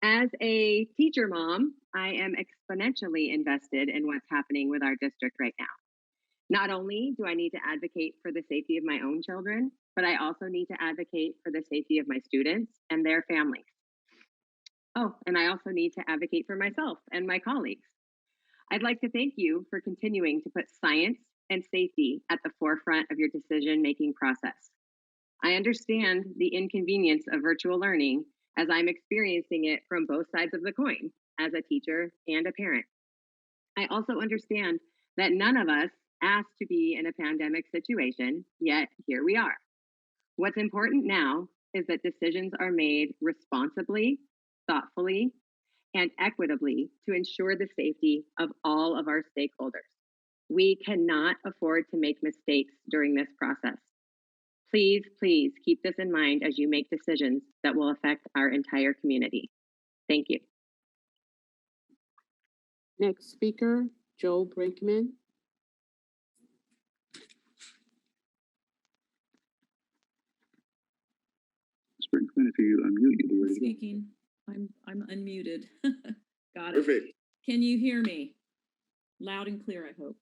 [SPEAKER 12] As a teacher mom, I am exponentially invested in what's happening with our district right now. Not only do I need to advocate for the safety of my own children, but I also need to advocate for the safety of my students and their families. Oh, and I also need to advocate for myself and my colleagues. I'd like to thank you for continuing to put science and safety at the forefront of your decision-making process. I understand the inconvenience of virtual learning as I'm experiencing it from both sides of the coin as a teacher and a parent. I also understand that none of us asked to be in a pandemic situation, yet here we are. What's important now is that decisions are made responsibly, thoughtfully, and equitably to ensure the safety of all of our stakeholders. We cannot afford to make mistakes during this process. Please, please keep this in mind as you make decisions that will affect our entire community. Thank you.
[SPEAKER 21] Next speaker, Joe Brinkman.
[SPEAKER 22] Brinkman, if you unmute, you'll be ready to go.
[SPEAKER 13] Speaking. I'm unmuted. Got it.
[SPEAKER 2] Perfect.
[SPEAKER 13] Can you hear me? Loud and clear, I hope.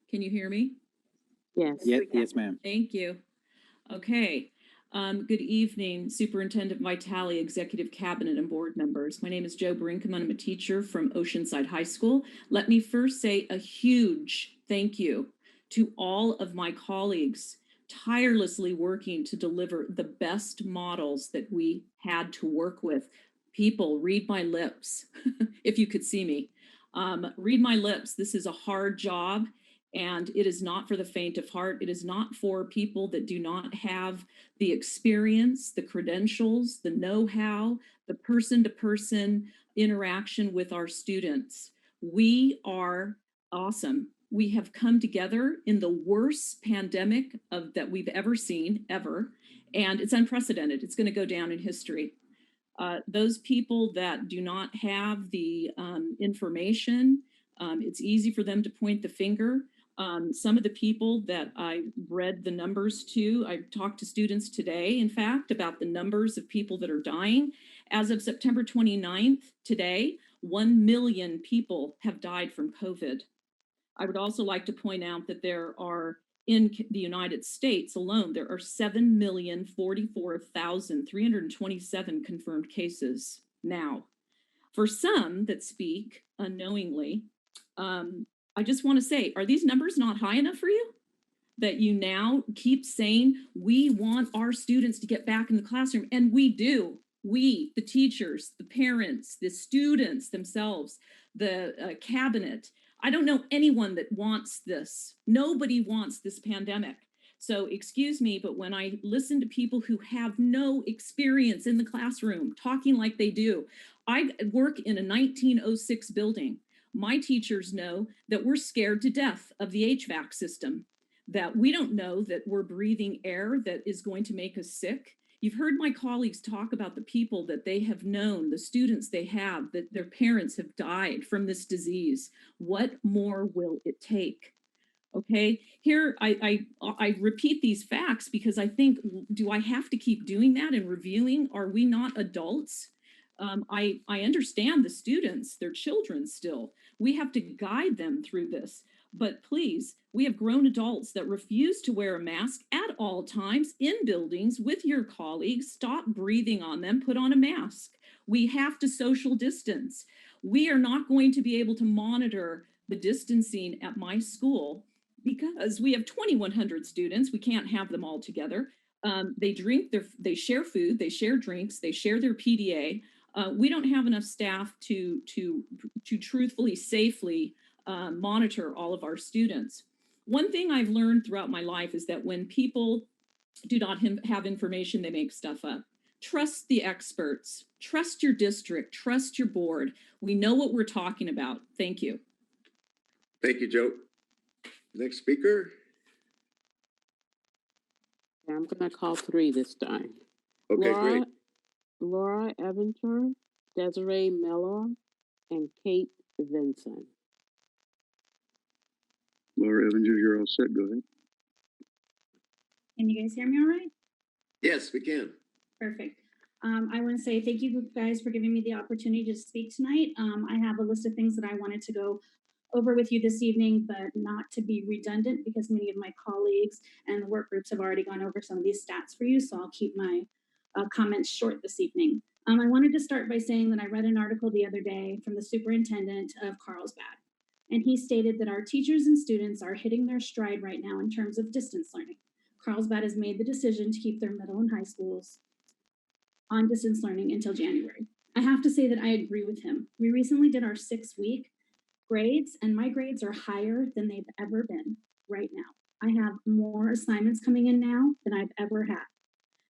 [SPEAKER 13] Can you hear me?
[SPEAKER 21] Yes.
[SPEAKER 16] Yes, ma'am.
[SPEAKER 13] Thank you. Okay. Good evening, Superintendent Vitale, Executive Cabinet, and board members. My name is Joe Brinkman. I'm a teacher from Oceanside High School. Let me first say a huge thank you to all of my colleagues tirelessly working to deliver the best models that we had to work with. People, read my lips, if you could see me. Read my lips. This is a hard job. And it is not for the faint of heart. It is not for people that do not have the experience, the credentials, the know-how, the person-to-person interaction with our students. We are awesome. We have come together in the worst pandemic that we've ever seen, ever. And it's unprecedented. It's going to go down in history. Those people that do not have the information, it's easy for them to point the finger. Some of the people that I read the numbers to, I talked to students today, in fact, about the numbers of people that are dying. As of September 29th, today, 1 million people have died from COVID. I would also like to point out that there are, in the United States alone, there are 7,044,327 confirmed cases now. For some that speak unknowingly, I just want to say, are these numbers not high enough for you? That you now keep saying, we want our students to get back in the classroom, and we do. We, the teachers, the parents, the students themselves, the cabinet. I don't know anyone that wants this. Nobody wants this pandemic. So excuse me, but when I listen to people who have no experience in the classroom talking like they do, I work in a 1906 building. My teachers know that we're scared to death of the HVAC system, that we don't know that we're breathing air that is going to make us sick. You've heard my colleagues talk about the people that they have known, the students they have, that their parents have died from this disease. What more will it take? Okay, here I repeat these facts because I think, do I have to keep doing that and reviewing? Are we not adults? I understand the students, their children still. We have to guide them through this. But please, we have grown adults that refuse to wear a mask at all times in buildings with your colleagues. Stop breathing on them, put on a mask. We have to social distance. We are not going to be able to monitor the distancing at my school because we have 2,100 students. We can't have them all together. They share food, they share drinks, they share their PDA. We don't have enough staff to truthfully, safely monitor all of our students. One thing I've learned throughout my life is that when people do not have information, they make stuff up. Trust the experts, trust your district, trust your board. We know what we're talking about. Thank you.
[SPEAKER 2] Thank you, Joe. Next speaker.
[SPEAKER 21] I'm going to call 3 this time.
[SPEAKER 2] Okay, great.
[SPEAKER 21] Laura Evanger, Desiree Miller, and Kate Vinson.
[SPEAKER 22] Laura Evanger, you're all set. Go ahead.
[SPEAKER 8] Can you guys hear me all right?
[SPEAKER 2] Yes, we can.
[SPEAKER 8] Perfect. I want to say thank you guys for giving me the opportunity to speak tonight. I have a list of things that I wanted to go over with you this evening, but not to be redundant because many of my colleagues and the work groups have already gone over some of these stats for you, so I'll keep my comments short this evening. I wanted to start by saying that I read an article the other day from the superintendent of Carlsbad, and he stated that our teachers and students are hitting their stride right now in terms of distance learning. Carlsbad has made the decision to keep their middle and high schools on distance learning until January. I have to say that I agree with him. We recently did our 6-week grades, and my grades are higher than they've ever been right now. I have more assignments coming in now than I've ever had.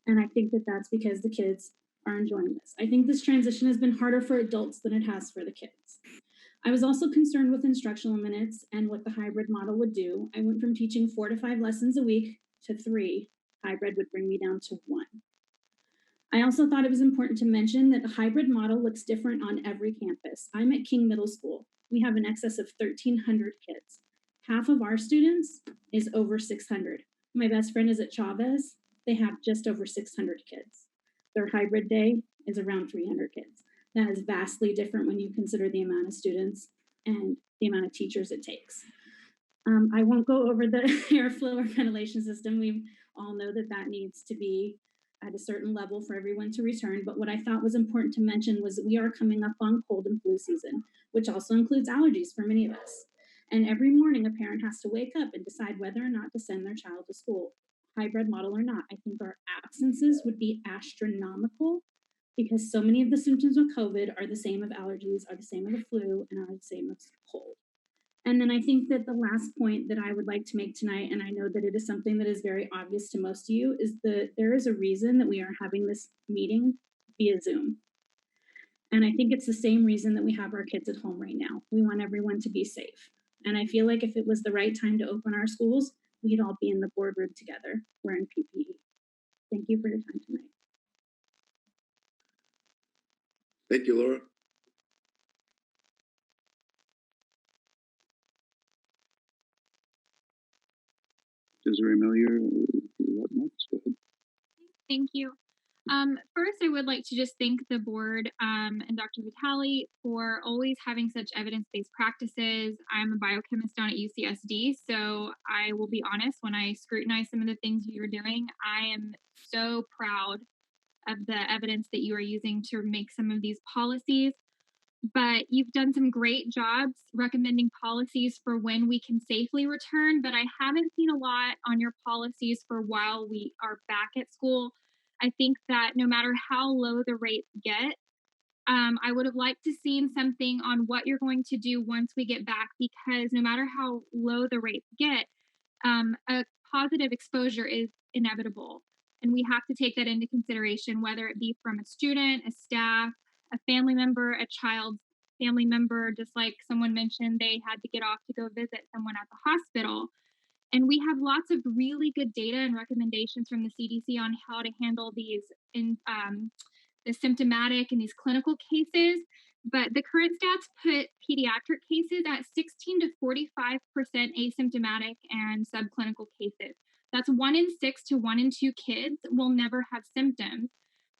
[SPEAKER 8] And I think that that's because the kids are enjoying this. I think this transition has been harder for adults than it has for the kids. I was also concerned with instructional minutes and what the hybrid model would do. I went from teaching 4 to 5 lessons a week to 3. Hybrid would bring me down to 1. I also thought it was important to mention that the hybrid model looks different on every campus. I'm at King Middle School. We have an excess of 1,300 kids. Half of our students is over 600. My best friend is at Chavez. They have just over 600 kids. Their hybrid day is around 300 kids. That is vastly different when you consider the amount of students and the amount of teachers it takes. I won't go over the airflow or ventilation system. We all know that that needs to be at a certain level for everyone to return. But what I thought was important to mention was that we are coming up on cold and flu season, which also includes allergies for many of us. And every morning a parent has to wake up and decide whether or not to send their child to school, hybrid model or not. I think our absences would be astronomical because so many of the symptoms of COVID are the same of allergies, are the same of the flu, and are the same of cold. And then I think that the last point that I would like to make tonight, and I know that it is something that is very obvious to most of you, is that there is a reason that we are having this meeting via Zoom. And I think it's the same reason that we have our kids at home right now. We want everyone to be safe. And I feel like if it was the right time to open our schools, we'd all be in the boardroom together wearing PPE. Thank you for your time tonight.
[SPEAKER 2] Thank you, Laura.
[SPEAKER 22] Desiree Miller, you're up next. Go ahead.
[SPEAKER 5] Thank you. First, I would like to just thank the board and Dr. Vitale for always having such evidence-based practices. I'm a biochemist down at UCSD, so I will be honest, when I scrutinize some of the things you're doing, I am so proud of the evidence that you are using to make some of these policies. But you've done some great jobs recommending policies for when we can safely return, but I haven't seen a lot on your policies for while we are back at school. I think that no matter how low the rates get, I would have liked to seen something on what you're going to do once we get back, because no matter how low the rates get, a positive exposure is inevitable. And we have to take that into consideration, whether it be from a student, a staff, a family member, a child's family member, just like someone mentioned, they had to get off to go visit someone at the hospital. And we have lots of really good data and recommendations from the CDC on how to handle these the symptomatic and these clinical cases. But the current stats put pediatric cases at 16 to 45% asymptomatic and subclinical cases. That's 1 in 6 to 1 in 2 kids will never have symptoms.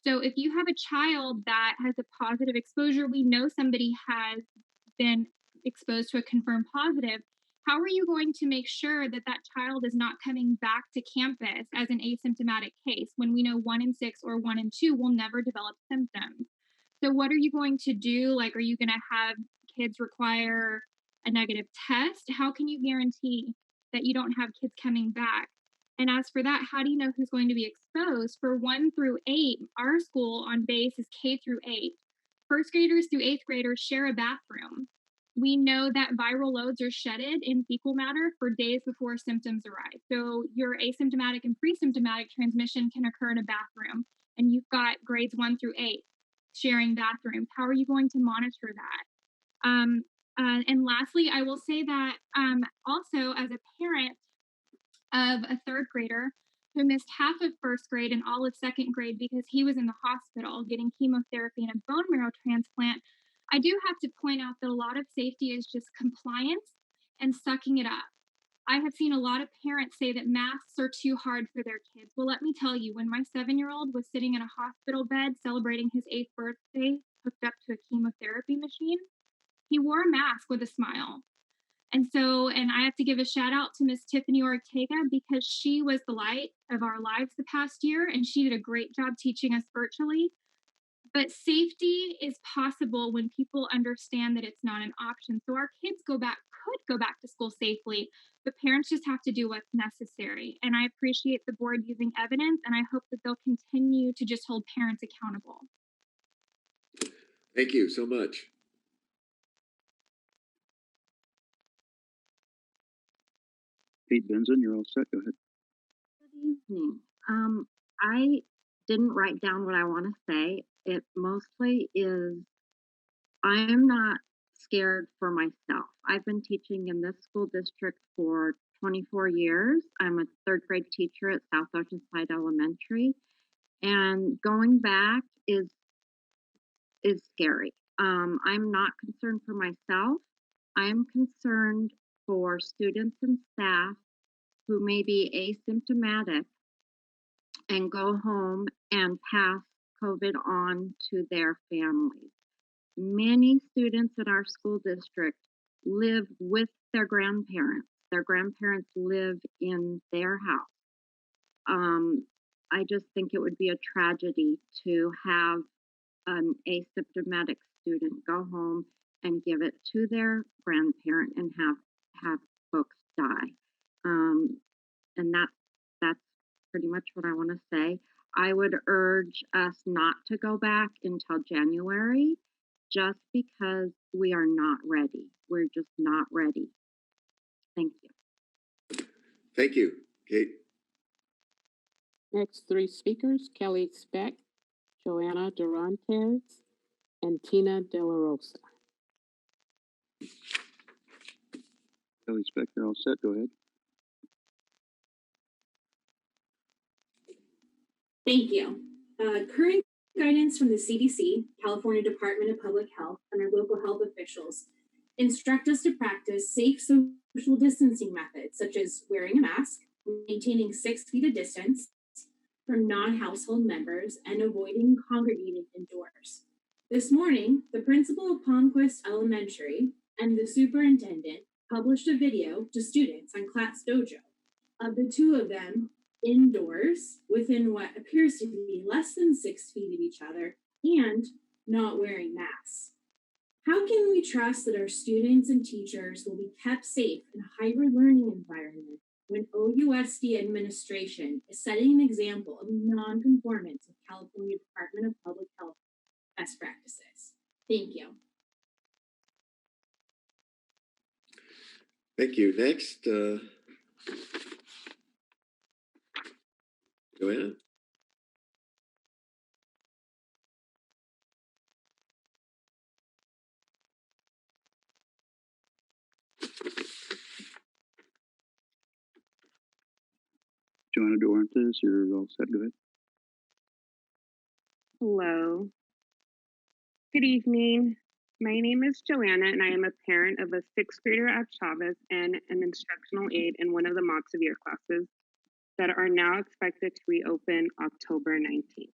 [SPEAKER 5] So if you have a child that has a positive exposure, we know somebody has been exposed to a confirmed positive. How are you going to make sure that that child is not coming back to campus as an asymptomatic case when we know 1 in 6 or 1 in 2 will never develop symptoms? So what are you going to do? Like, are you going to have kids require a negative test? How can you guarantee that you don't have kids coming back? And as for that, how do you know who's going to be exposed? For 1 through 8, our school on base is K through 8. First graders through eighth graders share a bathroom. We know that viral loads are shedded in fecal matter for days before symptoms arrive. So your asymptomatic and pre-symptomatic transmission can occur in a bathroom, and you've got grades 1 through 8 sharing bathrooms. How are you going to monitor that? And lastly, I will say that also as a parent of a third grader who missed half of first grade and all of second grade because he was in the hospital getting chemotherapy and a bone marrow transplant, I do have to point out that a lot of safety is just compliance and sucking it up. I have seen a lot of parents say that masks are too hard for their kids. Well, let me tell you, when my 7-year-old was sitting in a hospital bed celebrating his 8th birthday, hooked up to a chemotherapy machine, he wore a mask with a smile. And I have to give a shout out to Miss Tiffany Ortega because she was the light of our lives the past year, and she did a great job teaching us virtually. But safety is possible when people understand that it's not an option. So our kids could go back to school safely, but parents just have to do what's necessary. And I appreciate the board using evidence, and I hope that they'll continue to just hold parents accountable.
[SPEAKER 2] Thank you so much.
[SPEAKER 22] Kate Benson, you're all set. Go ahead.
[SPEAKER 16] Good evening. I didn't write down what I want to say. It mostly is I am not scared for myself. I've been teaching in this school district for 24 years. I'm a third grade teacher at South Oceanside Elementary, and going back is scary. I'm not concerned for myself. I'm concerned for students and staff who may be asymptomatic and go home and pass COVID on to their families. Many students in our school district live with their grandparents. Their grandparents live in their house. I just think it would be a tragedy to have an asymptomatic student go home and give it to their grandparent and have folks die. And that's pretty much what I want to say. I would urge us not to go back until January, just because we are not ready. We're just not ready. Thank you.
[SPEAKER 2] Thank you, Kate.
[SPEAKER 21] Next three speakers, Kelly Speck, Joanna Durantes, and Tina De La Rosa.
[SPEAKER 22] Kelly Speck, you're all set. Go ahead.
[SPEAKER 17] Thank you. Current guidance from the CDC, California Department of Public Health, and our local health officials instruct us to practice safe social distancing methods, such as wearing a mask, maintaining 6 feet of distance from non-household members, and avoiding congregating indoors. This morning, the principal of Palmquist Elementary and the superintendent published a video to students on Class Dojo of the two of them indoors within what appears to be less than 6 feet of each other and not wearing masks. How can we trust that our students and teachers will be kept safe in a hybrid learning environment when OUSD administration is setting an example of non-conformance with California Department of Public Health best practices? Thank you.
[SPEAKER 2] Thank you. Next, Joanna.
[SPEAKER 22] Joanna Durantes, you're all set. Go ahead.
[SPEAKER 18] Hello. Good evening. My name is Joanna, and I am a parent of a 6th grader at Chavez and an instructional aide in one of the Montsevier classes that are now expected to reopen October 19th.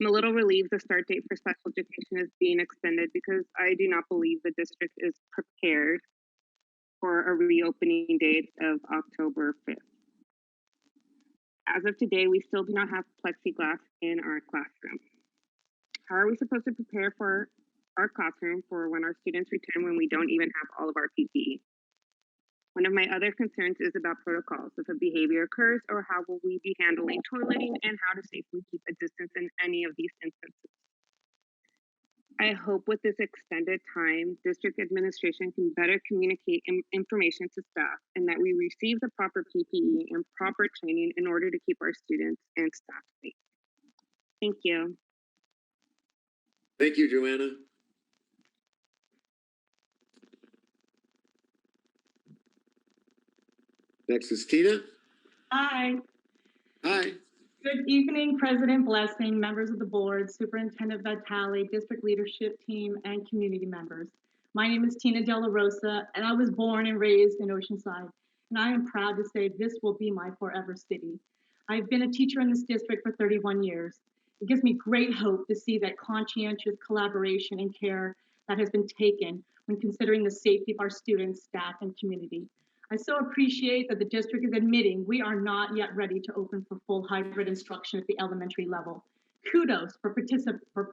[SPEAKER 18] I'm a little relieved the start date for special education is being extended because I do not believe the district is prepared for a reopening date of October 5th. As of today, we still do not have plexiglass in our classroom. How are we supposed to prepare for our classroom for when our students return when we don't even have all of our PPE? One of my other concerns is about protocols. If a behavior occurs, or how will we be handling toileting and how to safely keep a distance in any of these instances? I hope with this extended time, district administration can better communicate information to staff and that we receive the proper PPE and proper training in order to keep our students and staff safe. Thank you.
[SPEAKER 2] Thank you, Joanna. Next is Tina.
[SPEAKER 14] Hi.
[SPEAKER 2] Hi.
[SPEAKER 14] Good evening, President Blessing, members of the board, Superintendent Vitale, district leadership team, and community members. My name is Tina De La Rosa, and I was born and raised in Oceanside, and I am proud to say this will be my forever city. I've been a teacher in this district for 31 years. It gives me great hope to see that conscientious collaboration and care that has been taken when considering the safety of our students, staff, and community. I so appreciate that the district is admitting we are not yet ready to open for full hybrid instruction at the elementary level. Kudos for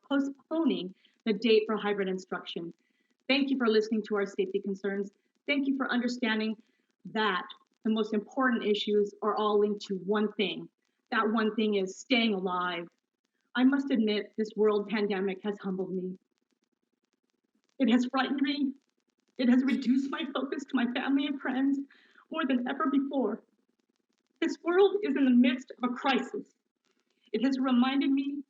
[SPEAKER 14] postponing the date for hybrid instruction. Thank you for listening to our safety concerns. Thank you for understanding that the most important issues are all linked to one thing. That one thing is staying alive. I must admit, this world pandemic has humbled me. It has frightened me. It has reduced my focus to my family and friends more than ever before. This world is in the midst of a crisis. It has reminded me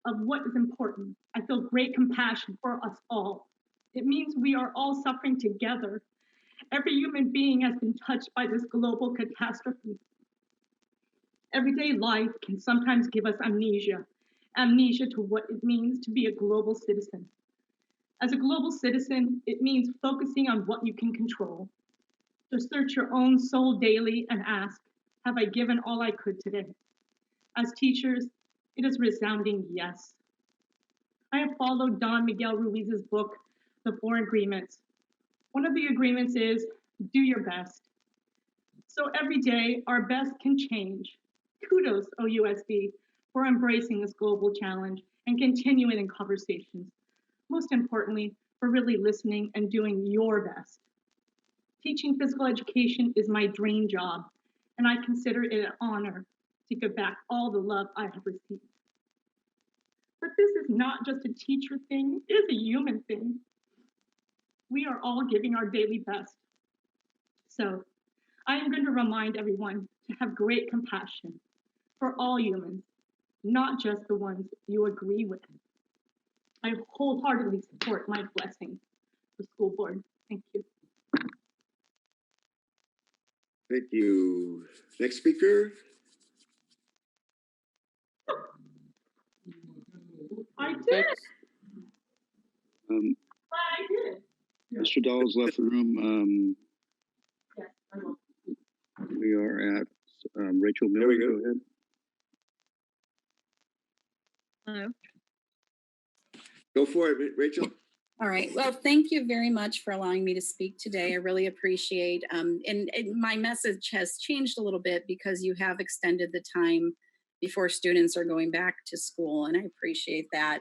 [SPEAKER 14] of what is important. I feel great compassion for us all. It means we are all suffering together. Every human being has been touched by this global catastrophe. Everyday life can sometimes give us amnesia to what it means to be a global citizen. As a global citizen, it means focusing on what you can control. To search your own soul daily and ask, have I given all I could today? As teachers, it is resounding yes. I have followed Don Miguel Ruiz's book, The Four Agreements. One of the agreements is do your best. So every day, our best can change. Kudos, OUSD, for embracing this global challenge and continuing in conversations. Most importantly, for really listening and doing your best. Teaching physical education is my dream job, and I consider it an honor to give back all the love I have received. But this is not just a teacher thing, it is a human thing. We are all giving our daily best. So I am going to remind everyone to have great compassion for all humans, not just the ones you agree with. I wholeheartedly support Mike Blessing for school board. Thank you.
[SPEAKER 2] Thank you. Next speaker.
[SPEAKER 14] I did. I did.
[SPEAKER 22] Mr. Dahl's left the room.
[SPEAKER 14] Yes, I will.
[SPEAKER 22] We are at Rachel Miller.
[SPEAKER 2] There we go.
[SPEAKER 22] Go ahead.
[SPEAKER 15] Hello.
[SPEAKER 2] Go for it, Rachel.
[SPEAKER 15] All right. Well, thank you very much for allowing me to speak today. I really appreciate, and my message has changed a little bit because you have extended the time before students are going back to school, and I appreciate that.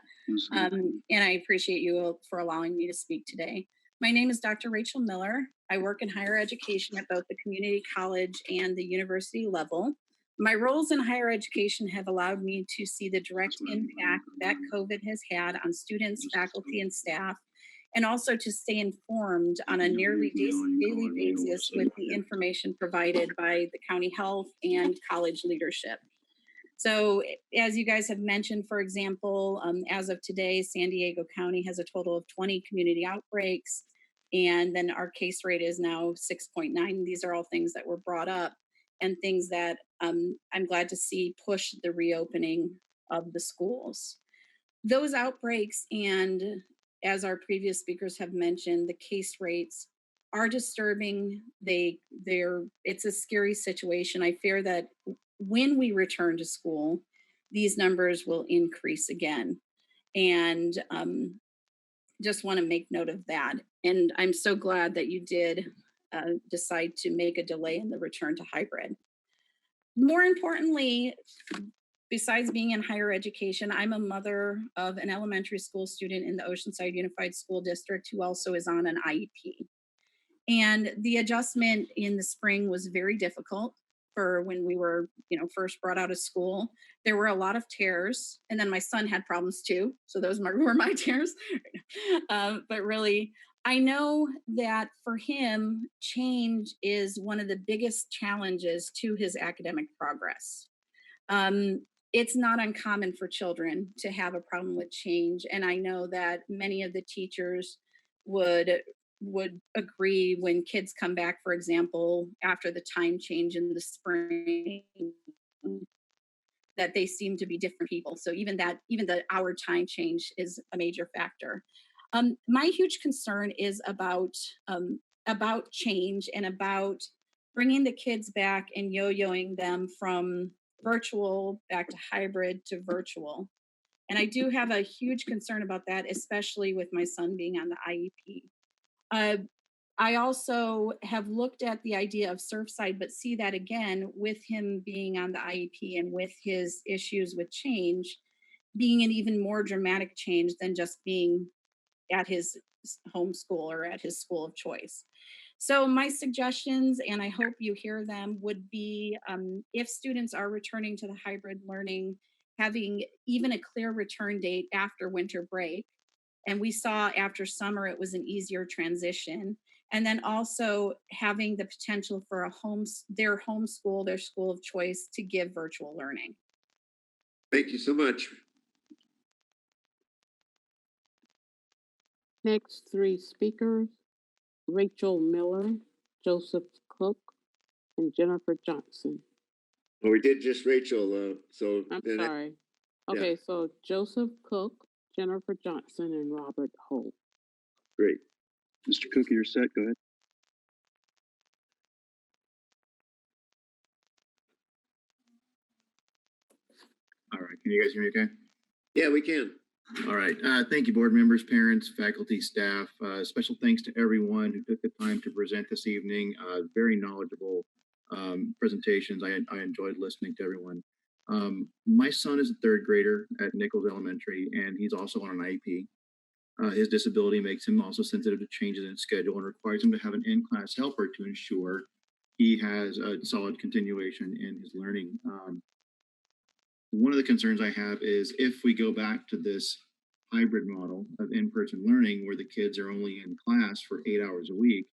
[SPEAKER 15] And I appreciate you for allowing me to speak today. My name is Dr. Rachel Miller. I work in higher education at both the community college and the university level. My roles in higher education have allowed me to see the direct impact that COVID has had on students, faculty, and staff, and also to stay informed on a nearly daily basis with the information provided by the county health and college leadership. So as you guys have mentioned, for example, as of today, San Diego County has a total of 20 community outbreaks, and then our case rate is now 6.9. These are all things that were brought up and things that I'm glad to see push the reopening of the schools. Those outbreaks, and as our previous speakers have mentioned, the case rates are disturbing. It's a scary situation. I fear that when we return to school, these numbers will increase again. And just want to make note of that. And I'm so glad that you did decide to make a delay in the return to hybrid. More importantly, besides being in higher education, I'm a mother of an elementary school student in the Oceanside Unified School District who also is on an IEP. And the adjustment in the spring was very difficult for when we were, first brought out of school. There were a lot of tears, and then my son had problems too. So those were my tears. But really, I know that for him, change is one of the biggest challenges to his academic progress. It's not uncommon for children to have a problem with change, and I know that many of the teachers would agree when kids come back, for example, after the time change in the spring, that they seem to be different people. So even the hour time change is a major factor. My huge concern is about change and about bringing the kids back and yo-yoing them from virtual back to hybrid to virtual. And I do have a huge concern about that, especially with my son being on the IEP. I also have looked at the idea of Surfside, but see that again with him being on the IEP and with his issues with change, being an even more dramatic change than just being at his home school or at his school of choice. So my suggestions, and I hope you hear them, would be if students are returning to the hybrid learning, having even a clear return date after winter break. And we saw after summer, it was an easier transition. And then also having the potential for their homeschool, their school of choice, to give virtual learning.
[SPEAKER 2] Thank you so much.
[SPEAKER 21] Next three speakers, Rachel Miller, Joseph Cook, and Jennifer Johnson.
[SPEAKER 2] Well, we did just Rachel, so.
[SPEAKER 21] I'm sorry. Okay, so Joseph Cook, Jennifer Johnson, and Robert Holt.
[SPEAKER 2] Great.
[SPEAKER 22] Mr. Cook, you're set. Go ahead.
[SPEAKER 10] All right, can you guys hear me okay?
[SPEAKER 2] Yeah, we can.
[SPEAKER 10] All right, thank you, board members, parents, faculty, staff. Special thanks to everyone who took the time to present this evening. Very knowledgeable presentations. I enjoyed listening to everyone. My son is a third grader at Nichols Elementary, and he's also on an IEP. His disability makes him also sensitive to changes in schedule and requires him to have an in-class helper to ensure he has a solid continuation in his learning. One of the concerns I have is if we go back to this hybrid model of in-person learning where the kids are only in class for 8 hours a week,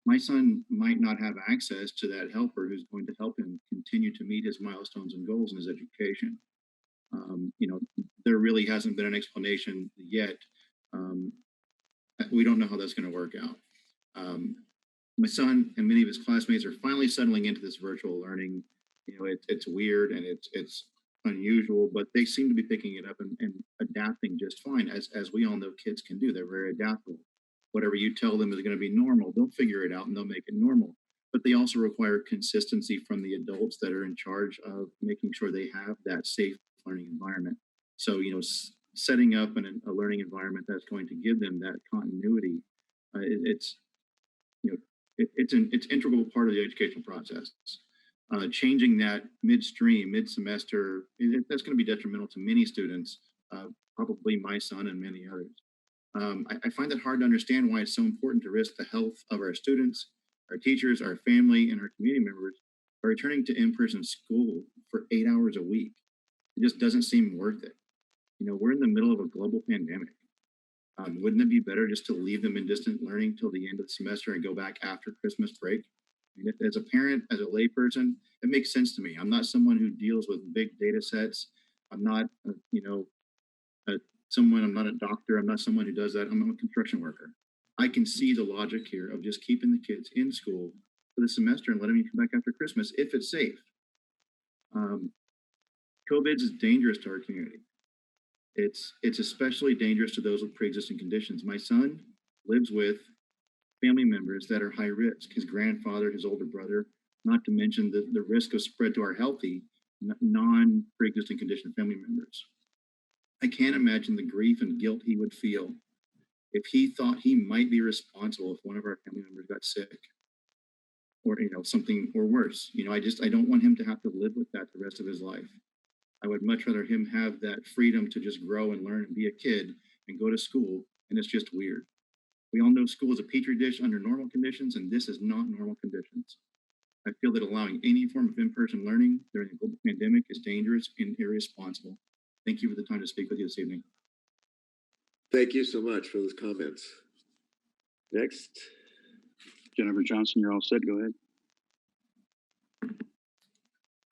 [SPEAKER 10] my son might not have access to that helper who's going to help him continue to meet his milestones and goals in his education. There really hasn't been an explanation yet. We don't know how that's going to work out. My son and many of his classmates are finally settling into this virtual learning. It's weird and it's unusual, but they seem to be picking it up and adapting just fine, as we all know kids can do. They're very adaptable. Whatever you tell them is going to be normal, they'll figure it out and they'll make it normal. But they also require consistency from the adults that are in charge of making sure they have that safe learning environment. So, setting up a learning environment that's going to give them that continuity, it's integral part of the educational process. Changing that midstream, mid-semester, that's going to be detrimental to many students, probably my son and many others. I find it hard to understand why it's so important to risk the health of our students, our teachers, our family, and our community members by returning to in-person school for 8 hours a week. It just doesn't seem worth it. We're in the middle of a global pandemic. Wouldn't it be better just to leave them in distant learning till the end of the semester and go back after Christmas break? As a parent, as a layperson, it makes sense to me. I'm not someone who deals with big data sets. I'm not, I'm not a doctor. I'm not someone who does that. I'm a construction worker. I can see the logic here of just keeping the kids in school for the semester and letting them come back after Christmas if it's safe. COVID is dangerous to our community. It's especially dangerous to those with pre-existing conditions. My son lives with family members that are high risk, his grandfather, his older brother, not to mention the risk of spread to our healthy, non-pre-existing condition family members. I can't imagine the grief and guilt he would feel if he thought he might be responsible if one of our family members got sick or, something or worse. I don't want him to have to live with that the rest of his life. I would much rather him have that freedom to just grow and learn and be a kid and go to school. And it's just weird. We all know school is a petri dish under normal conditions, and this is not normal conditions. I feel that allowing any form of in-person learning during a global pandemic is dangerous and irresponsible. Thank you for the time to speak with you this evening.
[SPEAKER 2] Thank you so much for those comments. Next.
[SPEAKER 22] Jennifer Johnson, you're all set. Go ahead.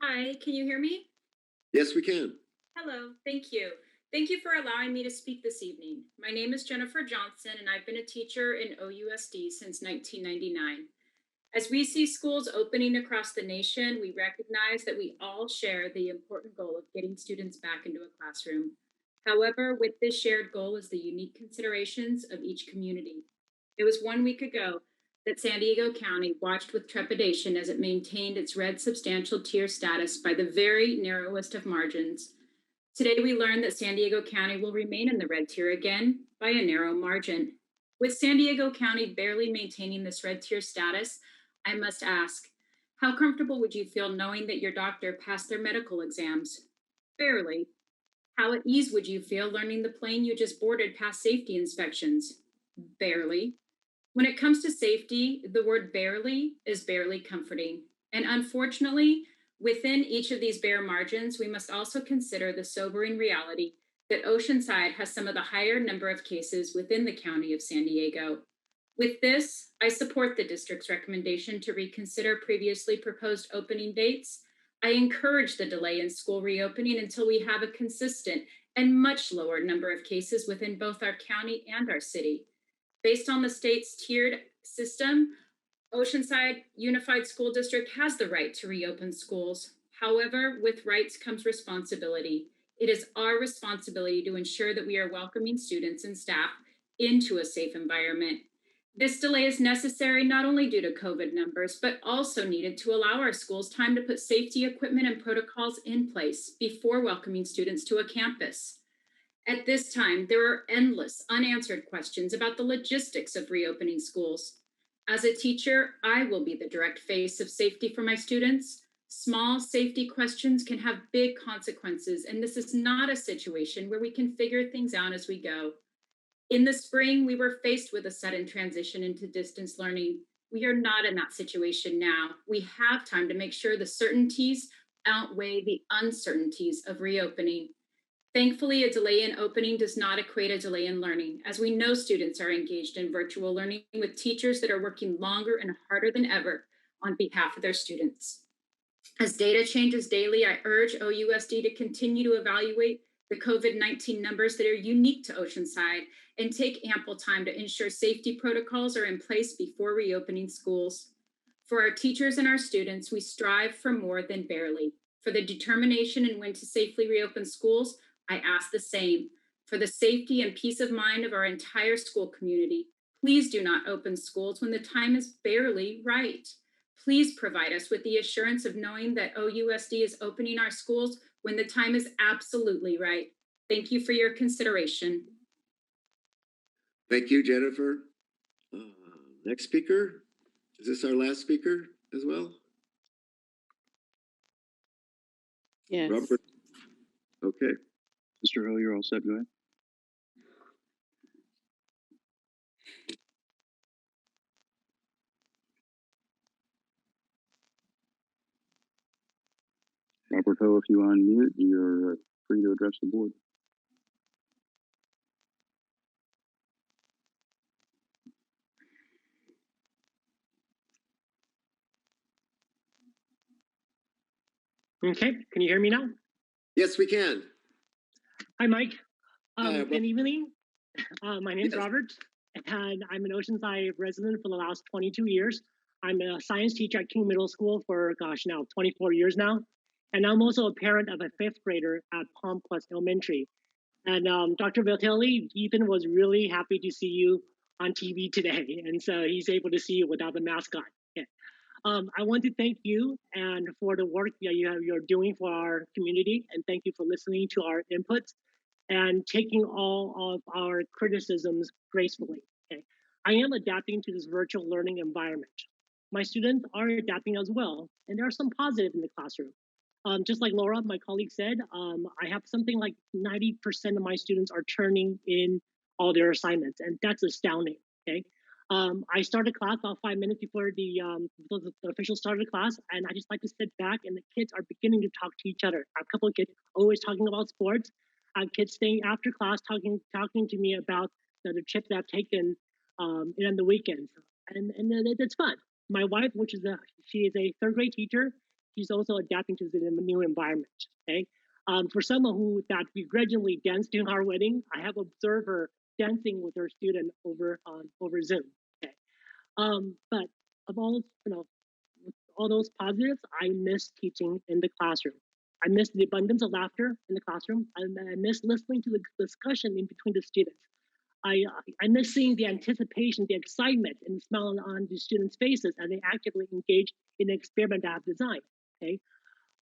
[SPEAKER 1] Hi, can you hear me?
[SPEAKER 2] Yes, we can.
[SPEAKER 1] Hello, thank you. Thank you for allowing me to speak this evening. My name is Jennifer Johnson, and I've been a teacher in OUSD since 1999. As we see schools opening across the nation, we recognize that we all share the important goal of getting students back into a classroom. However, with this shared goal is the unique considerations of each community. It was 1 week ago that San Diego County watched with trepidation as it maintained its red substantial tier status by the very narrowest of margins. Today, we learned that San Diego County will remain in the red tier again by a narrow margin. With San Diego County barely maintaining this red tier status, I must ask, how comfortable would you feel knowing that your doctor passed their medical exams? Barely. How at ease would you feel learning the plane you just boarded passed safety inspections? Barely. When it comes to safety, the word barely is barely comforting. And unfortunately, within each of these bare margins, we must also consider the sobering reality that Oceanside has some of the higher number of cases within the county of San Diego. With this, I support the district's recommendation to reconsider previously proposed opening dates. I encourage the delay in school reopening until we have a consistent and much lower number of cases within both our county and our city. Based on the state's tiered system, Oceanside Unified School District has the right to reopen schools. However, with rights comes responsibility. It is our responsibility to ensure that we are welcoming students and staff into a safe environment. This delay is necessary not only due to COVID numbers, but also needed to allow our schools time to put safety equipment and protocols in place before welcoming students to a campus. At this time, there are endless unanswered questions about the logistics of reopening schools. As a teacher, I will be the direct face of safety for my students. Small safety questions can have big consequences, and this is not a situation where we can figure things out as we go. In the spring, we were faced with a sudden transition into distance learning. We are not in that situation now. We have time to make sure the certainties outweigh the uncertainties of reopening. Thankfully, a delay in opening does not equate a delay in learning, as we know students are engaged in virtual learning with teachers that are working longer and harder than ever on behalf of their students. As data changes daily, I urge OUSD to continue to evaluate the COVID-19 numbers that are unique to Oceanside and take ample time to ensure safety protocols are in place before reopening schools. For our teachers and our students, we strive for more than barely. For the determination and when to safely reopen schools, I ask the same. For the safety and peace of mind of our entire school community, please do not open schools when the time is barely right. Please provide us with the assurance of knowing that OUSD is opening our schools when the time is absolutely right. Thank you for your consideration.
[SPEAKER 2] Thank you, Jennifer. Next speaker. Is this our last speaker as well?
[SPEAKER 21] Yes.
[SPEAKER 2] Robert. Okay.
[SPEAKER 22] Mr. Ho, you're all set. Go ahead. Robert Ho, if you unmute, you're free to address the board.
[SPEAKER 19] Okay, can you hear me now?
[SPEAKER 2] Yes, we can.
[SPEAKER 19] Hi, Mike.
[SPEAKER 2] Hi,
[SPEAKER 19] Good evening. My name's
[SPEAKER 2] Yes.
[SPEAKER 19] Robert, and I'm an Oceanside resident for the last 22 years. I'm a science teacher at King Middle School for, now 24 years now. And I'm also a parent of a fifth grader at Palm Plus Elementary. And Dr. Vitelli, Ethan was really happy to see you on TV today. And so he's able to see you without the mask on. Yeah. I want to thank you and for the work that you're doing for our community. And thank you for listening to our inputs and taking all of our criticisms gracefully. Okay. I am adapting to this virtual learning environment. My students are adapting as well, and there are some positive in the classroom. Just like Laura, my colleague said, I have something like 90% of my students are turning in all their assignments, and that's astounding. Okay, I started class about 5 minutes before the official started class, and I just like to sit back, and the kids are beginning to talk to each other. A couple of kids always talking about sports. Kids staying after class talking to me about the trips that I've taken on the weekends, and it's fun. My wife, she is a third grade teacher, she's also adapting to the new environment. Okay, for someone who that begrudgingly danced during our wedding, I have observed her dancing with her student over Zoom. Okay, but of all with all those positives, I miss teaching in the classroom. I miss the abundance of laughter in the classroom. I miss listening to the discussion in between the students. I miss seeing the anticipation, the excitement, and the smile on the students' faces as they actively engage in the experiment that I've designed. Okay,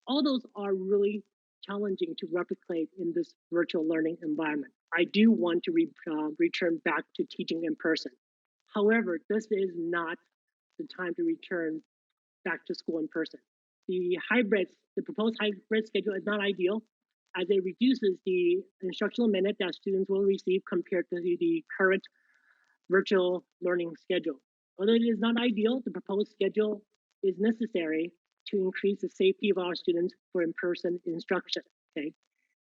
[SPEAKER 19] all those are really challenging to replicate in this virtual learning environment. I do want to return back to teaching in person. However, this is not the time to return back to school in person. The proposed hybrid schedule is not ideal as it reduces the instructional minute that students will receive compared to the current virtual learning schedule. Although it is not ideal, the proposed schedule is necessary to increase the safety of our students for in-person instruction. Okay.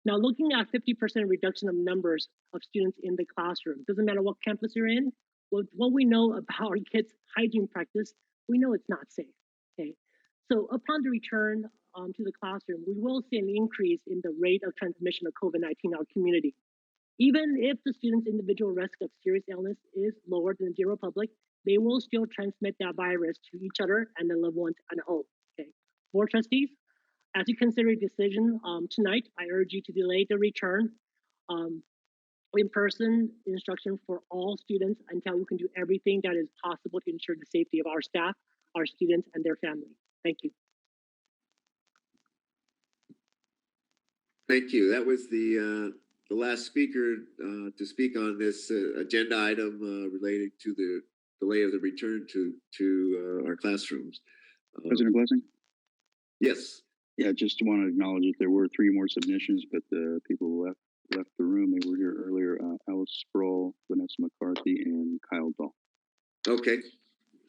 [SPEAKER 19] Now, looking at 50% reduction of numbers of students in the classroom, doesn't matter what campus you're in, what we know about our kids' hygiene practice, we know it's not safe. Okay. So upon the return to the classroom, we will see an increase in the rate of transmission of COVID-19 in our community. Even if the student's individual risk of serious illness is lower than the general public, they will still transmit that virus to each other and their loved ones at home. Okay. Board trustees, as you consider a decision tonight, I urge you to delay the return in-person instruction for all students until we can do everything that is possible to ensure the safety of our staff, our students, and their families. Thank you.
[SPEAKER 2] Thank you. That was the last speaker to speak on this agenda item related to the delay of the return to our classrooms.
[SPEAKER 22] President Blessing?
[SPEAKER 2] Yes.
[SPEAKER 22] Yeah, just want to acknowledge that there were 3 more submissions, but the people who left the room. They were here earlier. Alice Sproul, Vanessa McCarthy, and Kyle Dahl.
[SPEAKER 2] Okay,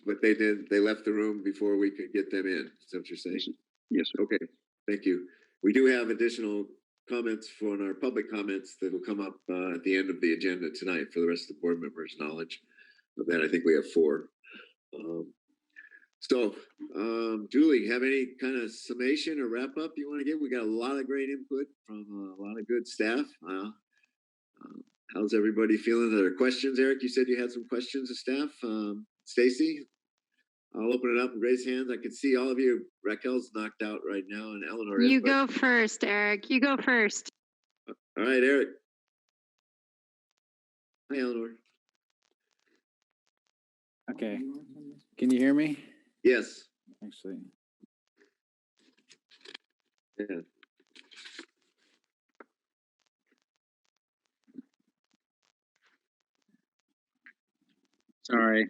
[SPEAKER 2] but they left the room before we could get them in. Is that what you're saying?
[SPEAKER 22] Yes, sir.
[SPEAKER 2] Okay, thank you. We do have additional comments from our public comments that will come up at the end of the agenda tonight for the rest of the board members' knowledge. Of that, I think we have 4. Julie, have any kind of summation or wrap up you want to give? We got a lot of great input from a lot of good staff. How's everybody feeling? Are there questions, Eric? You said you had some questions of staff. Stacy, I'll open it up and raise hands. I can see all of you. Raquel's knocked out right now, and Eleanor is.
[SPEAKER 12] You go first, Eric. You go first.
[SPEAKER 2] All right, Eric. Hi, Eleanor.
[SPEAKER 3] Okay. Can you hear me?
[SPEAKER 2] Yes.
[SPEAKER 3] Actually.
[SPEAKER 2] Yeah.
[SPEAKER 3] Sorry.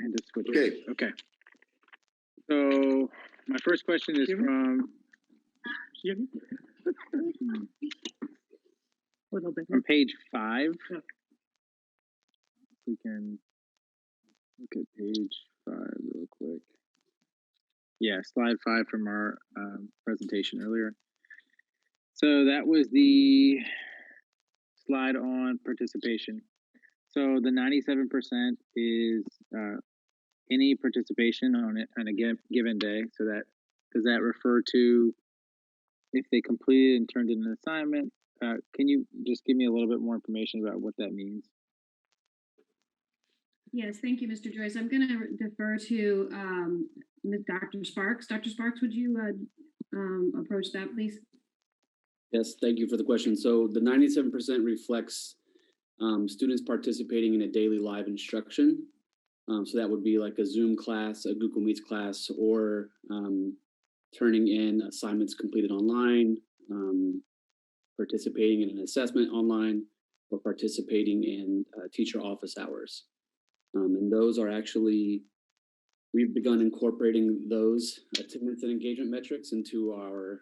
[SPEAKER 3] I had to switch. Okay. So my first question is from page 5. We can look at page 5 real quick. Yeah, slide 5 from our presentation earlier. So that was the slide on participation. So the 97% is any participation on a given day. So that does that refer to if they completed and turned in an assignment? Can you just give me a little bit more information about what that means?
[SPEAKER 20] Yes, thank you, Mr. Joyce. I'm going to defer to Dr. Sparks. Dr. Sparks, would you approach that, please?
[SPEAKER 23] Yes, thank you for the question. So the 97% reflects students participating in a daily live instruction. So that would be like a Zoom class, a Google Meets class, or turning in assignments completed online, participating in an assessment online, or participating in teacher office hours. And those are actually, we've begun incorporating those attendance and engagement metrics into our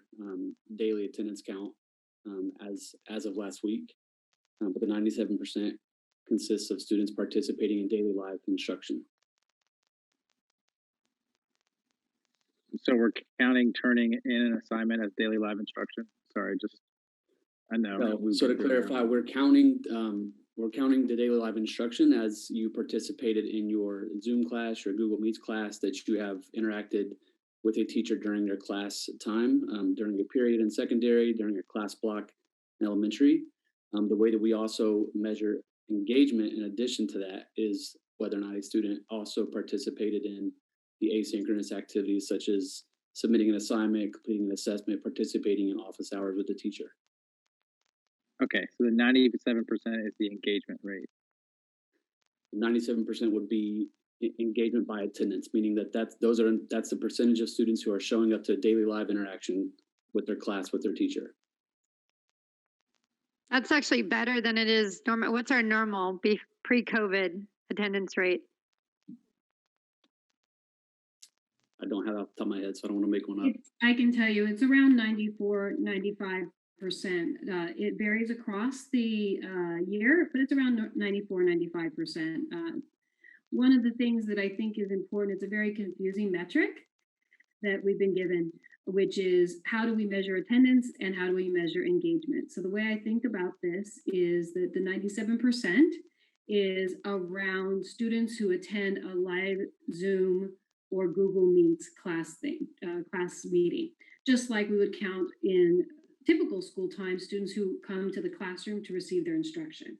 [SPEAKER 23] daily attendance count as of last week. But the 97% consists of students participating in daily live instruction.
[SPEAKER 3] So we're counting turning in an assignment as daily live instruction? Sorry, I know.
[SPEAKER 23] So to clarify, we're counting the daily live instruction as you participated in your Zoom class, your Google Meets class, that you have interacted with a teacher during their class time, during a period in secondary, during a class block in elementary. The way that we also measure engagement in addition to that is whether or not a student also participated in the asynchronous activities such as submitting an assignment, completing an assessment, participating in office hours with the teacher.
[SPEAKER 3] Okay, so the 97% is the engagement rate.
[SPEAKER 23] 97% would be engagement by attendance, meaning that's the percentage of students who are showing up to daily live interaction with their class, with their teacher.
[SPEAKER 6] That's actually better than it is normal. What's our normal pre-COVID attendance rate?
[SPEAKER 23] I don't have it off the top of my head, so I don't want to make one up.
[SPEAKER 20] I can tell you it's around 94, 95%. It varies across the year, but it's around 94, 95%. One of the things that I think is important, it's a very confusing metric that we've been given, which is how do we measure attendance and how do we measure engagement? So the way I think about this is that the 97% is around students who attend a live Zoom or Google Meets class meeting, just like we would count in typical school time students who come to the classroom to receive their instruction.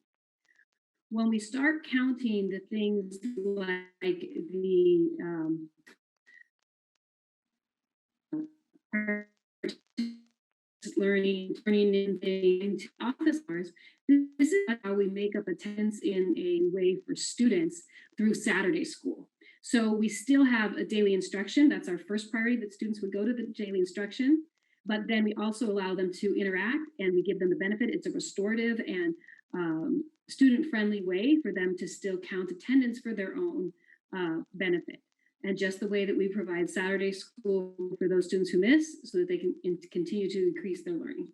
[SPEAKER 20] When we start counting the things like the turning into office hours, this is how we make up attendance in a way for students through Saturday school. So we still have a daily instruction. That's our first priority, that students would go to the daily instruction, but then we also allow them to interact and we give them the benefit. It's a restorative and student-friendly way for them to still count attendance for their own benefit. And just the way that we provide Saturday school for those students who miss so that they can continue to increase their learning.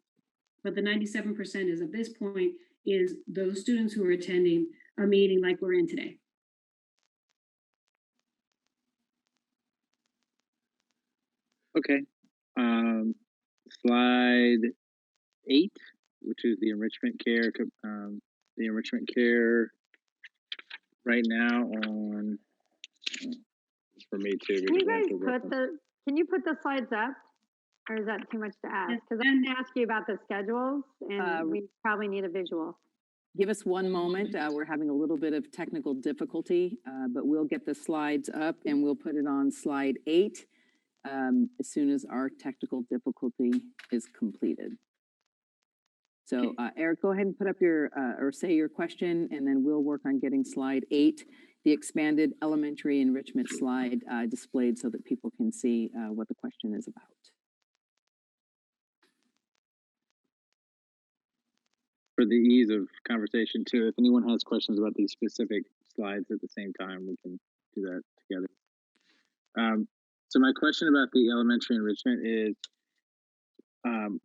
[SPEAKER 20] But the 97% is at this point is those students who are attending a meeting like we're in today.
[SPEAKER 3] Okay. Slide 8, which is the enrichment care. The enrichment care right now on, for me too.
[SPEAKER 6] Can you guys can you put the slides up? Or is that too much to ask? Because I'm going to ask you about the schedules and we probably need a visual.
[SPEAKER 7] Give us one moment. We're having a little bit of technical difficulty, but we'll get the slides up and we'll put it on slide 8 as soon as our technical difficulty is completed. So Eric, go ahead and put up your, or say your question, and then we'll work on getting slide 8, the expanded elementary enrichment slide displayed so that people can see what the question is about.
[SPEAKER 3] For the ease of conversation too, if anyone has questions about these specific slides at the same time, we can do that together. So my question about the elementary enrichment is,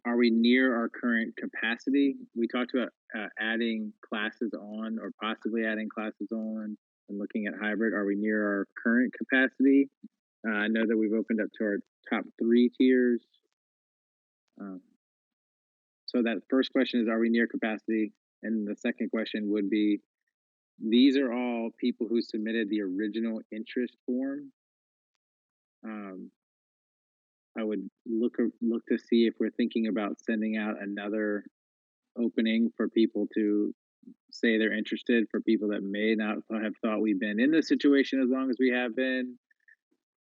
[SPEAKER 3] are we near our current capacity? We talked about adding classes on or possibly adding classes on and looking at hybrid. Are we near our current capacity? I know that we've opened up to our top 3 tiers. So that first question is, are we near capacity? And the second question would be, these are all people who submitted the original interest form. I would look to see if we're thinking about sending out another opening for people to say they're interested, for people that may not have thought we've been in this situation as long as we have been,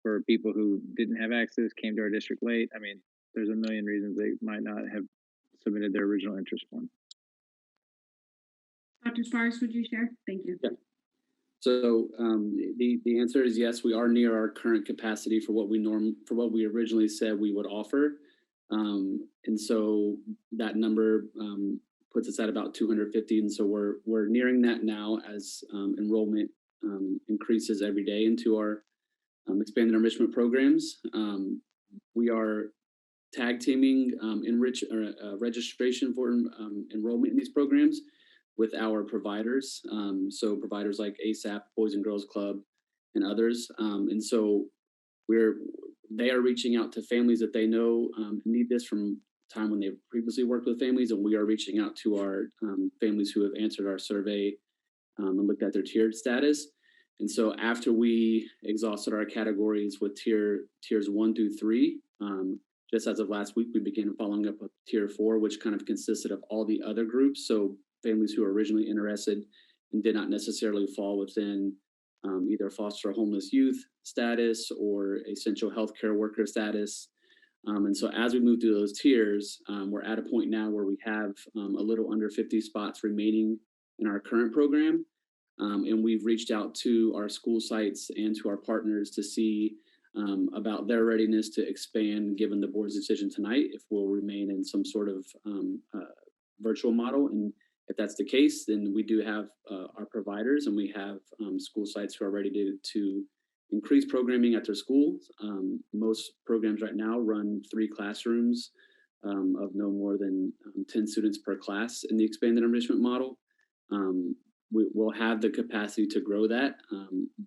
[SPEAKER 3] for people who didn't have access, came to our district late. I mean, there's a million reasons they might not have submitted their original interest form.
[SPEAKER 20] Dr. Sparks, would you share? Thank you.
[SPEAKER 23] Yeah. So the answer is yes, we are near our current capacity for what we originally said we would offer. And so that number puts us at about 250. And so we're nearing that now as enrollment increases every day into our expanded enrichment programs. We are tag teaming registration for enrollment in these programs. with our providers. So providers like ASAP, Boys and Girls Club, and others. And so they are reaching out to families that they know need this from time when they've previously worked with families, and we are reaching out to our families who have answered our survey and looked at their tiered status. And so after we exhausted our categories with tiers 1 through 3, just as of last week, we began following up with tier 4, which kind of consisted of all the other groups. So families who are originally interested and did not necessarily fall within either foster or homeless youth status or essential healthcare worker status. And so as we move through those tiers, we're at a point now where we have a little under 50 spots remaining in our current program. And we've reached out to our school sites and to our partners to see about their readiness to expand given the board's decision tonight, if we'll remain in some sort of virtual model. And if that's the case, then we do have our providers, and we have school sites who are ready to increase programming at their schools. Most programs right now run 3 classrooms of no more than 10 students per class in the expanded enrichment model. We'll have the capacity to grow that,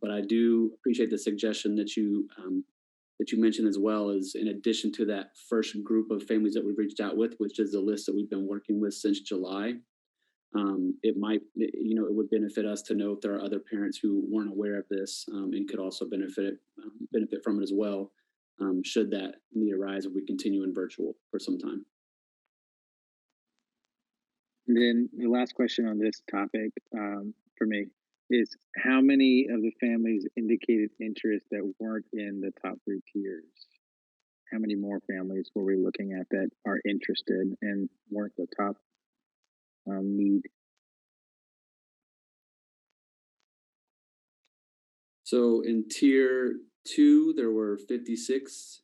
[SPEAKER 23] but I do appreciate the suggestion that you mentioned as well, as in addition to that first group of families that we've reached out with, which is the list that we've been working with since July. It would benefit us to know if there are other parents who weren't aware of this and could also benefit from it as well, should that need arise if we continue in virtual for some time.
[SPEAKER 3] And then the last question on this topic for me is, how many of the families indicated interest that weren't in the top 3 tiers? How many more families were we looking at that are interested and weren't the top need?
[SPEAKER 23] So in tier 2, there were 56.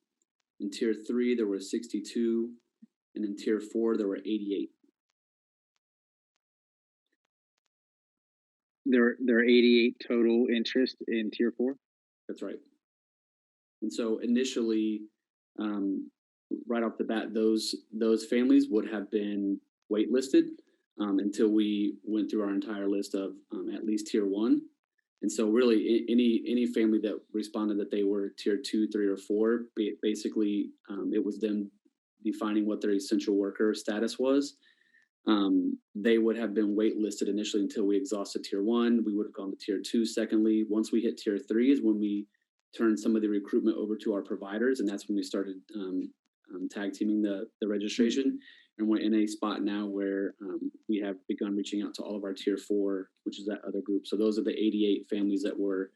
[SPEAKER 23] In tier 3, there were 62. And in tier 4, there were 88.
[SPEAKER 3] There are 88 total interest in tier 4?
[SPEAKER 23] That's right. And so initially, right off the bat, those families would have been waitlisted until we went through our entire list of at least tier 1. And so really any family that responded that they were tier 2, 3, or 4, basically it was them defining what their essential worker status was. They would have been waitlisted initially until we exhausted tier 1. We would have gone to tier 2 secondly. Once we hit tier 3 is when we turned some of the recruitment over to our providers, and that's when we started tag teaming the registration. And we're in a spot now where we have begun reaching out to all of our tier 4, which is that other group. So those are the 88 families that were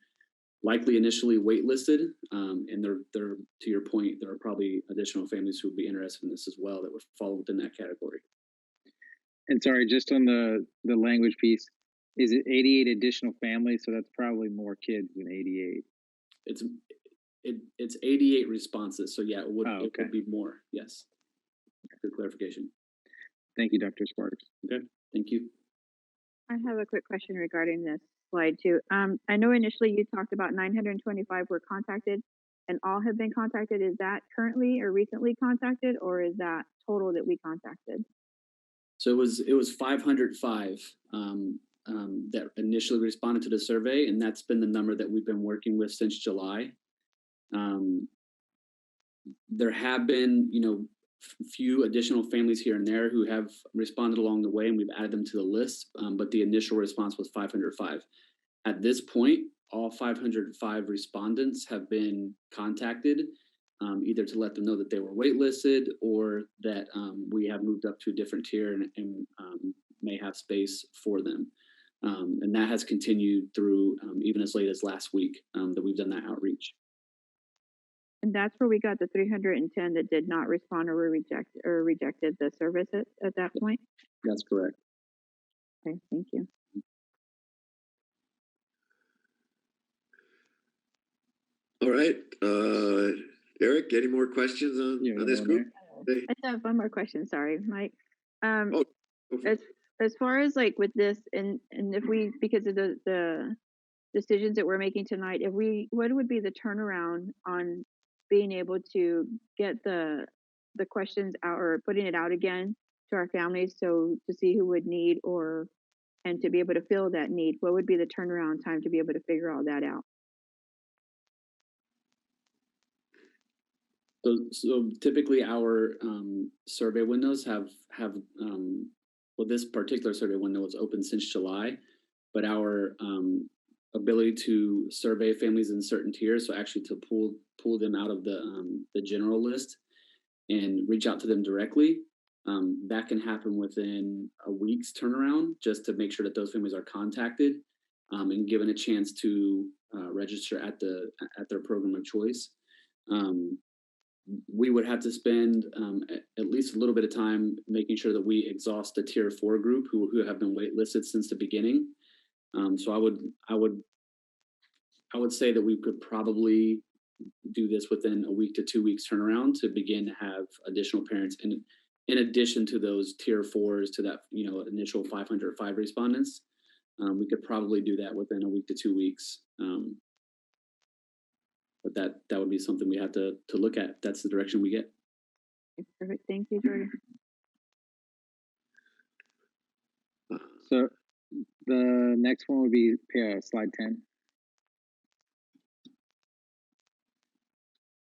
[SPEAKER 23] likely initially waitlisted. And they're, to your point, there are probably additional families who would be interested in this as well that would fall within that category.
[SPEAKER 3] And sorry, just on the language piece, is it 88 additional families? So that's probably more kids than 88.
[SPEAKER 23] It's 88 responses. So yeah, it would be more. Yes. Good clarification.
[SPEAKER 3] Thank you, Dr. Sparks.
[SPEAKER 23] Okay, thank you.
[SPEAKER 4] I have a quick question regarding this slide too. I know initially you talked about 925 were contacted and all have been contacted. Is that currently or recently contacted, or is that total that we contacted?
[SPEAKER 23] So it was 505 that initially responded to the survey, and that's been the number that we've been working with since July. There have been, few additional families here and there who have responded along the way, and we've added them to the list, but the initial response was 505. At this point, all 505 respondents have been contacted, either to let them know that they were waitlisted or that we have moved up to a different tier and may have space for them. And that has continued through even as late as last week that we've done that outreach.
[SPEAKER 4] And that's where we got the 310 that did not respond or were rejected the service at that point?
[SPEAKER 23] That's correct.
[SPEAKER 4] Okay, thank you.
[SPEAKER 2] All right. Eric, any more questions on this group?
[SPEAKER 4] I just have one more question. Sorry, Mike. As far as like with this, and if we, because of the decisions that we're making tonight, what would be the turnaround on being able to get the questions out or putting it out again to our families, so to see who would need or and to be able to fill that need? What would be the turnaround time to be able to figure all that out?
[SPEAKER 23] So typically our survey windows have well, this particular survey window was open since July, but our ability to survey families in certain tiers, so actually to pull them out of the general list and reach out to them directly, that can happen within a week's turnaround, just to make sure that those families are contacted and given a chance to register at their program of choice. We would have to spend at least a little bit of time making sure that we exhaust the tier 4 group who have been waitlisted since the beginning. So I would say that we could probably do this within a week to 2 weeks turnaround to begin to have additional parents in addition to those tier 4s to that initial 505 respondents. We could probably do that within a week to 2 weeks. But that would be something we have to look at. That's the direction we get.
[SPEAKER 4] Perfect. Thank you, Jordan.
[SPEAKER 3] So the next one would be slide 10.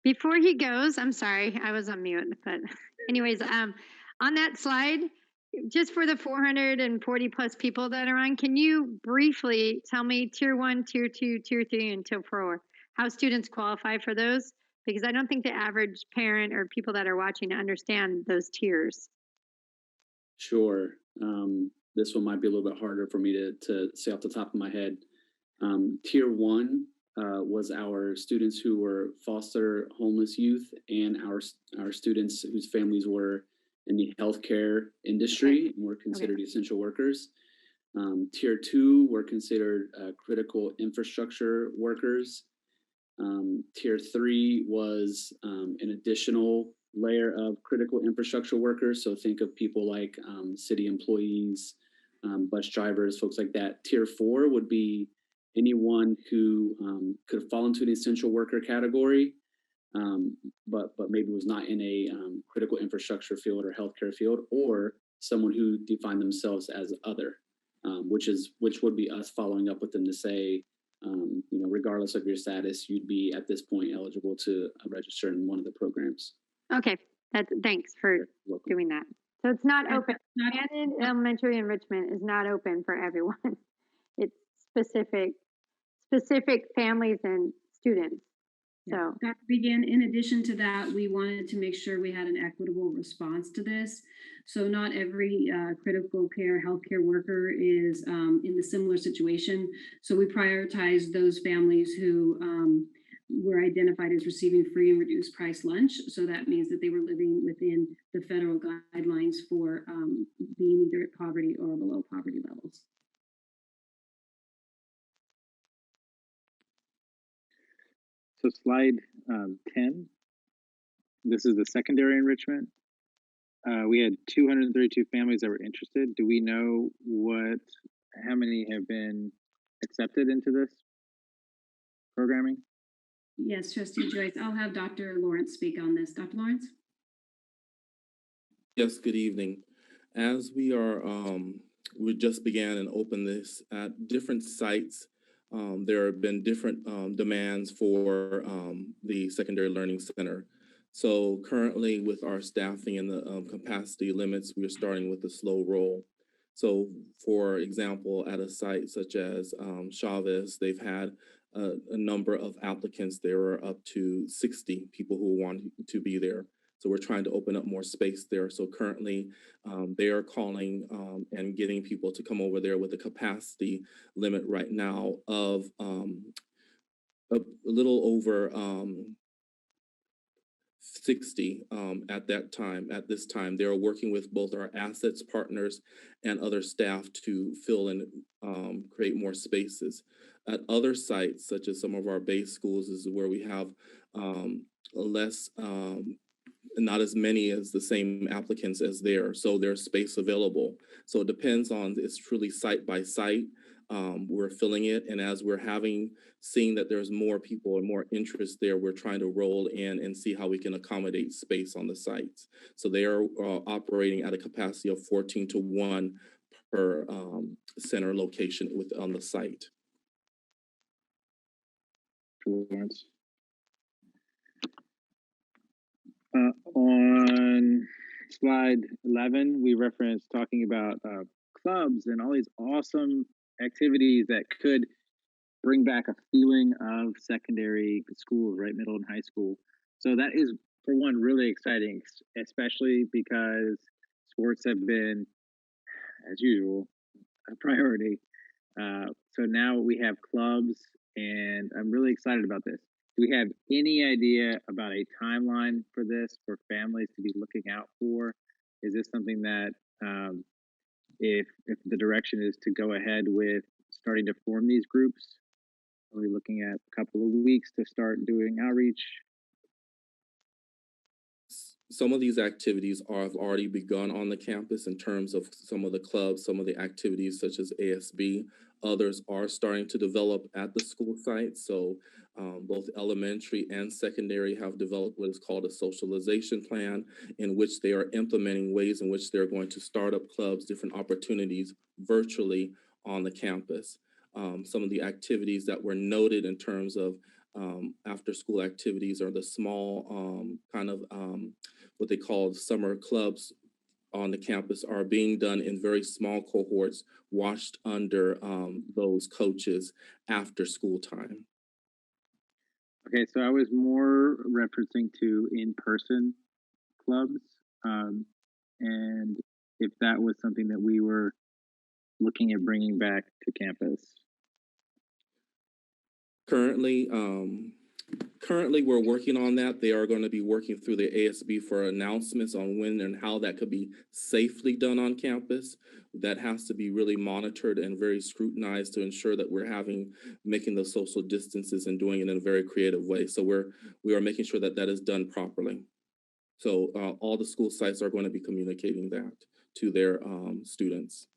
[SPEAKER 6] Before he goes, I'm sorry, I was on mute, but anyways, on that slide, just for the 440 plus people that are on, can you briefly tell me tier 1, tier 2, tier 3, and tier 4, how students qualify for those? Because I don't think the average parent or people that are watching understand those tiers.
[SPEAKER 23] Sure. This one might be a little bit harder for me to say off the top of my head. Tier 1 was our students who were foster homeless youth and our students whose families were in the healthcare industry and were considered essential workers. Tier 2 were considered critical infrastructure workers. Tier 3 was an additional layer of critical infrastructure workers. So think of people like city employees, bus drivers, folks like that. Tier 4 would be anyone who could fall into an essential worker category, but maybe was not in a critical infrastructure field or healthcare field, or someone who defined themselves as other, which would be us following up with them to say, regardless of your status, you'd be at this point eligible to register in one of the programs.
[SPEAKER 6] Okay, thanks for doing that. So it's not open. Added elementary enrichment is not open for everyone. It's specific families and students. So
[SPEAKER 20] Dr. Begin, in addition to that, we wanted to make sure we had an equitable response to this. So not every critical care healthcare worker is in the similar situation. So we prioritize those families who were identified as receiving free and reduced price lunch. So that means that they were living within the federal guidelines for being either at poverty or below poverty levels.
[SPEAKER 3] So slide 10, this is the secondary enrichment. We had 232 families that were interested. Do we know how many have been accepted into this programming?
[SPEAKER 20] Yes, Trustee Joyce. I'll have Dr. Lawrence speak on this. Dr. Lawrence?
[SPEAKER 9] Yes, good evening. As we just began and opened this at different sites, there have been different demands for the Secondary Learning Center. So currently with our staffing and the capacity limits, we are starting with a slow roll. So for example, at a site such as Chavez, they've had a number of applicants. There were up to 60 people who want to be there. So we're trying to open up more space there. So currently they are calling and getting people to come over there with a capacity limit right now of a little over 60 at this time. They're working with both our assets partners and other staff to fill and create more spaces. At other sites, such as some of our base schools, is where we have less not as many as the same applicants as there. So there's space available. So it depends on, it's truly site by site. We're filling it. And as we're seeing that there's more people and more interest there, we're trying to roll in and see how we can accommodate space on the sites. So they are operating at a capacity of 14 to 1 per center location on the site.
[SPEAKER 3] Lawrence. On slide 11, we referenced talking about clubs and all these awesome activities that could bring back a feeling of secondary schools, right? Middle and high school. So that is, for one, really exciting, especially because sports have been, as usual, a priority. So now we have clubs, and I'm really excited about this. Do we have any idea about a timeline for this for families to be looking out for? Is this something that, if the direction is to go ahead with starting to form these groups, are we looking at a couple of weeks to start doing outreach?
[SPEAKER 9] Some of these activities have already begun on the campus in terms of some of the clubs, some of the activities such as ASB. Others are starting to develop at the school site. So both elementary and secondary have developed what is called a socialization plan, in which they are implementing ways in which they're going to start up clubs, different opportunities virtually on the campus. Some of the activities that were noted in terms of after school activities are the small kind of what they call summer clubs on the campus are being done in very small cohorts, watched under those coaches after school time.
[SPEAKER 3] Okay, so I was more referencing to in-person clubs, and if that was something that we were looking at bringing back to campus.
[SPEAKER 9] Currently, we're working on that. They are going to be working through the ASB for announcements on when and how that could be safely done on campus. That has to be really monitored and very scrutinized to ensure that we're making those social distances and doing it in a very creative way. So we are making sure that that is done properly. So all the school sites are going to be communicating that to their students.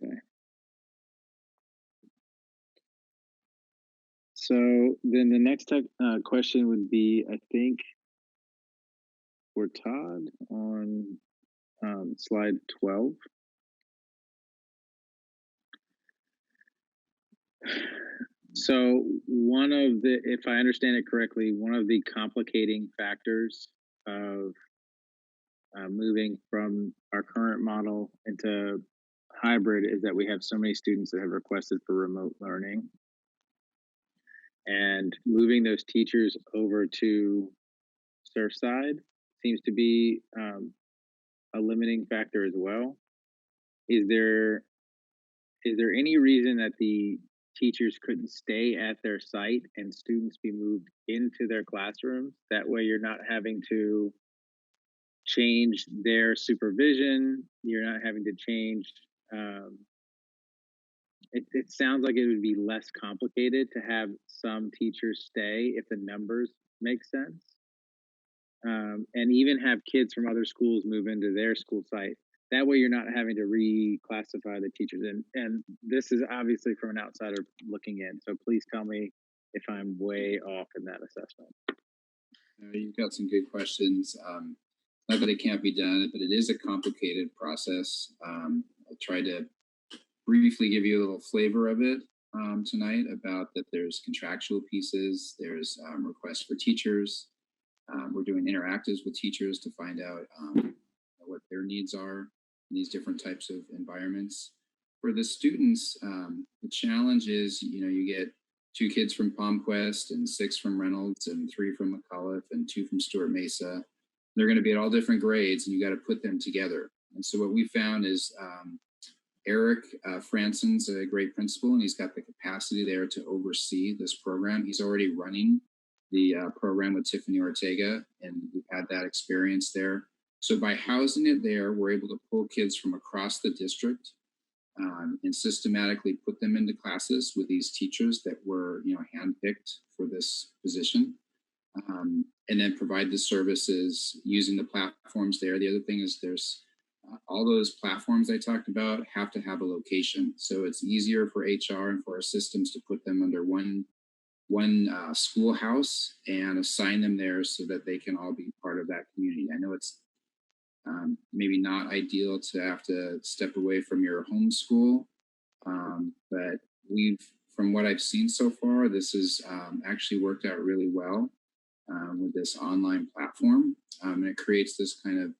[SPEAKER 3] Okay. So then the next question would be, I think, for Todd on slide 12. So one of the, if I understand it correctly, one of the complicating factors of moving from our current model into hybrid is that we have so many students that have requested for remote learning. And moving those teachers over to Surfside seems to be a limiting factor as well. Is there any reason that the teachers couldn't stay at their site and students be moved into their classrooms? That way you're not having to change their supervision. You're not having to change. It sounds like it would be less complicated to have some teachers stay if the numbers make sense. And even have kids from other schools move into their school site. That way you're not having to reclassify the teachers. And this is obviously from an outsider looking in. So please tell me if I'm way off in that assessment.
[SPEAKER 8] You've got some good questions. Not that it can't be done, but it is a complicated process. I'll try to briefly give you a little flavor of it tonight about that there's contractual pieces, there's requests for teachers. We're doing interactives with teachers to find out what their needs are in these different types of environments. For the students, the challenge is, you get 2 kids from Palmquest and 6 from Reynolds and 3 from McAuliffe and 2 from Stuart Mesa. They're going to be at all different grades, and you got to put them together. And so what we found is Eric Franson's a great principal, and he's got the capacity there to oversee this program. He's already running the program with Tiffany Ortega, and we've had that experience there. So by housing it there, we're able to pull kids from across the district and systematically put them into classes with these teachers that were, handpicked for this position, and then provide the services using the platforms there. The other thing is there's all those platforms I talked about have to have a location. So it's easier for HR and for our systems to put them under one schoolhouse and assign them there so that they can all be part of that community. I know it's maybe not ideal to have to step away from your home school. But from what I've seen so far, this has actually worked out really well with this online platform. And it creates this kind of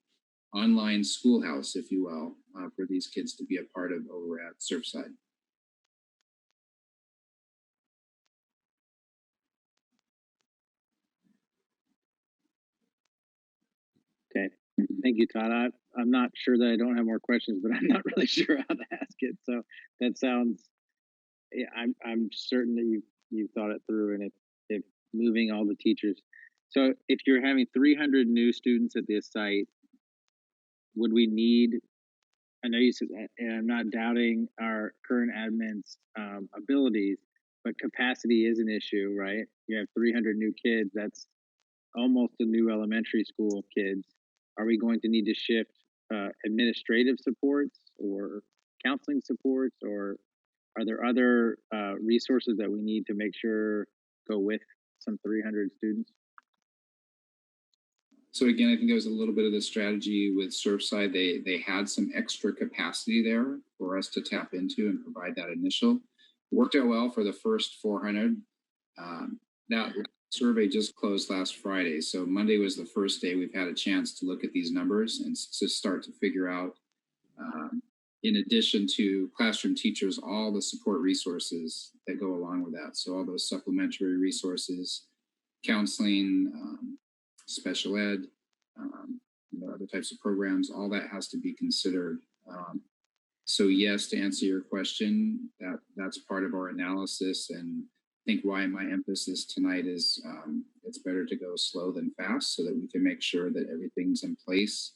[SPEAKER 8] online schoolhouse, if you will, for these kids to be a part of over at Surfside.
[SPEAKER 3] Okay, thank you, Todd. I'm not sure that I don't have more questions, but I'm not really sure how to ask it. So that sounds, yeah, I'm certain that you've thought it through, and if moving all the teachers. So if you're having 300 new students at this site, would we need? I know you said, and I'm not doubting our current admin's abilities, but capacity is an issue, right? You have 300 new kids. That's almost a new elementary school of kids. Are we going to need to shift administrative supports or counseling supports, or are there other resources that we need to make sure go with some 300 students?
[SPEAKER 8] So again, I think there was a little bit of the strategy with Surfside. They had some extra capacity there for us to tap into and provide that initial. Worked out well for the first 400. That survey just closed last Friday. So Monday was the first day we've had a chance to look at these numbers and to start to figure out, in addition to classroom teachers, all the support resources that go along with that. So all those supplementary resources, counseling, special ed, other types of programs, all that has to be considered. So yes, to answer your question, that's part of our analysis, and I think why my emphasis tonight is it's better to go slow than fast so that we can make sure that everything's in place.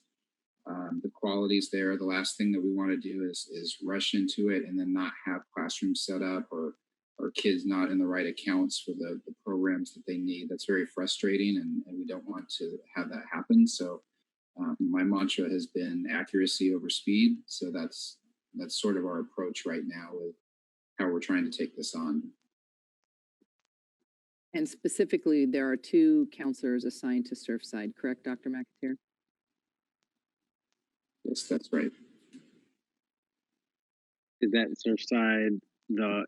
[SPEAKER 8] The quality's there. The last thing that we want to do is rush into it and then not have classrooms set up or kids not in the right accounts for the programs that they need. That's very frustrating, and we don't want to have that happen. So my mantra has been accuracy over speed. So that's sort of our approach right now with how we're trying to take this on.
[SPEAKER 7] And specifically, there are 2 counselors assigned to Surfside, correct, Dr. McAteer?
[SPEAKER 8] Yes, that's right.
[SPEAKER 3] Is that Surfside the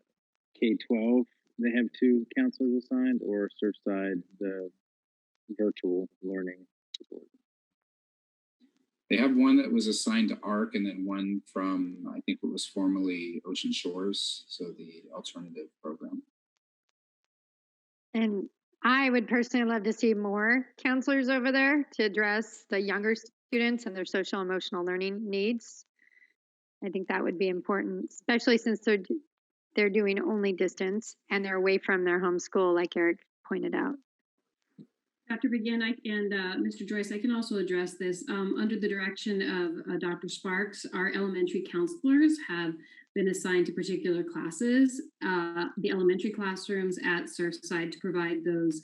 [SPEAKER 3] K-12? They have 2 counselors assigned, or Surfside the virtual learning support?
[SPEAKER 8] They have one that was assigned to ARC, and then one from, I think it was formerly Ocean Shores, so the alternative program.
[SPEAKER 6] And I would personally love to see more counselors over there to address the younger students and their social emotional learning needs. I think that would be important, especially since they're doing only distance and they're away from their home school, like Eric pointed out.
[SPEAKER 20] Dr. Begin and Mr. Joyce, I can also address this. Under the direction of Dr. Sparks, our elementary counselors have been assigned to particular classes, the elementary classrooms at Surfside, to provide those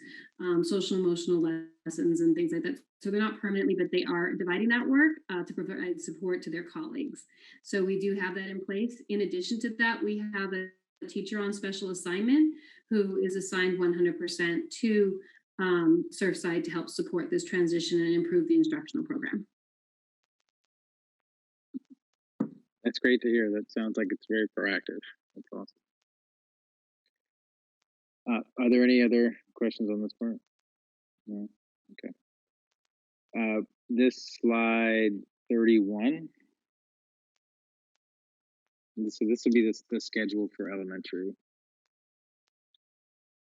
[SPEAKER 20] social emotional lessons and things like that. So they're not permanently, but they are dividing that work to provide support to their colleagues. So we do have that in place. In addition to that, we have a teacher on special assignment who is assigned 100% to Surfside to help support this transition and improve the instructional program.
[SPEAKER 3] That's great to hear. That sounds like it's very proactive. That's awesome. Are there any other questions on this part? No? Okay. This slide 31. So this would be the schedule for elementary.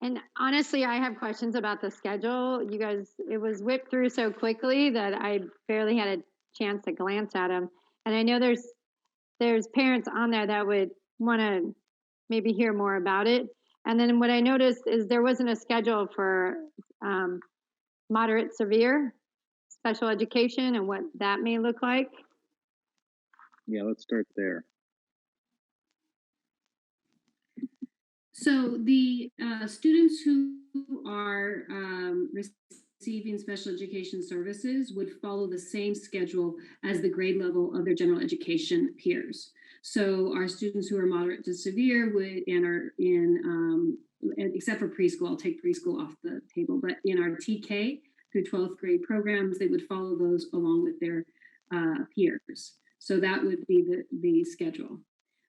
[SPEAKER 6] And honestly, I have questions about the schedule. You guys, it was whipped through so quickly that I barely had a chance to glance at them. And I know there's parents on there that would want to maybe hear more about it. And then what I noticed is there wasn't a schedule for moderate severe special education and what that may look like.
[SPEAKER 3] Yeah, let's start there.
[SPEAKER 20] So the students who are receiving special education services would follow the same schedule as the grade level of their general education peers. So our students who are moderate to severe would and are in, except for preschool, I'll take preschool off the table, but in our TK through 12th grade programs, they would follow those along with their peers. So that would be the schedule.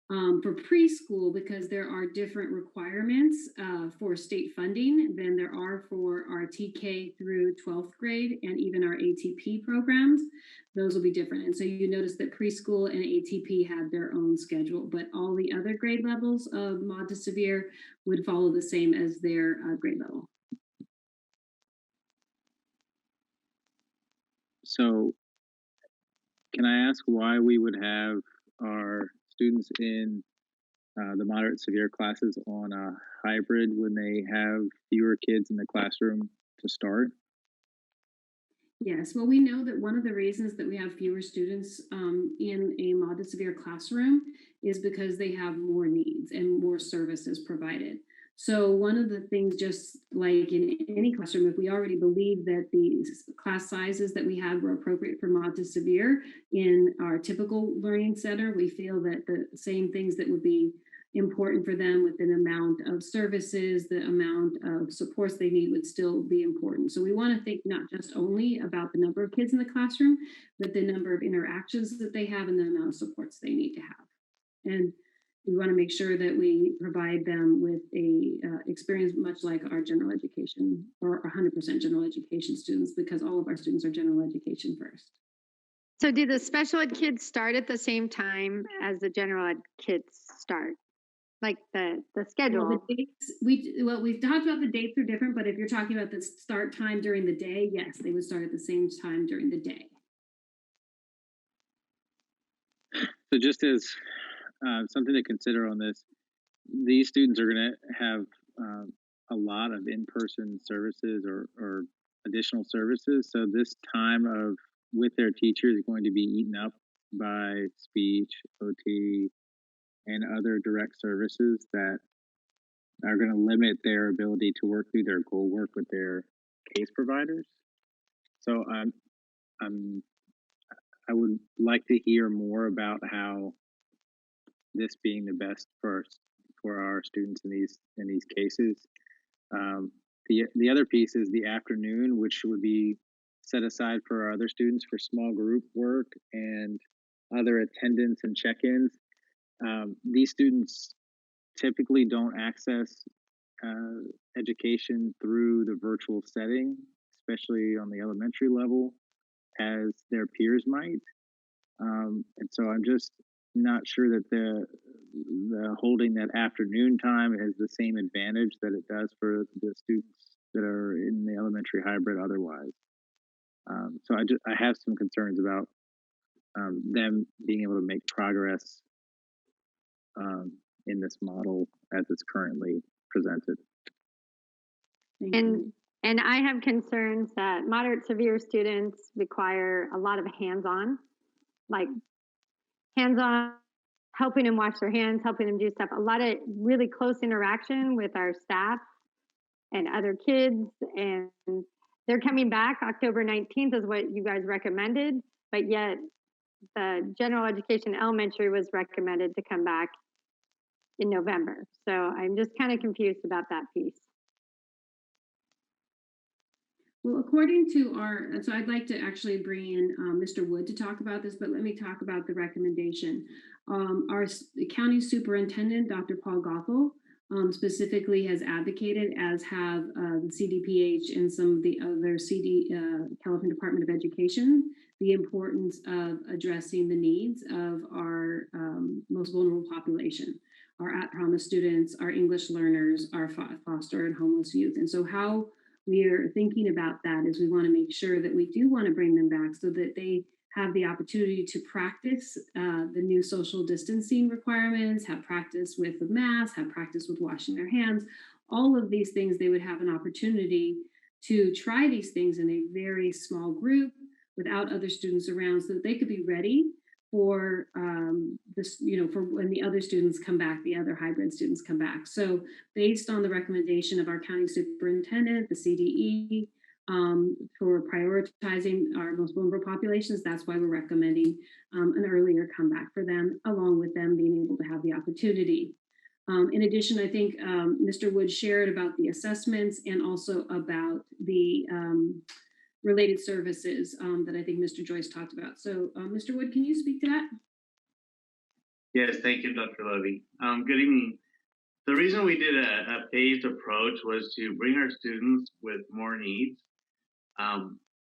[SPEAKER 20] For preschool, because there are different requirements for state funding than there are for our TK through 12th grade and even our ATP programs, those will be different. And so you notice that preschool and ATP have their own schedule, but all the other grade levels of mod to severe would follow the same as their grade level.
[SPEAKER 3] So can I ask why we would have our students in the moderate severe classes on a hybrid when they have fewer kids in the classroom to start?
[SPEAKER 20] Yes, well, we know that one of the reasons that we have fewer students in a mod to severe classroom is because they have more needs and more services provided. So one of the things, just like in any classroom, if we already believe that the class sizes that we had were appropriate for mod to severe in our typical learning center, we feel that the same things that would be important for them with an amount of services, the amount of supports they need would still be important. So we want to think not just only about the number of kids in the classroom, but the number of interactions that they have and the amount of supports they need to have. And we want to make sure that we provide them with a experience much like our general education or 100% general education students, because all of our students are general education first.
[SPEAKER 6] So do the special ed kids start at the same time as the general ed kids start? Like the schedule?
[SPEAKER 20] Well, the dates, we've talked about the dates are different, but if you're talking about the start time during the day, yes, they would start at the same time during the day.
[SPEAKER 3] So just as something to consider on this, these students are going to have a lot of in-person services or additional services. So this time of with their teacher is going to be eaten up by speech, OT, and other direct services that are going to limit their ability to work through their goal work with their case providers. So I would like to hear more about how this being the best for our students in these cases. The other piece is the afternoon, which would be set aside for our other students for small group work and other attendance and check-ins. These students typically don't access education through the virtual setting, especially on the elementary level, as their peers might. And so I'm just not sure that the holding that afternoon time has the same advantage that it does for the students that are in the elementary hybrid otherwise. So I have some concerns about them being able to make progress in this model as it's currently presented.
[SPEAKER 6] And I have concerns that moderate severe students require a lot of hands-on, like hands-on, helping them wash their hands, helping them do stuff, a lot of really close interaction with our staff and other kids. And they're coming back October 19th is what you guys recommended, but yet the general education elementary was recommended to come back in November. So I'm just kind of confused about that piece.
[SPEAKER 20] Well, according to so I'd like to actually bring in Mr. Wood to talk about this, but let me talk about the recommendation. Our county superintendent, Dr. Paul Gothel, specifically has advocated, as have the CDPH and some of the other California Department of Education, the importance of addressing the needs of our most vulnerable population, our at-promise students, our English learners, our foster and homeless youth. And so how we are thinking about that is we want to make sure that we do want to bring them back so that they have the opportunity to practice the new social distancing requirements, have practice with the mask, have practice with washing their hands, all of these things. They would have an opportunity to try these things in a very small group without other students around so that they could be ready for this, for when the other students come back, the other hybrid students come back. So based on the recommendation of our county superintendent, the CDE, for prioritizing our most vulnerable populations, that's why we're recommending an earlier comeback for them, along with them being able to have the opportunity. In addition, I think Mr. Wood shared about the assessments and also about the related services that I think Mr. Joyce talked about. So Mr. Wood, can you speak to that?
[SPEAKER 5] Yes, thank you, Dr. Levy. Good evening. The reason we did a phased approach was to bring our students with more needs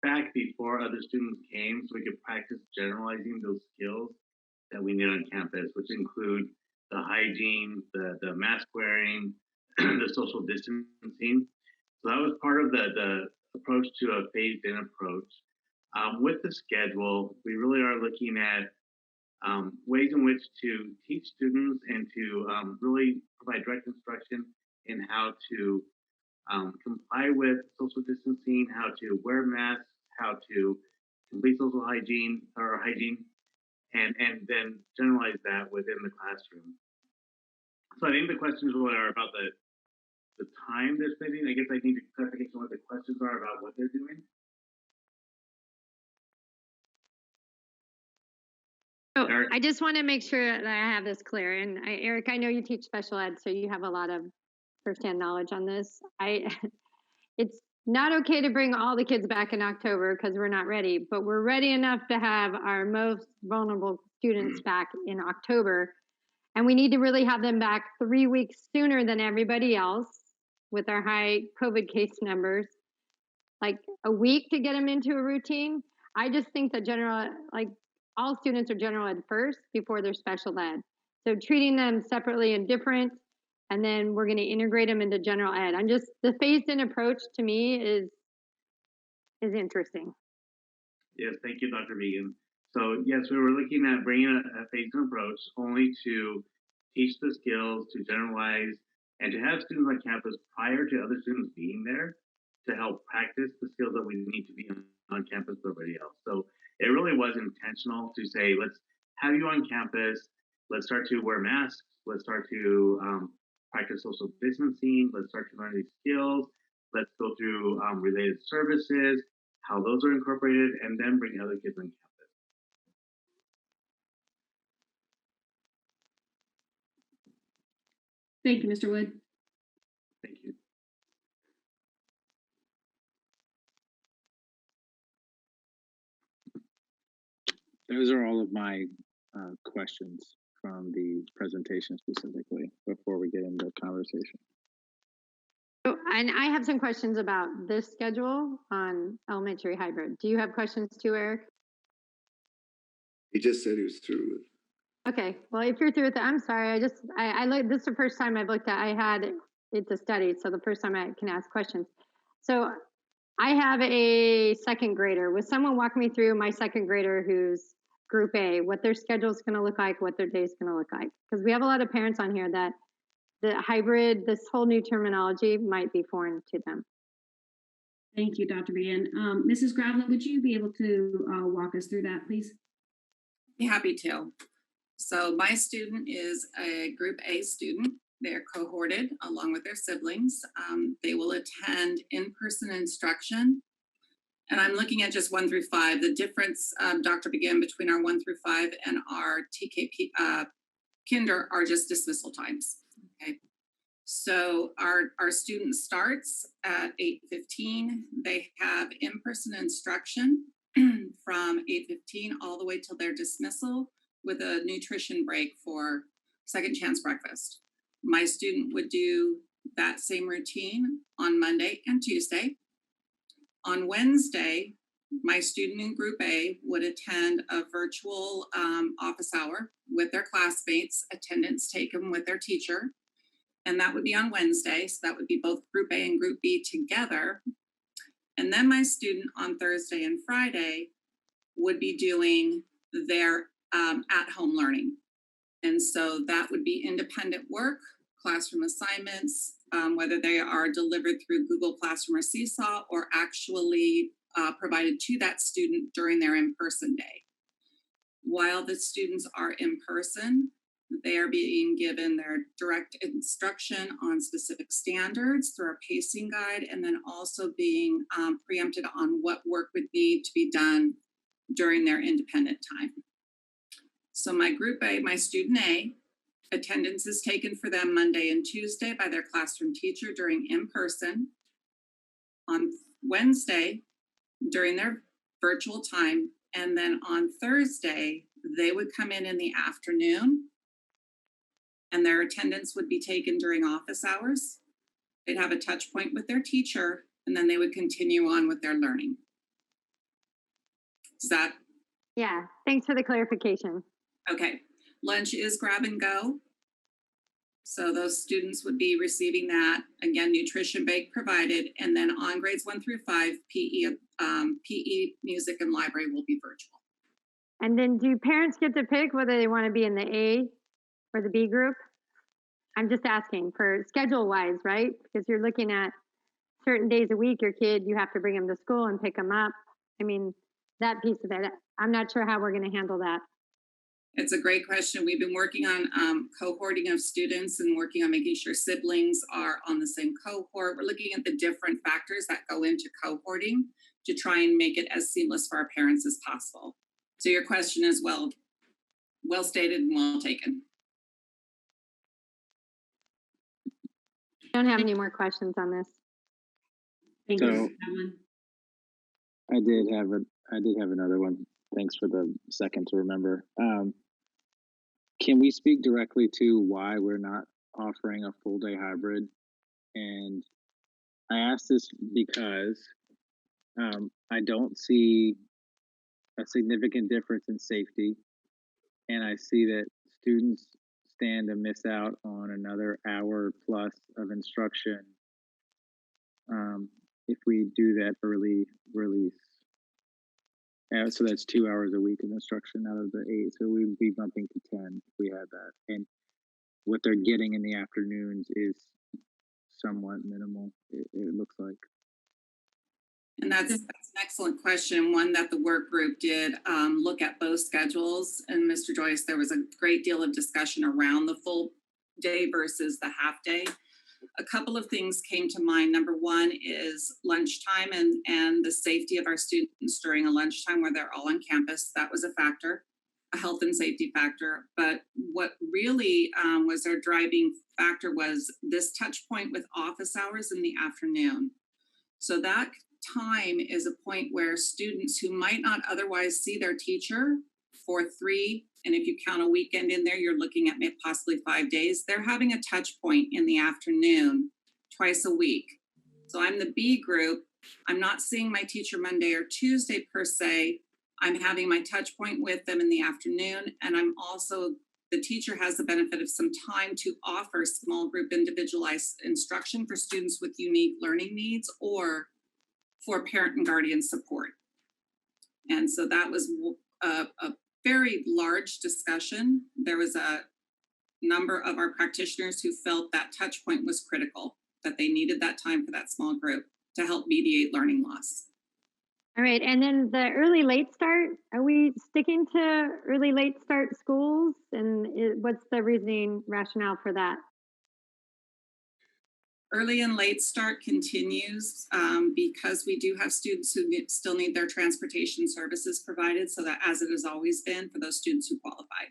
[SPEAKER 5] back before other students came, so we could practice generalizing those skills that we need on campus, which include the hygiene, the mask wearing, the social distancing. So that was part of the approach to a phased-in approach. With the schedule, we really are looking at ways in which to teach students and to really provide direct instruction in how to comply with social distancing, how to wear masks, how to complete social hygiene and then generalize that within the classroom. So I think the questions really are about the time they're spending. I guess I need clarification what the questions are about what they're doing.
[SPEAKER 6] So I just want to make sure that I have this clear. And Eric, I know you teach special ed, so you have a lot of firsthand knowledge on this. It's not okay to bring all the kids back in October because we're not ready, but we're ready enough to have our most vulnerable students back in October. And we need to really have them back 3 weeks sooner than everybody else with our high COVID case numbers, like a week to get them into a routine. I just think that all students are general ed first before they're special ed. So treating them separately and different, and then we're going to integrate them into general ed. The phased-in approach to me is interesting.
[SPEAKER 5] Yes, thank you, Dr. Vegan. So yes, we were looking at bringing a phased-in approach only to teach the skills, to generalize, and to have students on campus prior to other students being there to help practice the skills that we need to be on campus with everybody else. So it really was intentional to say, let's have you on campus, let's start to wear masks, let's start to practice social distancing, let's start to learn these skills, let's go through related services, how those are incorporated, and then bring other kids on campus.
[SPEAKER 20] Thank you, Mr. Wood.
[SPEAKER 5] Thank you.
[SPEAKER 3] Those are all of my questions from the presentation specifically before we get into conversation.
[SPEAKER 6] So, and I have some questions about this schedule on elementary hybrid. Do you have questions too, Eric?
[SPEAKER 2] He just said he was through with.
[SPEAKER 6] Okay, well, if you're through with it, I'm sorry. I looked, this is the first time I've looked at, I had it to study, so the first time I can ask questions. So I have a second grader. Would someone walk me through my second grader who's group A, what their schedule is going to look like, what their day is going to look like? Because we have a lot of parents on here that the hybrid, this whole new terminology might be foreign to them.
[SPEAKER 20] Thank you, Dr. Bean. Mrs. Gravlin, would you be able to walk us through that, please?
[SPEAKER 11] Be happy to. So my student is a group A student. They're cohorted along with their siblings. They will attend in-person instruction. And I'm looking at just 1 through 5. The difference, Dr. Begin, between our 1 through 5 and our TKP kinder are just dismissal times. Okay. So our student starts at 8:15. They have in-person instruction from 8:15 all the way till their dismissal with a nutrition break for second chance breakfast. My student would do that same routine on Monday and Tuesday. On Wednesday, my student in group A would attend a virtual office hour with their classmates, attendance taken with their teacher. And that would be on Wednesday. So that would be both group A and group B together. And then my student on Thursday and Friday would be doing their at-home learning. And so that would be independent work, classroom assignments, whether they are delivered through Google Classroom or Seesaw or actually provided to that student during their in-person day. While the students are in person, they are being given their direct instruction on specific standards through our pacing guide, and then also being preempted on what work would need to be done during their independent time. So my group A, my student A, attendance is taken for them Monday and Tuesday by their classroom teacher during in-person. On Wednesday, during their virtual time. And then on Thursday, they would come in the afternoon and their attendance would be taken during office hours. They'd have a touch point with their teacher and then they would continue on with their learning. Is that?
[SPEAKER 6] Yeah, thanks for the clarification.
[SPEAKER 11] Okay. Lunch is grab and go. So those students would be receiving that. Again, nutrition bake provided. And then on grades 1 through 5, PE, music, and library will be virtual.
[SPEAKER 6] And then do parents get to pick whether they want to be in the A or the B group? I'm just asking for schedule wise, right? Because you're looking at certain days a week, your kid, you have to bring them to school and pick them up. I mean, that piece of it, I'm not sure how we're going to handle that.
[SPEAKER 11] It's a great question. We've been working on cohorting of students and working on making sure siblings are on the same cohort. We're looking at the different factors that go into cohorting to try and make it as seamless for our parents as possible. So your question is well stated and well taken.
[SPEAKER 6] I don't have any more questions on this.
[SPEAKER 20] Thank
[SPEAKER 3] So
[SPEAKER 20] you, Ellen.
[SPEAKER 3] I did have another one. Thanks for the second to remember. Can we speak directly to why we're not offering a full day hybrid? And I ask this because I don't see a significant difference in safety, and I see that students stand to miss out on another hour plus of instruction if we do that early release. So that's 2 hours a week of instruction out of the 8. So we'd be bumping to 10 if we had that. And what they're getting in the afternoons is somewhat minimal, it looks like.
[SPEAKER 11] And that's an excellent question, one that the work group did look at both schedules. And Mr. Joyce, there was a great deal of discussion around the full day versus the half day. A couple of things came to mind. Number one is lunchtime and the safety of our students during a lunchtime where they're all on campus. That was a factor, a health and safety factor. But what really was our driving factor was this touch point with office hours in the afternoon. So that time is a point where students who might not otherwise see their teacher for 3, and if you count a weekend in there, you're looking at possibly 5 days, they're having a touch point in the afternoon twice a week. So I'm the B group. I'm not seeing my teacher Monday or Tuesday per se. I'm having my touch point with them in the afternoon. And I'm also, the teacher has the benefit of some time to offer small group individualized instruction for students with unique learning needs or for parent and guardian support. And so that was a very large discussion. There was a number of our practitioners who felt that touch point was critical, that they needed that time for that small group to help mediate learning loss.
[SPEAKER 6] All right, and then the early late start, are we sticking to early late start schools? And what's the reasoning rationale for that?
[SPEAKER 11] Early and late start continues because we do have students who still need their transportation services provided, so that as it has always been for those students who qualify.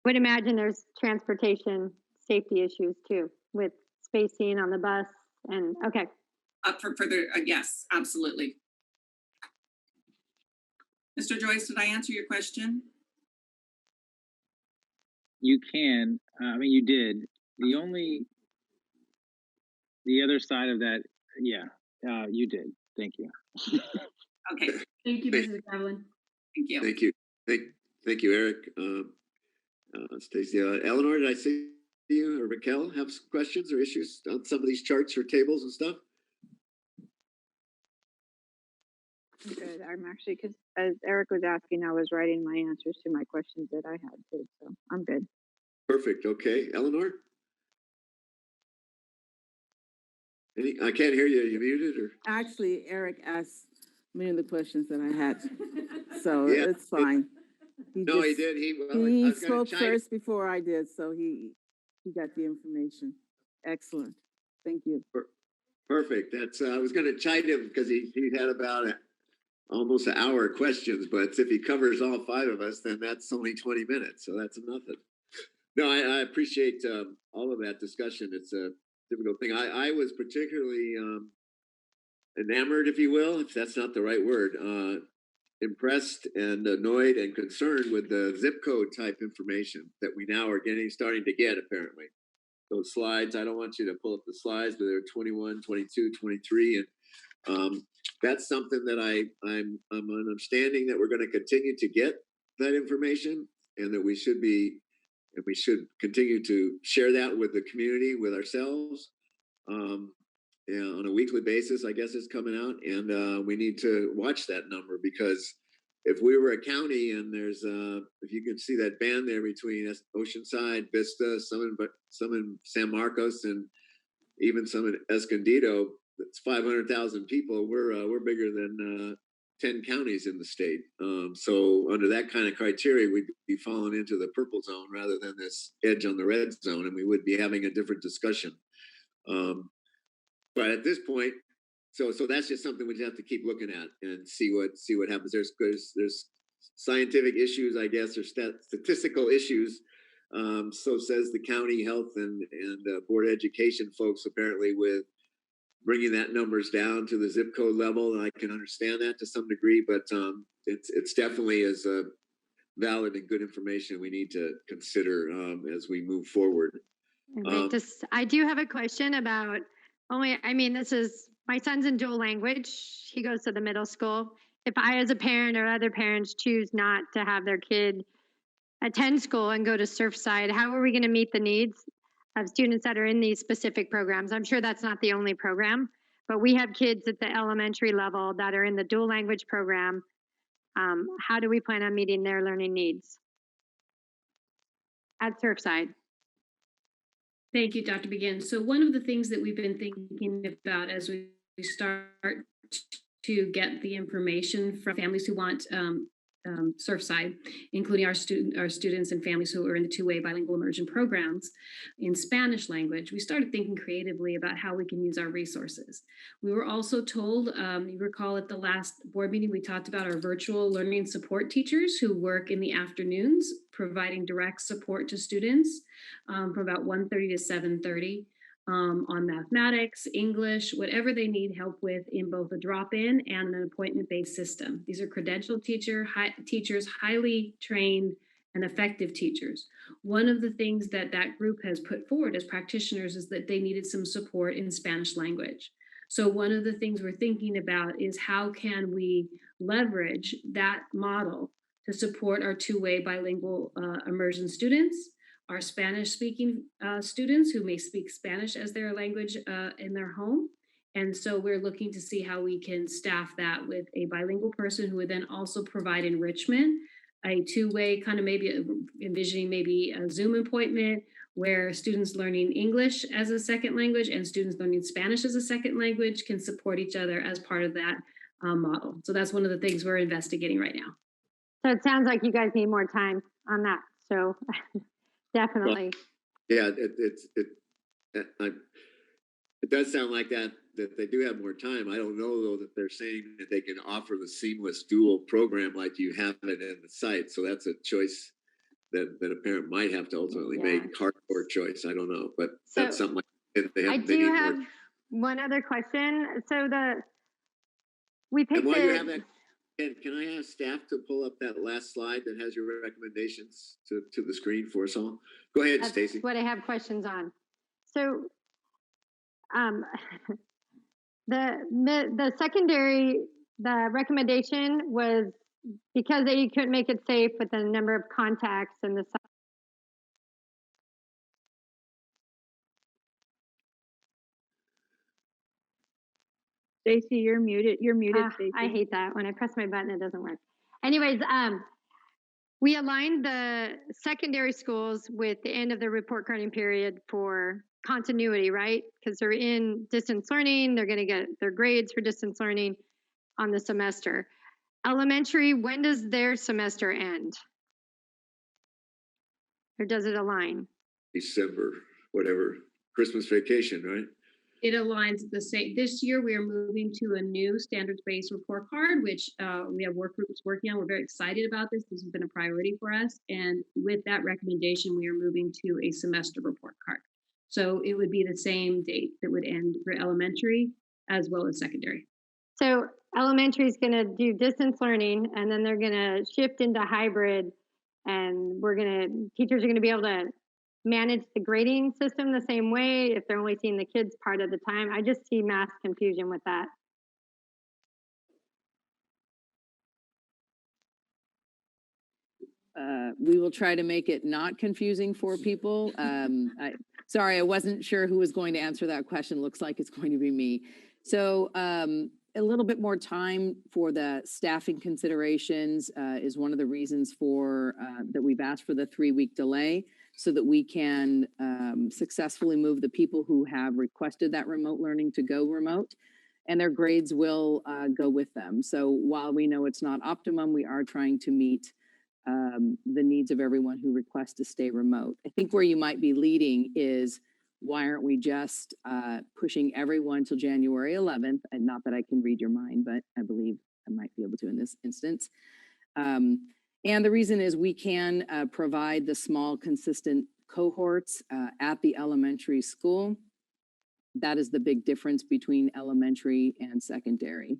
[SPEAKER 6] Would imagine there's transportation safety issues too with spacing on the bus and okay.
[SPEAKER 11] Up for further, yes, absolutely. Mr. Joyce, did I answer your question?
[SPEAKER 3] You can, I mean, you did. The other side of that, yeah, you did. Thank you.
[SPEAKER 11] Okay.
[SPEAKER 20] Thank you, Mrs. Devlin.
[SPEAKER 11] Thank you.
[SPEAKER 2] Thank you. Thank you, Eric. Stacy, Eleanor, did I see you or Raquel have some questions or issues on some of these charts or tables and stuff?
[SPEAKER 4] I'm good. I'm actually, because as Eric was asking, I was writing my answers to my questions that I had too, so I'm good.
[SPEAKER 2] Perfect. Okay, Eleanor. I can't hear you. Are you muted or?
[SPEAKER 13] Actually, Eric asked many of the questions that I had, so
[SPEAKER 2] Yeah.
[SPEAKER 13] it's fine.
[SPEAKER 2] He did.
[SPEAKER 13] He spoke first before I did, so he got the information. Excellent. Thank you.
[SPEAKER 2] Perfect. That's I was going to chide him because he had about almost an hour of questions, but if he covers all 5 of us, then that's only 20 minutes, so that's nothing. No, I appreciate all of that discussion. It's a difficult thing. I was particularly enamored, if you will, if that's not the right word, impressed and annoyed and concerned with the zip code type information that we now are starting to get, apparently. Those slides, I don't want you to pull up the slides, but they're 21, 22, 23. And that's something that I'm understanding that we're going to continue to get that information, and that we should continue to share that with the community, with ourselves. On a weekly basis, I guess it's coming out, and we need to watch that number, because if we were a county and there's if you can see that band there between Oceanside, Vista, some in San Marcos, and even some in Escondido, it's 500,000 people. We're bigger than 10 counties in the state. So under that kind of criteria, we'd be falling into the purple zone rather than this edge on the red zone, and we would be having a different discussion. But at this point, so that's just something we just have to keep looking at and see what happens. There's scientific issues, I guess, or statistical issues. So says the county health and board of education folks, apparently, with bringing that numbers down to the zip code level. And I can understand that to some degree, but it's definitely is valid and good information we need to consider as we move forward.
[SPEAKER 6] I do have a question about this is, my son's in dual language. He goes to the middle school. If I, as a parent, or other parents, choose not to have their kid attend school and go to Surfside, how are we going to meet the needs of students that are in these specific programs? I'm sure that's not the only program, but we have kids at the elementary level that are in the dual language program. How do we plan on meeting their learning needs at Surfside?
[SPEAKER 20] Thank you, Dr. Begin. So one of the things that we've been thinking about as we start to get the information from families who want Surfside, including our students and families who are in the two-way bilingual immersion programs in Spanish language, we started thinking creatively about how we can use our resources. We were also told, you recall at the last board meeting, we talked about our virtual learning support teachers who work in the afternoons, providing direct support to students from about 1:30 to 7:30. On mathematics, English, whatever they need help with in both a drop-in and an appointment-based system. These are credentialed teachers, highly trained and effective teachers. One of the things that group has put forward as practitioners is that they needed some support in Spanish language. So one of the things we're thinking about is how can we leverage that model to support our two-way bilingual immersion students, our Spanish-speaking students who may speak Spanish as their language in their home. And so we're looking to see how we can staff that with a bilingual person who would then also provide enrichment, a two-way kind of maybe envisioning maybe a Zoom appointment where students learning English as a second language and students learning Spanish as a second language can support each other as part of that model. So that's one of the things we're investigating right now.
[SPEAKER 6] So it sounds like you guys need more time on that. So definitely.
[SPEAKER 2] Well, yeah, it does sound like that they do have more time. I don't know though that they're saying that they can offer the seamless dual program like you have it in the site. So that's a choice that a parent might have to ultimately make, hardcore choice. I don't know, but that's something like they
[SPEAKER 6] have one other question. So we picked
[SPEAKER 2] while you have that, can I ask staff to pull up that last slide that has your recommendations to the screen for us all? Go ahead, Stacy.
[SPEAKER 6] That's what I have questions on. So the secondary, the recommendation was because they couldn't make it safe with the number of contacts and the
[SPEAKER 4] Stacy, you're muted. You're muted, Stacy.
[SPEAKER 6] I hate that. When I press my button, it doesn't work. Anyways, we aligned the secondary schools with the end of the report carding period for continuity, right? Because they're in distance learning. They're going to get their grades for distance learning on the semester. Elementary, when does their semester end? Or does it align?
[SPEAKER 2] December, whatever, Christmas vacation, right?
[SPEAKER 20] It aligns the same. This year, we are moving to a new standards-based report card, which we have work groups working on. We're very excited about this. This has been a priority for us. And with that recommendation, we are moving to a semester report card. So it would be the same date that would end for elementary as well as secondary.
[SPEAKER 6] So elementary is going to do distance learning, and then they're going to shift into hybrid, and teachers are going to be able to manage the grading system the same way if they're only seeing the kids part of the time. I just see mass confusion with that.
[SPEAKER 7] We will try to make it not confusing for people. Sorry, I wasn't sure who was going to answer that question. Looks like it's going to be me. So a little bit more time for the staffing considerations is one of the reasons for that we've asked for the 3-week delay, so that we can successfully move the people who have requested that remote learning to go remote, and their grades will go with them. So while we know it's not optimum, we are trying to meet the needs of everyone who requests to stay remote. I think where you might be leading is, why aren't we just pushing everyone till January 11th? And not that I can read your mind, but I believe I might be able to in this instance. And the reason is we can provide the small, consistent cohorts at the elementary school. That is the big difference between elementary and secondary.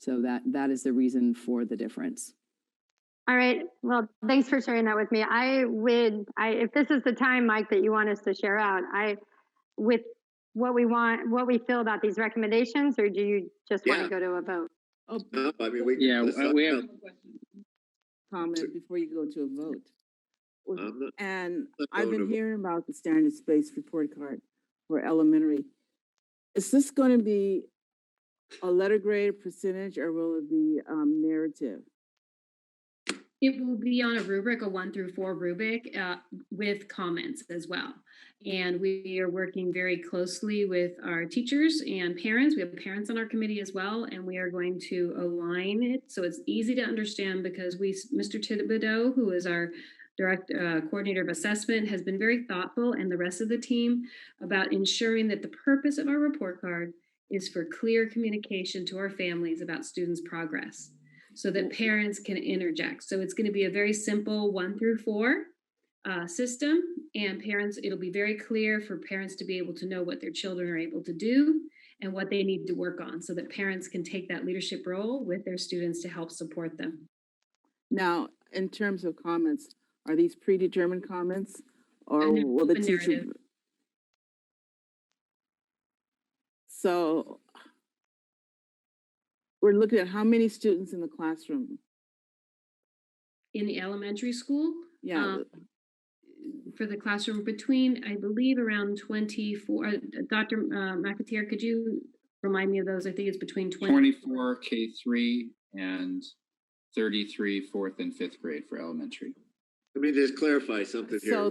[SPEAKER 7] So that is the reason for the difference.
[SPEAKER 6] All right. Well, thanks for sharing that with me. If this is the time, Mike, that you want us to share out, with what we feel about these recommendations, or do you just want to go to a vote?
[SPEAKER 2] Oh, no, I mean, we
[SPEAKER 3] have
[SPEAKER 13] comment before you go to a vote. And
[SPEAKER 2] not
[SPEAKER 13] I've
[SPEAKER 2] going
[SPEAKER 13] been
[SPEAKER 2] to
[SPEAKER 13] hearing about the standards-based report card for elementary. Is this going to be a letter grade percentage, or will it be narrative?
[SPEAKER 20] It will be on a rubric, a 1 through 4 rubric, with comments as well. And we are working very closely with our teachers and parents. We have parents on our committee as well, and we are going to align it so it's easy to understand, because Mr. Thibodeau, who is our coordinator of assessment, has been very thoughtful, and the rest of the team, about ensuring that the purpose of our report card is for clear communication to our families about students' progress, so that parents can interject. So it's going to be a very simple 1 through 4 system, and it'll be very clear for parents to be able to know what their children are able to do and what they need to work on, so that parents can take that leadership role with their students to help support them.
[SPEAKER 13] Now, in terms of comments, are these predetermined comments, or will the teacher?
[SPEAKER 20] Narrative.
[SPEAKER 13] So we're looking at how many students in the classroom?
[SPEAKER 20] In the elementary school?
[SPEAKER 13] Yeah.
[SPEAKER 20] For the classroom, between, I believe, around 24. Dr. McAteer, could you remind me of those? I think it's between
[SPEAKER 8] 24 K3 and 33 4th and 5th grade for elementary.
[SPEAKER 2] Let me just clarify something here.
[SPEAKER 13] So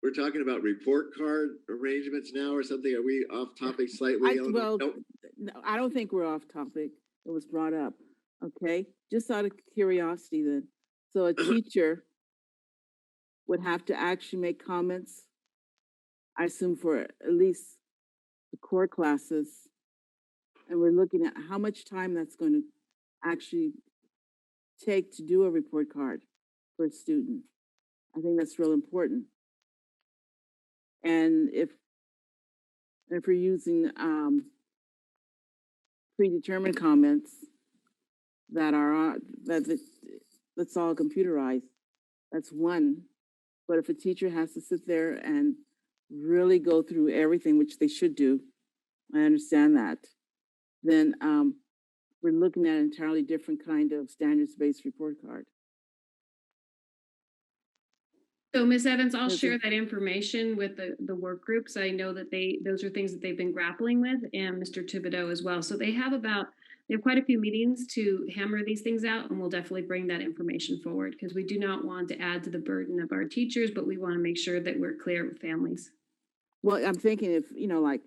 [SPEAKER 2] We're talking about report card arrangements now or something. Are we off topic slightly?
[SPEAKER 13] No, I don't think we're off topic. It was brought up. Okay. Just out of curiosity then. So a teacher would have to actually make comments, I assume, for at least the core classes. And we're looking at how much time that's going to actually take to do a report card for a student. I think that's real important. And if we're using predetermined comments that are that's all computerized, that's one. But if a teacher has to sit there and really go through everything, which they should do, I understand that, then we're looking at an entirely different kind of standards-based report card.
[SPEAKER 20] So, Ms. Evans, I'll share that information with the work groups. I know that those are things that they've been grappling with, and Mr. Thibodeau as well. So they have quite a few meetings to hammer these things out, and we'll definitely bring that information forward, because we do not want to add to the burden of our teachers, but we want to make sure that we're clear with families.
[SPEAKER 13] Well, I'm thinking if, like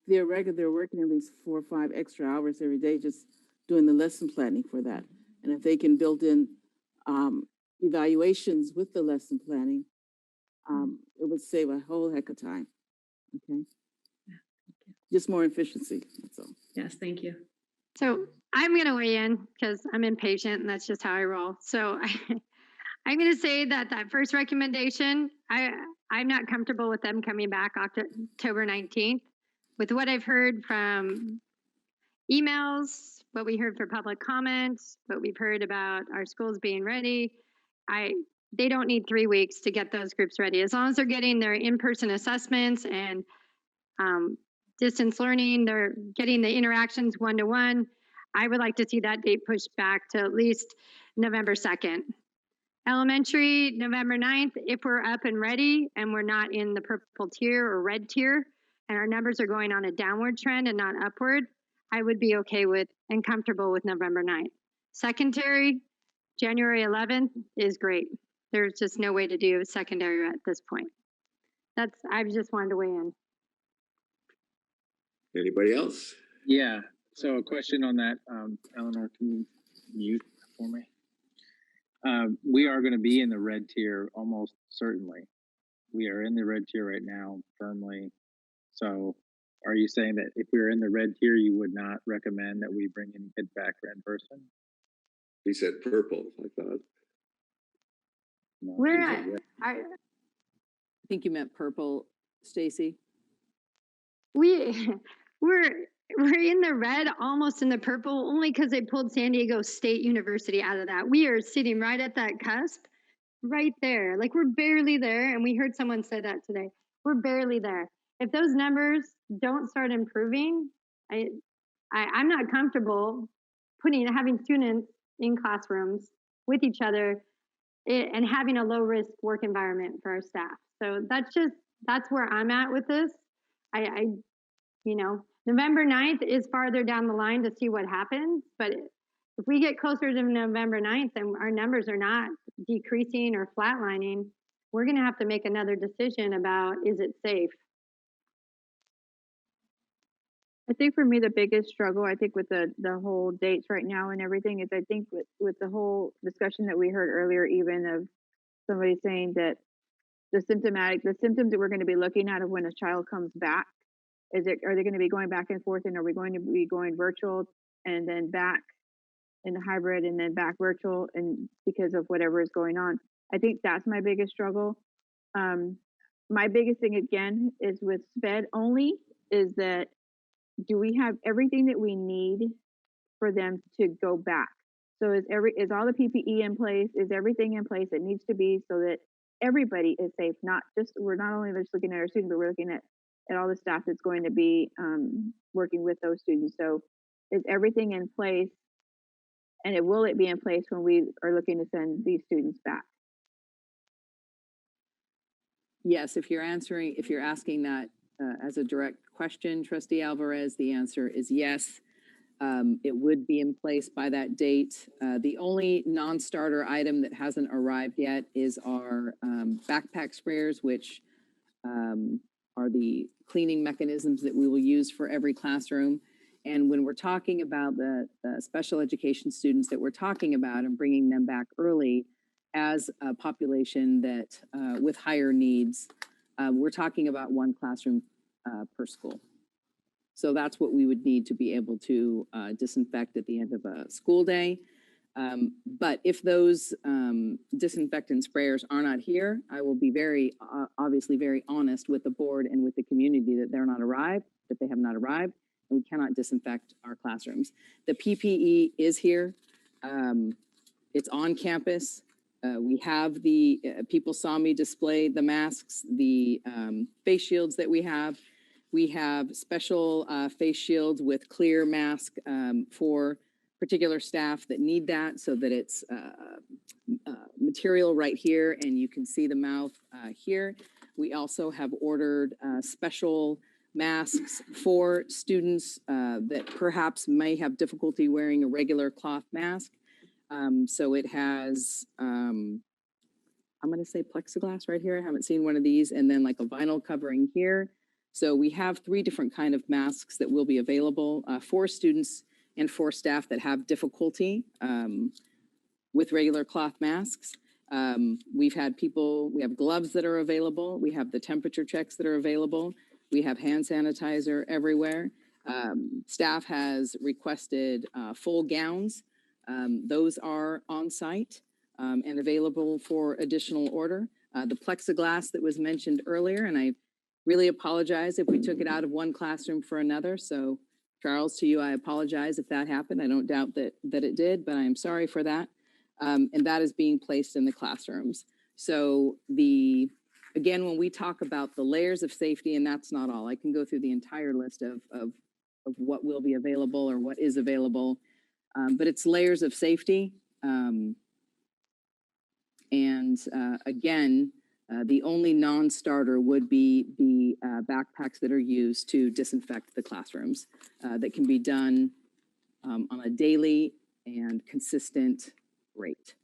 [SPEAKER 13] they're working at least 4 or 5 extra hours every day just doing the lesson planning for that. And if they can build in evaluations with the lesson planning, it would save a whole heck of time. Okay. Just more efficiency. That's all.
[SPEAKER 20] Yes, thank you.
[SPEAKER 6] So I'm going to weigh in because I'm impatient, and that's just how I roll. So I'm going to say that first recommendation, I'm not comfortable with them coming back October 19th. with what I've heard from emails, what we heard for public comments, what we've heard about our schools being ready, they don't need 3 weeks to get those groups ready. As long as they're getting their in-person assessments and distance learning, they're getting the interactions one-to-one. I would like to see that date pushed back to at least November 2nd. Elementary, November 9th, if we're up and ready and we're not in the purple tier or red tier, and our numbers are going on a downward trend and not upward, I would be okay with and comfortable with November 9th. Secondary, January 11th is great. There's just no way to do secondary at this point. I just wanted to weigh in.
[SPEAKER 2] Anybody else?
[SPEAKER 3] Yeah. So a question on that, Eleanor, can you mute for me? We are going to be in the red tier almost certainly. We are in the red tier right now firmly. So are you saying that if we were in the red tier, you would not recommend that we bring in kids back in person?
[SPEAKER 2] He said purple, I thought.
[SPEAKER 3] No,
[SPEAKER 6] We're
[SPEAKER 3] she
[SPEAKER 6] at,
[SPEAKER 3] said red.
[SPEAKER 7] I think you meant purple, Stacy.
[SPEAKER 6] we're in the red, almost in the purple, only because they pulled San Diego State University out of that. We are sitting right at that cusp, right there. Like we're barely there, and we heard someone say that today. We're barely there. If those numbers don't start improving, I'm not comfortable having students in classrooms with each other and having a low risk work environment for our staff. So that's where I'm at with this. November 9th is farther down the line to see what happens, but if we get closer to November 9th and our numbers are not decreasing or flatlining, we're going to have to make another decision about, is it safe?
[SPEAKER 4] I think for me, the biggest struggle, I think with the whole dates right now and everything is I think with the whole discussion that we heard earlier, even of somebody saying that the symptoms that we're going to be looking at of when a child comes back, are they going to be going back and forth, and are we going to be going virtual and then back in the hybrid and then back virtual, and because of whatever is going on? I think that's my biggest struggle. My biggest thing again is with SPED only is that, do we have everything that we need for them to go back? So is all the PPE in place? Is everything in place that needs to be so that everybody is safe? We're not only just looking at our students, but we're looking at all the staff that's going to be working with those students. So is everything in place, and will it be in place when we are looking to send these students back?
[SPEAKER 7] Yes, if you're asking that as a direct question, Trustee Alvarez, the answer is yes. It would be in place by that date. The only non-starter item that hasn't arrived yet is our backpack sprayers, which are the cleaning mechanisms that we will use for every classroom. And when we're talking about the special education students that we're talking about and bringing them back early as a population that with higher needs, we're talking about one classroom per school. So that's what we would need to be able to disinfect at the end of a school day. But if those disinfectant sprayers are not here, I will be obviously very honest with the board and with the community that they have not arrived, and we cannot disinfect our classrooms. The PPE is here. It's on campus. We have people saw me display the masks, the face shields that we have. We have special face shields with clear mask for particular staff that need that, so that it's material right here and you can see the mouth here. We also have ordered special masks for students that perhaps may have difficulty wearing a regular cloth mask. So it has, I'm going to say plexiglass right here. I haven't seen one of these. And then like a vinyl covering here. So we have 3 different kind of masks that will be available for students and for staff that have difficulty with regular cloth masks. We have gloves that are available. We have the temperature checks that are available. We have hand sanitizer everywhere. Staff has requested full gowns. Those are on site and available for additional order. The plexiglass that was mentioned earlier, and I really apologize if we took it out of one classroom for another. So Charles, to you, I apologize if that happened. I don't doubt that it did, but I am sorry for that. And that is being placed in the classrooms. So again, when we talk about the layers of safety, and that's not all, I can go through the entire list of what will be available or what is available, but it's layers of safety. Again, the only non-starter would be the backpacks that are used to disinfect the classrooms that can be done on a daily and consistent rate.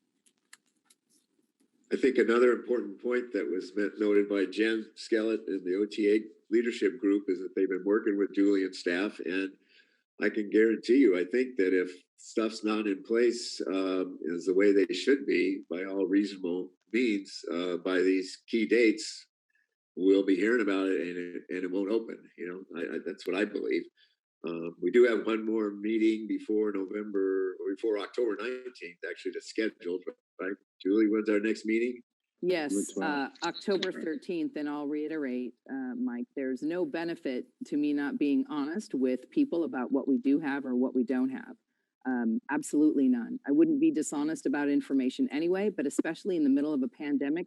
[SPEAKER 2] I think another important point that was noted by Jen Skellett in the OTA leadership group is that they've been working with Julie and staff, and I can guarantee you, I think that if stuff's not in place is the way they should be by all reasonable means by these key dates, we'll be hearing about it and it won't open. You know, that's what I believe. We do have one more meeting before October 19th, actually, that's scheduled, right? Julie, when's our next meeting?
[SPEAKER 7] Yes, October 13th, and I'll reiterate, Mike, there's no benefit to me not being honest with people about what we do have or what we don't have. Absolutely none. I wouldn't be dishonest about information anyway, but especially in the middle of a pandemic,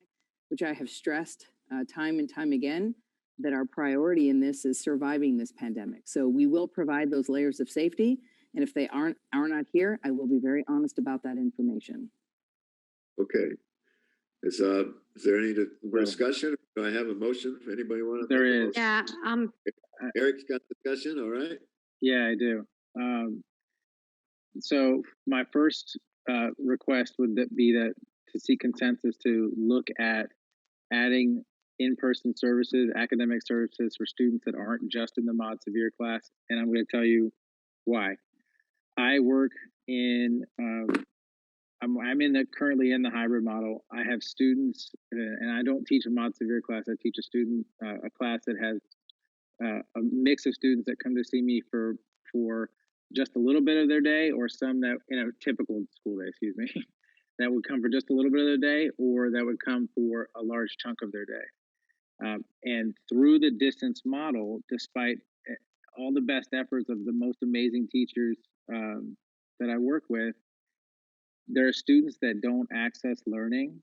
[SPEAKER 7] which I have stressed time and time again, that our priority in this is surviving this pandemic. So we will provide those layers of safety, and if they are not here, I will be very honest about that information.
[SPEAKER 2] Okay. Is there any discussion? Do I have a motion? If anybody want to?
[SPEAKER 3] There is.
[SPEAKER 6] Yeah.
[SPEAKER 2] Eric's got discussion. All right.
[SPEAKER 3] Yeah, I do. So my first request would be to seek consensus to look at adding in-person services, academic services for students that aren't just in the mod severe class. And I'm going to tell you why. I work in, I'm currently in the hybrid model. I have students, and I don't teach a mod severe class. I teach a class that has a mix of students that come to see me for just a little bit of their day, or some that in a typical school day, excuse me, that would come for just a little bit of their day, or that would come for a large chunk of their day. And through the distance model, despite all the best efforts of the most amazing teachers that I work with, there are students that don't access learning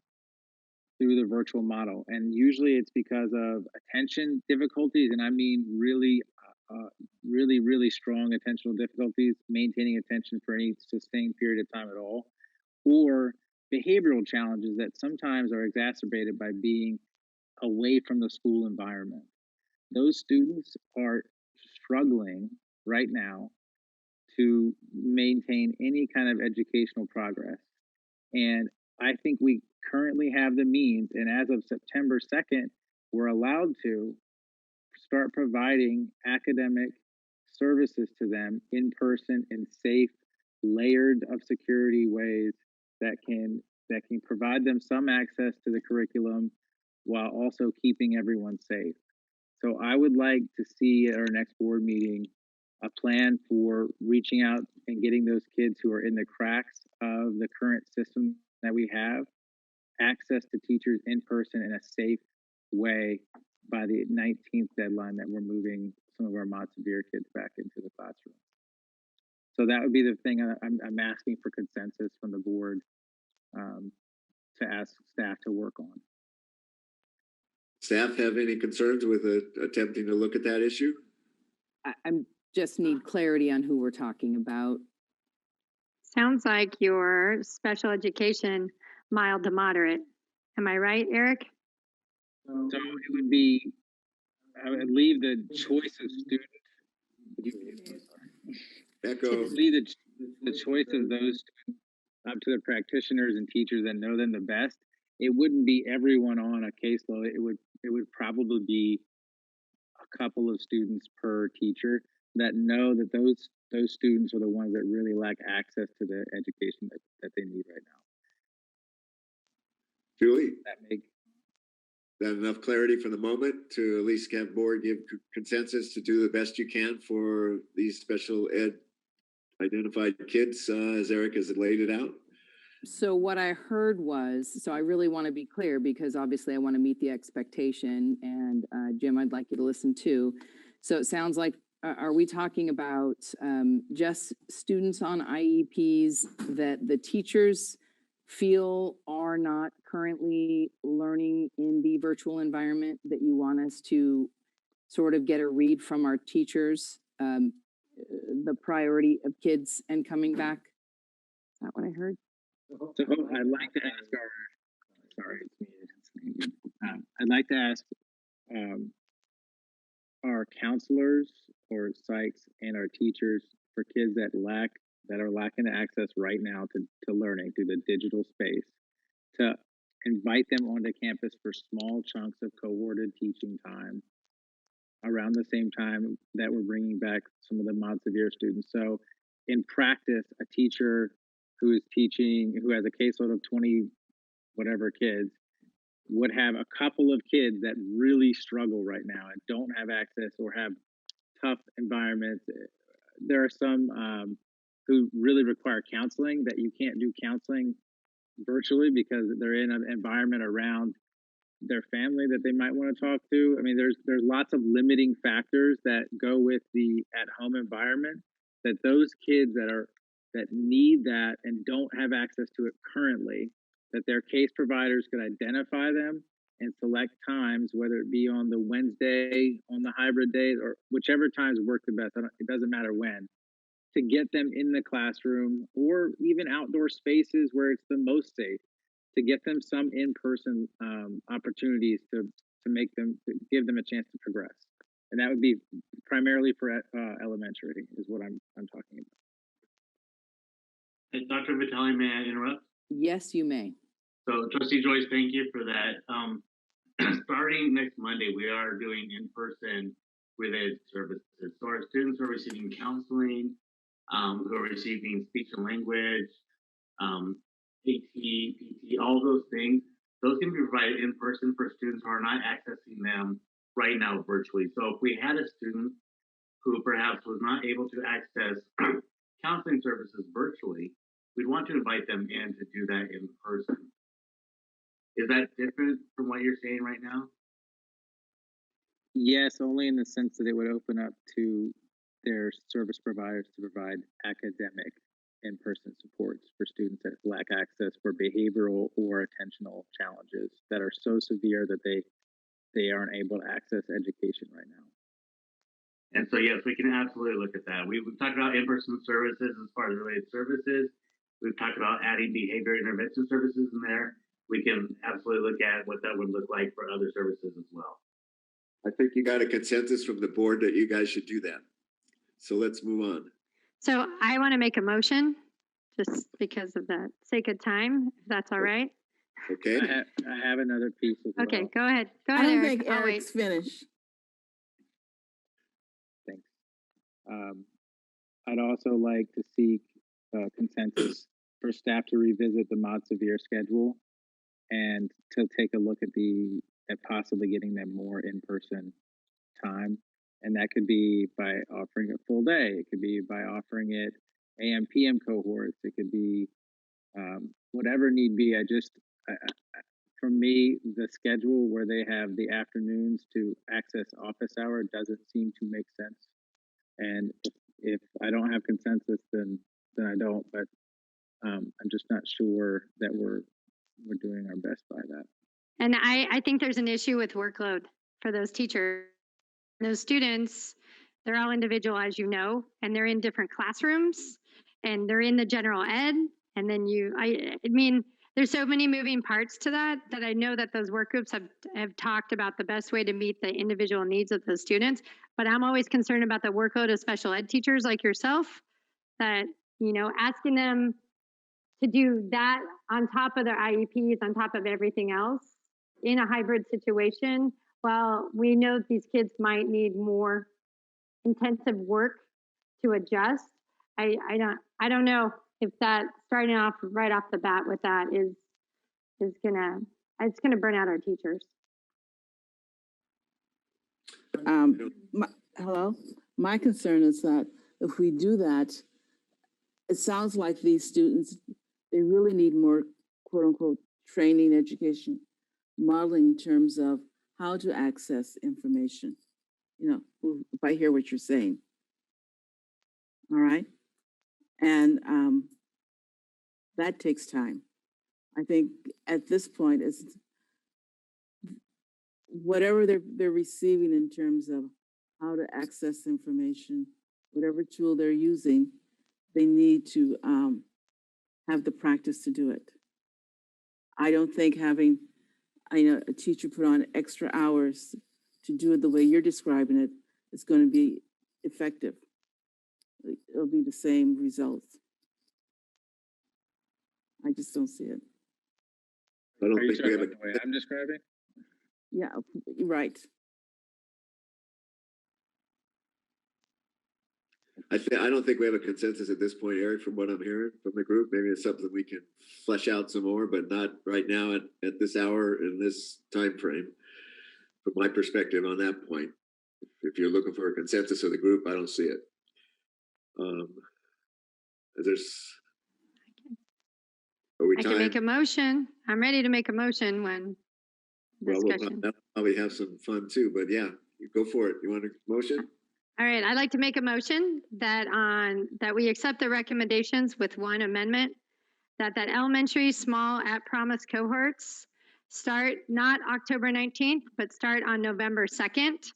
[SPEAKER 3] through the virtual model. And usually it's because of attention difficulties. And I mean really strong attentional difficulties, maintaining attention for any sustained period of time at all, or behavioral challenges that sometimes are exacerbated by being away from the school environment. Those students are struggling right now to maintain any kind of educational progress. And I think we currently have the means, and as of September 2nd, we're allowed to start providing academic services to them in person in safe, layered of security ways that can provide them some access to the curriculum while also keeping everyone safe. So I would like to see at our next board meeting a plan for reaching out and getting those kids who are in the cracks of the current system that we have access to teachers in person in a safe way by the 19th deadline that we're moving some of our mod severe kids back into the classroom. So that would be the thing I'm asking for consensus from the board to ask staff to work on.
[SPEAKER 2] Staff have any concerns with attempting to look at that issue?
[SPEAKER 7] I just need clarity on who we're talking about.
[SPEAKER 6] Sounds like your special education mild to moderate. Am I right, Eric?
[SPEAKER 3] So it would be, I would leave the choice of student.
[SPEAKER 2] Echo.
[SPEAKER 3] Leave the choice of those students up to the practitioners and teachers that know them the best. It wouldn't be everyone on a caseload. It would probably be a couple of students per teacher that know that those students are the ones that really lack access to the education that they need right now.
[SPEAKER 2] Julie,
[SPEAKER 3] that
[SPEAKER 2] enough clarity for the moment to at least have board give consensus to do the best you can for these special ed identified kids as Eric has laid it out?
[SPEAKER 7] So what I heard was, so I really want to be clear because obviously I want to meet the expectation, and Jim, I'd like you to listen too. So it sounds like, are we talking about just students on IEPs that the teachers feel are not currently learning in the virtual environment, that you want us to sort of get a read from our teachers, the priority of kids and coming back? Is that what I heard?
[SPEAKER 3] So I'd like to ask I'd like to ask our counselors or psychs and our teachers for kids that are lacking access right now to learning through the digital space, to invite them onto campus for small chunks of cohorted teaching time around the same time that we're bringing back some of the mod severe students. So in practice, a teacher who is teaching, who has a caseload of 20 whatever kids, would have a couple of kids that really struggle right now and don't have access or have tough environments. There are some who really require counseling that you can't do counseling virtually because they're in an environment around their family that they might want to talk to. I mean, there's lots of limiting factors that go with the at-home environment that those kids that need that and don't have access to it currently, that their case providers could identify them and select times, whether it be on the Wednesday, on the hybrid days, or whichever times work the best. It doesn't matter when, to get them in the classroom or even outdoor spaces where it's the most safe, to get them some in-person opportunities to give them a chance to progress. And that would be primarily for elementary is what I'm talking about.
[SPEAKER 5] And Dr. Vitale, may I interrupt?
[SPEAKER 7] Yes, you may.
[SPEAKER 5] So Trustee Joyce, thank you for that. Starting next Monday, we are doing in-person related services. So our students are receiving counseling, who are receiving speech and language, AT, PT, all those things. Those can be provided in person for students who are not accessing them right now virtually. So if we had a student who perhaps was not able to access counseling services virtually, we'd want to invite them in to do that in person. Is that different from what you're saying right now?
[SPEAKER 3] Yes, only in the sense that it would open up to their service providers to provide academic in-person supports for students that lack access for behavioral or attentional challenges that are so severe that they aren't able to access education right now.
[SPEAKER 5] And so, yes, we can absolutely look at that. We've talked about in-person services as far as related services. We've talked about adding behavior intervention services in there. We can absolutely look at what that would look like for other services as well.
[SPEAKER 2] I think you got a consensus from the board that you guys should do that. So let's move on.
[SPEAKER 6] So I want to make a motion just because of the sake of time, if that's all right.
[SPEAKER 2] Okay.
[SPEAKER 3] I have another piece as well.
[SPEAKER 6] Okay, go ahead. Go
[SPEAKER 13] I
[SPEAKER 6] ahead,
[SPEAKER 13] don't
[SPEAKER 6] Eric.
[SPEAKER 13] think
[SPEAKER 6] I'll
[SPEAKER 13] Eric's
[SPEAKER 6] wait.
[SPEAKER 13] finished.
[SPEAKER 3] Thanks. I'd also like to seek consensus for staff to revisit the mod severe schedule and to take a look at possibly getting them more in-person time. And that could be by offering a full day. It could be by offering it AM, PM cohorts. It could be whatever need be. For me, the schedule where they have the afternoons to access office hour doesn't seem to make sense. And if I don't have consensus, then I don't. But I'm just not sure that we're doing our best by that.
[SPEAKER 6] And I think there's an issue with workload for those teachers. Those students, they're all individual, as you know, and they're in different classrooms and they're in the general ed. And then I mean, there's so many moving parts to that I know that those work groups have talked about the best way to meet the individual needs of the students. But I'm always concerned about the workload of special ed teachers like yourself, that, you know, asking them to do that on top of their IEPs, on top of everything else in a hybrid situation. Well, we know these kids might need more intensive work to adjust. I don't know if that starting off right off the bat with that is gonna burn out our teachers.
[SPEAKER 13] Hello. My concern is that if we do that, it sounds like these students they really need more quote unquote training, education, modeling in terms of how to access information. You know, if I hear what you're saying. All right. And that takes time. I think at this point, it's whatever they're receiving in terms of how to access information, whatever tool they're using, they need to have the practice to do it. I don't think having a teacher put on extra hours to do it the way you're describing it is going to be effective. It'll be the same results. I just don't see it.
[SPEAKER 2] I don't
[SPEAKER 3] Are you
[SPEAKER 2] think we
[SPEAKER 3] talking
[SPEAKER 2] have
[SPEAKER 3] about the way I'm describing?
[SPEAKER 13] Yeah, you're right.
[SPEAKER 2] I don't think we have a consensus at this point, Eric, from what I'm hearing from the group. Maybe it's something we can flesh out some more, but not right now at this hour in this time frame. From my perspective on that point, if you're looking for a consensus of the group, I don't see it. Are we
[SPEAKER 6] I can
[SPEAKER 2] timed?
[SPEAKER 6] make a motion. I'm ready to make a motion when discussion.
[SPEAKER 2] We'll probably have some fun too, but yeah, go for it. You want a motion?
[SPEAKER 6] All right, I'd like to make a motion that we accept the recommendations with one amendment, that elementary small at promise cohorts start not October 19th, but start on November 2nd.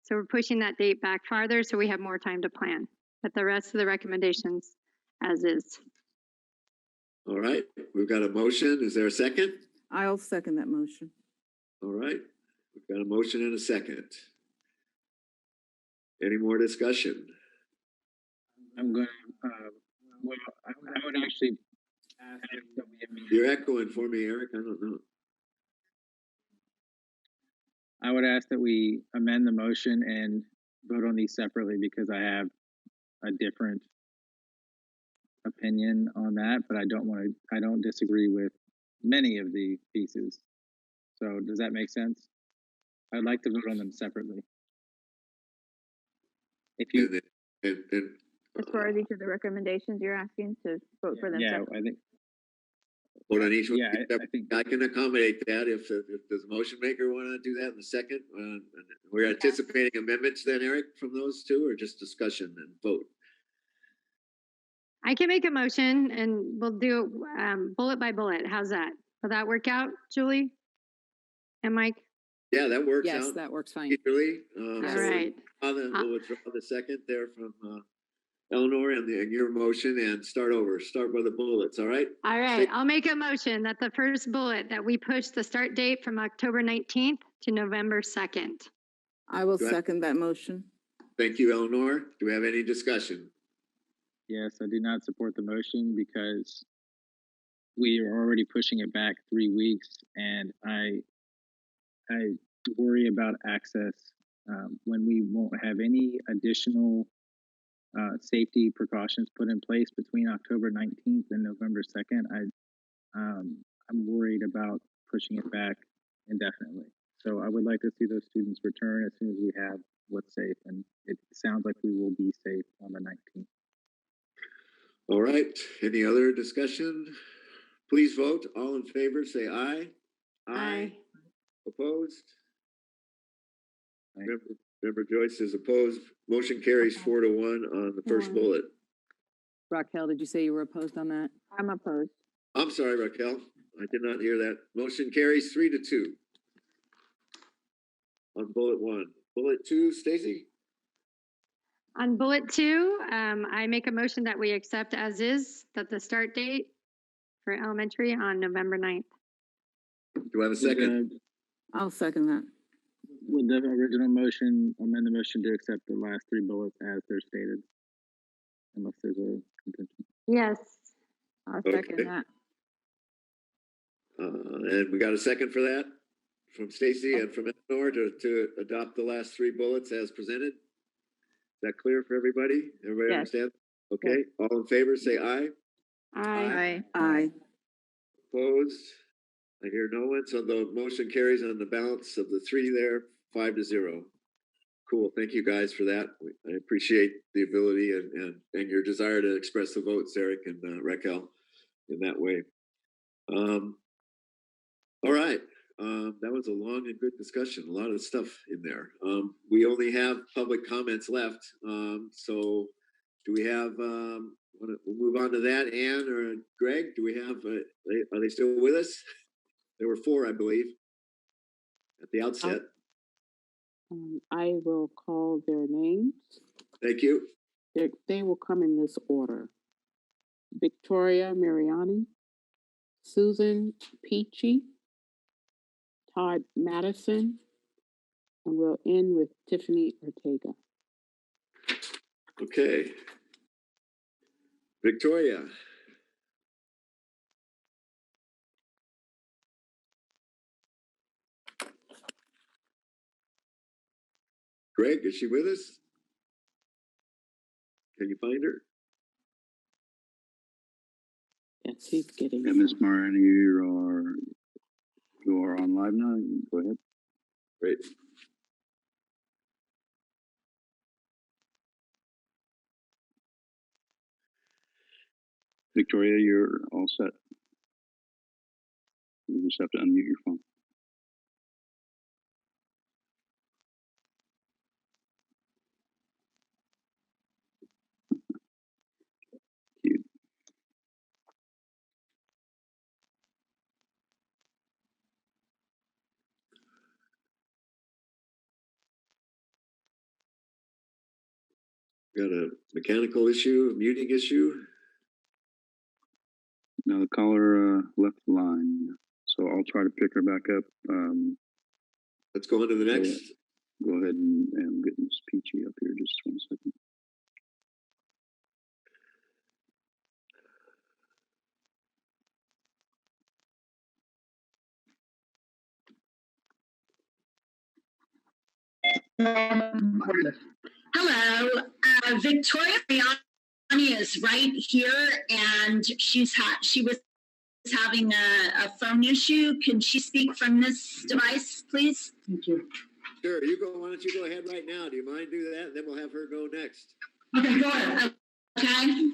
[SPEAKER 6] So we're pushing that date back farther so we have more time to plan. But the rest of the recommendations as is.
[SPEAKER 2] All right, we've got a motion. Is there a second?
[SPEAKER 13] I'll second that motion.
[SPEAKER 2] All right, we've got a motion and a second. Any more discussion?
[SPEAKER 3] I'm going to, well, I would actually ask that we amend.
[SPEAKER 2] You're echoing for me, Eric. I don't know.
[SPEAKER 3] I would ask that we amend the motion and vote on these separately because I have a different opinion on that, but I don't disagree with many of the pieces. So does that make sense? I'd like to vote on them separately. If you
[SPEAKER 4] as far as each of the recommendations, you're asking to vote for them.
[SPEAKER 3] yeah,
[SPEAKER 4] separately?
[SPEAKER 3] I think.
[SPEAKER 2] Hold on each one.
[SPEAKER 3] Yeah, I think
[SPEAKER 2] I can accommodate that if does the motion maker want to do that in a second. We're anticipating amendments then, Eric, from those two, or just discussion and vote?
[SPEAKER 6] I can make a motion and we'll do bullet by bullet. How's that? Will that work out, Julie and Mike?
[SPEAKER 2] Yeah, that works out.
[SPEAKER 7] Yes, that works fine.
[SPEAKER 2] Julie.
[SPEAKER 6] All right.
[SPEAKER 2] We'll withdraw the second there from Eleanor and your motion and start over. Start by the bullets, all right?
[SPEAKER 6] All right, I'll make a motion that the first bullet that we push the start date from October 19th to November 2nd.
[SPEAKER 13] I will second that motion.
[SPEAKER 2] Thank you, Eleanor. Do we have any discussion?
[SPEAKER 3] yes, I do not support the motion because we are already pushing it back 3 weeks, and I worry about access when we won't have any additional safety precautions put in place between October 19th and November 2nd. I'm worried about pushing it back indefinitely. So I would like to see those students return as soon as we have what's safe, and it sounds like we will be safe on the 19th.
[SPEAKER 2] All right. Any other discussion? Please vote. All in favor, say aye.
[SPEAKER 6] Aye.
[SPEAKER 2] Opposed? Member Joyce is opposed. Motion carries 4-1 on the first bullet.
[SPEAKER 7] Raquel, did you say you were opposed on that?
[SPEAKER 4] I'm opposed.
[SPEAKER 2] I'm sorry, Raquel. I did not hear that. Motion carries 3-2 on bullet 1. Bullet 2, Stacy?
[SPEAKER 6] On bullet 2, I make a motion that we accept as is, that the start date for elementary on November 9th.
[SPEAKER 2] Do I have a second?
[SPEAKER 13] I'll second that.
[SPEAKER 3] Would the original motion amend the motion to accept the last 3 bullets as they're stated? Unless there's a contention.
[SPEAKER 6] Yes.
[SPEAKER 4] I'll second that.
[SPEAKER 2] And we got a second for that from Stacy and from Eleanor to adopt the last 3 bullets as presented. Is that clear for everybody? Everybody understand? Okay. Yes. All in favor, say aye.
[SPEAKER 6] Aye.
[SPEAKER 13] Aye.
[SPEAKER 2] Opposed? I hear no one. So the motion carries on the balance of the 3 there, 5-0. Cool. Thank you guys for that. I appreciate the ability and your desire to express the votes, Eric and Raquel. in that way. All right. That was a long and good discussion. A lot of stuff in there. We only have public comments left. So do we have, we'll move on to that. Ann or Greg, do we have, are they still with us? There were 4, I believe, at the outset.
[SPEAKER 21] I will call their names.
[SPEAKER 2] Thank you.
[SPEAKER 21] They will come in this order. Victoria Mariani, Susan Peachy, Todd Madison, and we'll end with Tiffany Ortega.
[SPEAKER 2] Okay. Victoria. Greg, is she with us? Can you find her?
[SPEAKER 21] Yes, he's getting.
[SPEAKER 22] And Ms. Moran, you are on live now. Go ahead.
[SPEAKER 2] Great.
[SPEAKER 22] Victoria, you're all set. You just have to unmute your phone.
[SPEAKER 2] Got a mechanical issue, a muting issue?
[SPEAKER 22] Now the caller left the line, so I'll try to pick her back up.
[SPEAKER 2] Let's go on to the next.
[SPEAKER 22] Go ahead and get Ms. Peachy up here just 1 second.
[SPEAKER 16] Hello, Victoria Briani is right here, and she was having a phone issue. Can she speak from this device, please? Thank you.
[SPEAKER 2] Sure, you go. Why don't you go ahead right now? Do you mind do that? And then we'll have her go next.
[SPEAKER 16] Okay, go ahead. Okay.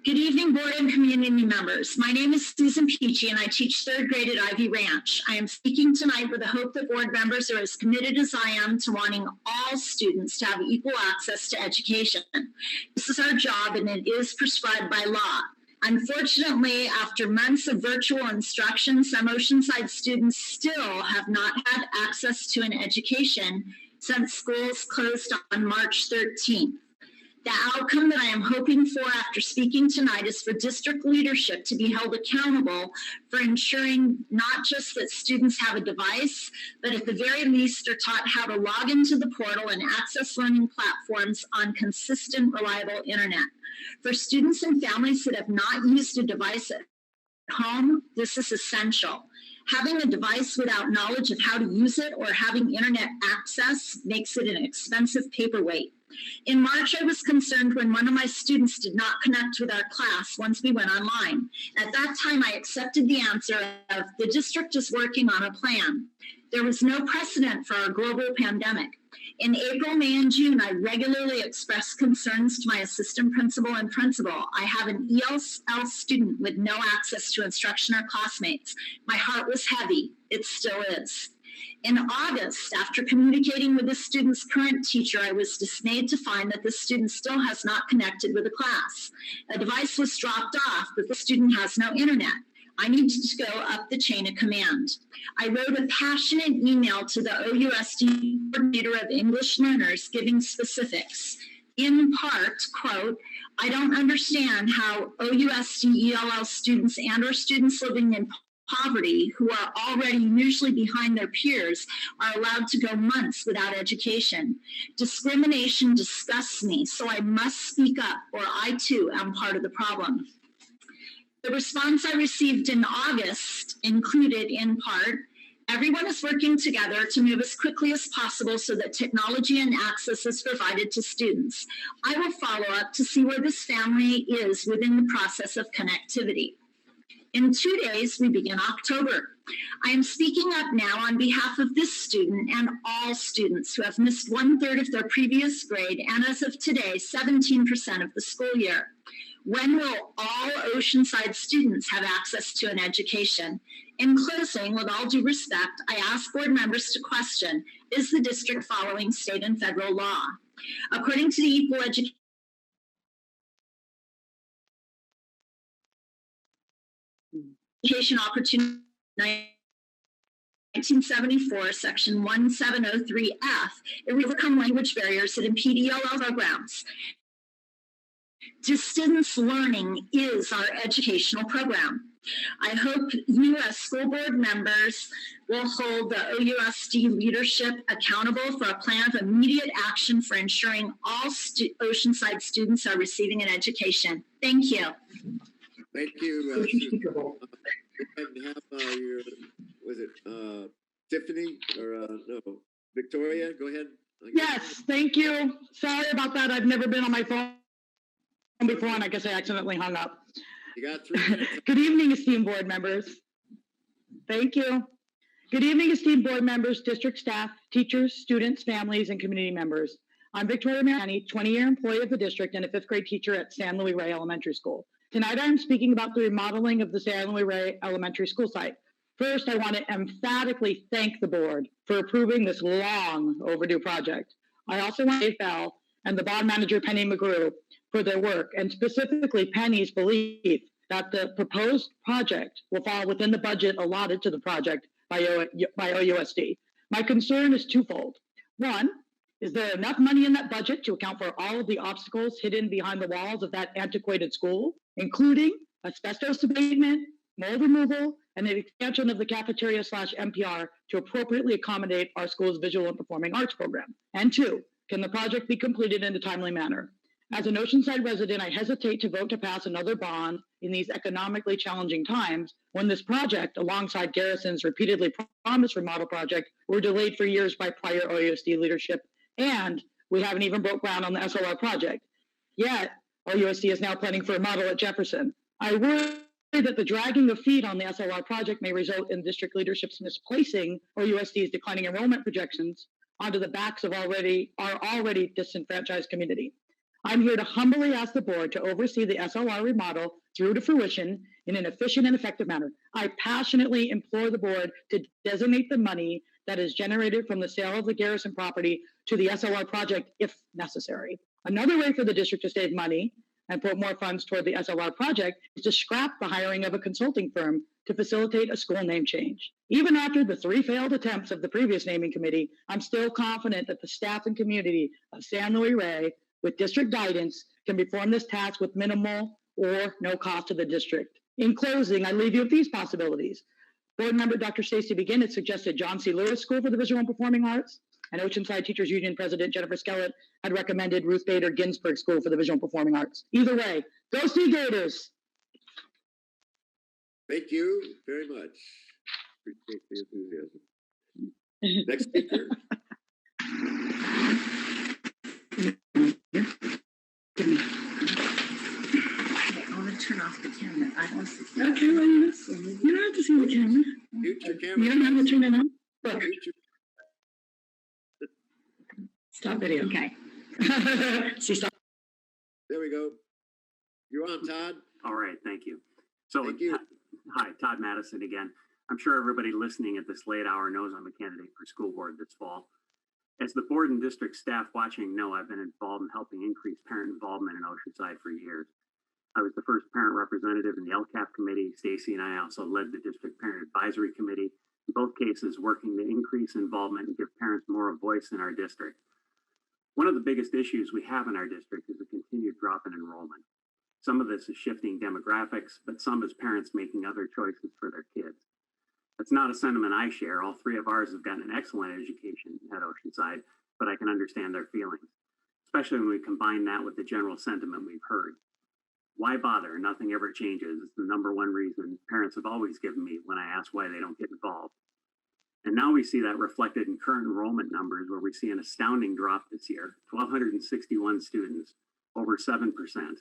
[SPEAKER 16] Good evening, board and community members. My name is Susan Peachy, and I teach 3rd grade at Ivy Ranch. I am speaking tonight with the hope that board members are as committed as I am to wanting all students to have equal access to education. This is our job, and it is prescribed by law. Unfortunately, after months of virtual instruction, some Oceanside students still have not had access to an education since schools closed on March 13th. The outcome that I am hoping for after speaking tonight is for district leadership to be held accountable for ensuring not just that students have a device, but at the very least are taught how to log into the portal and access learning platforms on consistent, reliable internet. For students and families that have not used a device at home, this is essential. Having a device without knowledge of how to use it or having internet access makes it an expensive paperweight. In March, I was concerned when one of my students did not connect with our class once we went online. At that time, I accepted the answer of the district is working on a plan. There was no precedent for our global pandemic. In April, May, and June, I regularly expressed concerns to my assistant principal and principal. I have an ESL student with no access to instruction or classmates. My heart was heavy. It still is. In August, after communicating with the student's current teacher, I was dismayed to find that the student still has not connected with the class. A device was dropped off, but the student has no internet. I needed to go up the chain of command. I wrote a passionate email to the OUSD coordinator of English learners giving specifics. In part, quote, I don't understand how OUSD ELL students and or students living in poverty who are already usually behind their peers are allowed to go months without education. Discrimination disgusts me, so I must speak up or I too am part of the problem. The response I received in August included, in part, everyone is working together to move as quickly as possible so that technology and access is provided to students. I will follow up to see where this family is within the process of connectivity. In 2 days, we begin October. I am speaking up now on behalf of this student and all students who have missed 1/3 of their previous grade and as of today, 17% of the school year. When will all Oceanside students have access to an education? In closing, with all due respect, I ask board members to question, is the district following state and federal law? According to the Equal Education Opportunity 1974, Section 1703F, it will overcome language barriers that impede ELL programs. Distance learning is our educational program. I hope you as school board members will hold the OUSD leadership accountable for a plan of immediate action for ensuring all Oceanside students are receiving an education. Thank you.
[SPEAKER 2] Thank you. Go ahead and have your, was it Tiffany or no, Victoria? Go ahead.
[SPEAKER 14] Yes, thank you. Sorry about that. I've never been on my phone before, and I guess I accidentally hung up.
[SPEAKER 2] You got 3 minutes.
[SPEAKER 14] Good evening, esteemed board members. Thank you. Good evening, esteemed board members, district staff, teachers, students, families, and community members. I'm Victoria Mariani, 20-year employee of the district and a 5th grade teacher at San Luis Rey Elementary School. Tonight, I'm speaking about the remodeling of the San Luis Rey Elementary School site. First, I want to emphatically thank the board for approving this long overdue project. I also want to thank Bell and the bond manager, Penny McGrew, for their work, and specifically Penny's belief that the proposed project will fall within the budget allotted to the project by OUSD. My concern is twofold. One, is there enough money in that budget to account for all of the obstacles hidden behind the walls of that antiquated school, including asbestos abatement, mold removal, and the expansion of the cafeteria/MPR to appropriately accommodate our school's visual and performing arts program? And two, can the project be completed in a timely manner? As an Oceanside resident, I hesitate to vote to pass another bond in these economically challenging times when this project, alongside Garrison's repeatedly promised remodel project, were delayed for years by prior OUSD leadership, and we haven't even broke ground on the SLR project. Yet, OUSD is now planning for a model at Jefferson. I worry that the dragging of feet on the SLR project may result in district leadership's misplacing OUSD's declining enrollment projections onto the backs of our already disenfranchised community. I'm here to humbly ask the board to oversee the SLR remodel through to fruition in an efficient and effective manner. I passionately implore the board to designate the money that is generated from the sale of the Garrison property to the SLR project if necessary. Another way for the district to save money and put more funds toward the SLR project is to scrap the hiring of a consulting firm to facilitate a school name change. Even after the 3 failed attempts of the previous naming committee, I'm still confident that the staff and community of San Luis Rey, with district guidance, can perform this task with minimal or no cost to the district. In closing, I leave you with these possibilities. Board member Dr. Stacy Begin had suggested John C. Lewis School for the Visual and Performing Arts, and Oceanside Teachers Union President Jennifer Skellett had recommended Ruth Bader Ginsburg School for the Visual and Performing Arts. Either way, go Sea Gators!
[SPEAKER 2] Thank you very much. Appreciate the enthusiasm. Next speaker.
[SPEAKER 16] I want to turn off the camera. I don't see.
[SPEAKER 14] Okay, well, you don't have to see the camera.
[SPEAKER 2] Future camera.
[SPEAKER 14] You don't have to turn it on. Look.
[SPEAKER 2] Future.
[SPEAKER 14] Stop video.
[SPEAKER 16] Okay.
[SPEAKER 14] See, stop.
[SPEAKER 2] There we go. You're on, Todd.
[SPEAKER 17] All right, thank you. So,
[SPEAKER 2] Thank you.
[SPEAKER 17] Hi, Todd Madison again. I'm sure everybody listening at this late hour knows I'm a candidate for school board this fall. As the board and district staff watching know, I've been involved in helping increase parent involvement in Oceanside for years. I was the first parent representative in the LCAP committee. Stacy and I also led the district parent advisory committee, in both cases working to increase involvement and give parents more a voice in our district. One of the biggest issues we have in our district is a continued drop in enrollment. Some of this is shifting demographics, but some is parents making other choices for their kids. That's not a sentiment I share. All 3 of ours have gotten an excellent education at Oceanside, but I can understand their feelings, especially when we combine that with the general sentiment we've heard. Why bother? Nothing ever changes. It's the #1 reason parents have always given me when I ask why they don't get involved. And now we see that reflected in current enrollment numbers, where we see an astounding drop this year, 1,261 students, over 7%.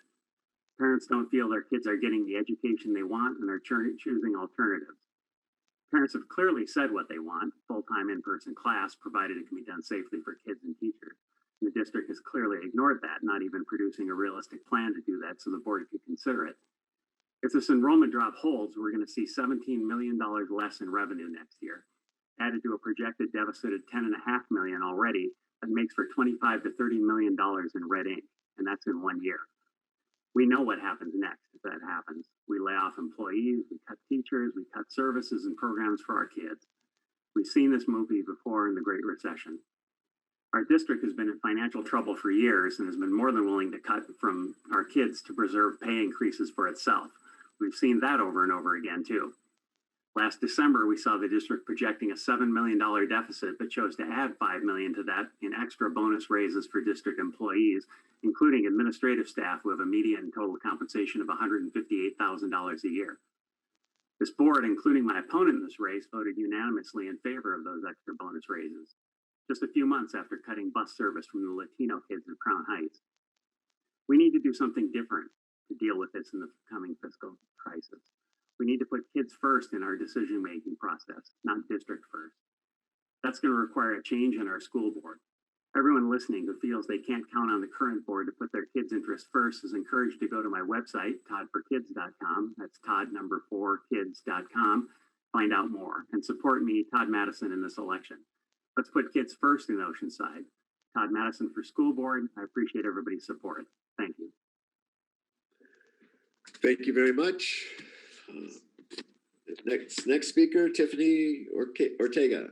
[SPEAKER 17] Parents don't feel their kids are getting the education they want and are choosing alternatives. Parents have clearly said what they want: full-time in-person class, provided it can be done safely for kids and teachers. And the district has clearly ignored that, not even producing a realistic plan to do that so the board could consider it. If this enrollment drop holds, we're going to see $17 million less in revenue next year. Added to a projected deficit of $10.5 million already, that makes for $25 to $30 million in red ink, and that's in 1 year. We know what happens next if that happens. We lay off employees, we cut teachers, we cut services and programs for our kids. We've seen this movie before in the Great Recession. Our district has been in financial trouble for years and has been more than willing to cut from our kids to preserve pay increases for itself. We've seen that over and over again too. Last December, we saw the district projecting a $7 million deficit, but chose to add $5 million to that in extra bonus raises for district employees, including administrative staff who have a median total compensation of $158,000 a year. This board, including my opponent in this race, voted unanimously in favor of those extra bonus raises, just a few months after cutting bus service from the Latino kids in Crown Heights. We need to do something different to deal with this in the coming fiscal crisis. We need to put kids first in our decision-making process, not district first. That's going to require a change in our school board. Everyone listening who feels they can't count on the current board to put their kids' interests first is encouraged to go to my website, todd4kids.com. That's todd4kids.com. Find out more and support me, Todd Madison, in this election. Let's put kids first in Oceanside. Todd Madison for school board. I appreciate everybody's support. Thank you.
[SPEAKER 2] Thank you very much. Next speaker, Tiffany Ortega.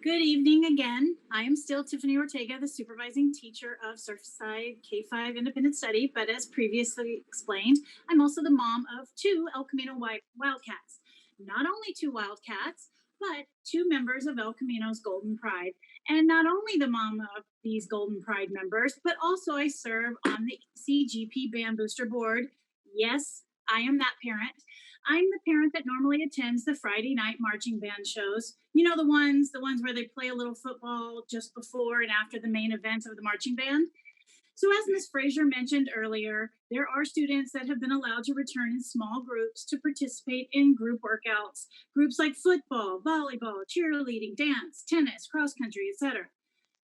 [SPEAKER 10] Good evening again. I am still Tiffany Ortega, the supervising teacher of Surfside K-5 Independent Study, but as previously explained, I'm also the mom of 2 El Camino Wildcats. Not only 2 Wildcats, but 2 members of El Camino's Golden Pride. And not only the mom of these Golden Pride members, but also I serve on the CGP Band Booster Board. Yes, I am that parent. I'm the parent that normally attends the Friday night marching band shows. You know, the ones where they play a little football just before and after the main events of the marching band. So as Ms. Frazier mentioned earlier, there are students that have been allowed to return in small groups to participate in group workouts, groups like football, volleyball, cheerleading, dance, tennis, cross country, etc.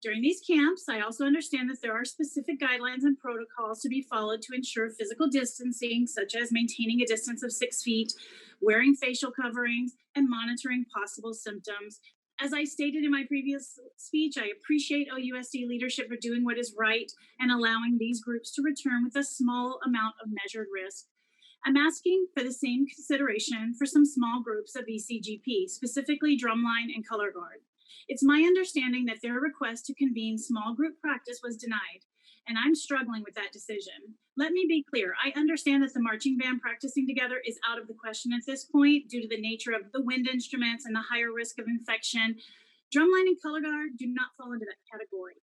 [SPEAKER 10] During these camps, I also understand that there are specific guidelines and protocols to be followed to ensure physical distancing, such as maintaining a distance of 6 feet, wearing facial coverings, and monitoring possible symptoms. As I stated in my previous speech, I appreciate OUSD leadership for doing what is right and allowing these groups to return with a small amount of measured risk. I'm asking for the same consideration for some small groups of ECGP, specifically Drumline and Color Guard. It's my understanding that their request to convene small group practice was denied, and I'm struggling with that decision. Let me be clear. I understand that the marching band practicing together is out of the question at this point due to the nature of the wind instruments and the higher risk of infection. Drumline and Color Guard do not fall into that category.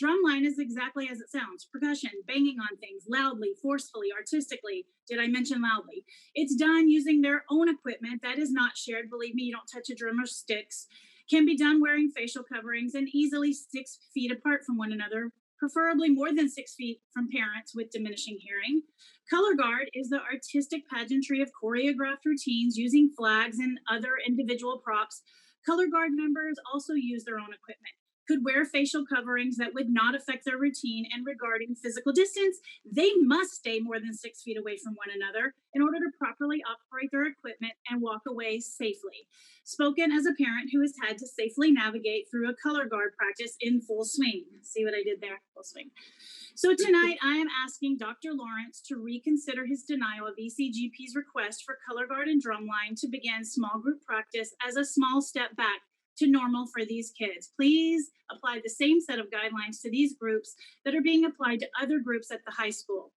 [SPEAKER 10] Drumline is exactly as it sounds: percussion, banging on things loudly, forcefully, artistically. Did I mention loudly? It's done using their own equipment that is not shared. Believe me, you don't touch a drum or sticks. Can be done wearing facial coverings and easily 6 feet apart from one another, preferably more than 6 feet from parents with diminishing hearing. Color Guard is the artistic pageantry of choreographed routines using flags and other individual props. Color Guard members also use their own equipment, could wear facial coverings that would not affect their routine, and regarding physical distance, they must stay more than 6 feet away from one another in order to properly operate their equipment and walk away safely. Spoken as a parent who has had to safely navigate through a Color Guard practice in full swing. See what I did there? Full swing. So tonight I am asking Dr. Lawrence to reconsider his denial of ECGP's request for Color Guard and Drumline to begin small group practice as a small step back to normal for these kids. Please apply the same set of guidelines to these groups that are being applied to other groups at the high school.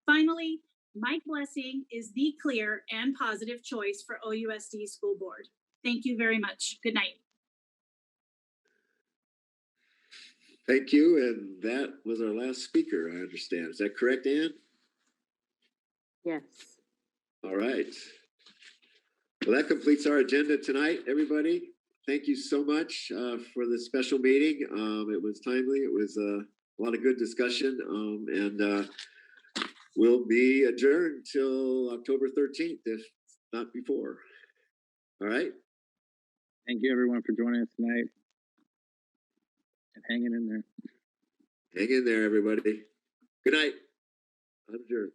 [SPEAKER 10] Finally, Mike Blessing is the clear and positive choice for OUSD School Board. Thank you very much. Good night.
[SPEAKER 2] Thank you. And that was our last speaker, I understand. Is that correct, Ann?
[SPEAKER 21] Yes.
[SPEAKER 2] All right. Well, that completes our agenda tonight, everybody. Thank you so much for this special meeting. It was timely. It was a lot of good discussion, and we'll be adjourned till October 13th, if not before. All right.
[SPEAKER 3] Thank you, everyone, for joining us tonight and hanging in there.
[SPEAKER 2] Hang in there, everybody. Good night. I'm adjourned.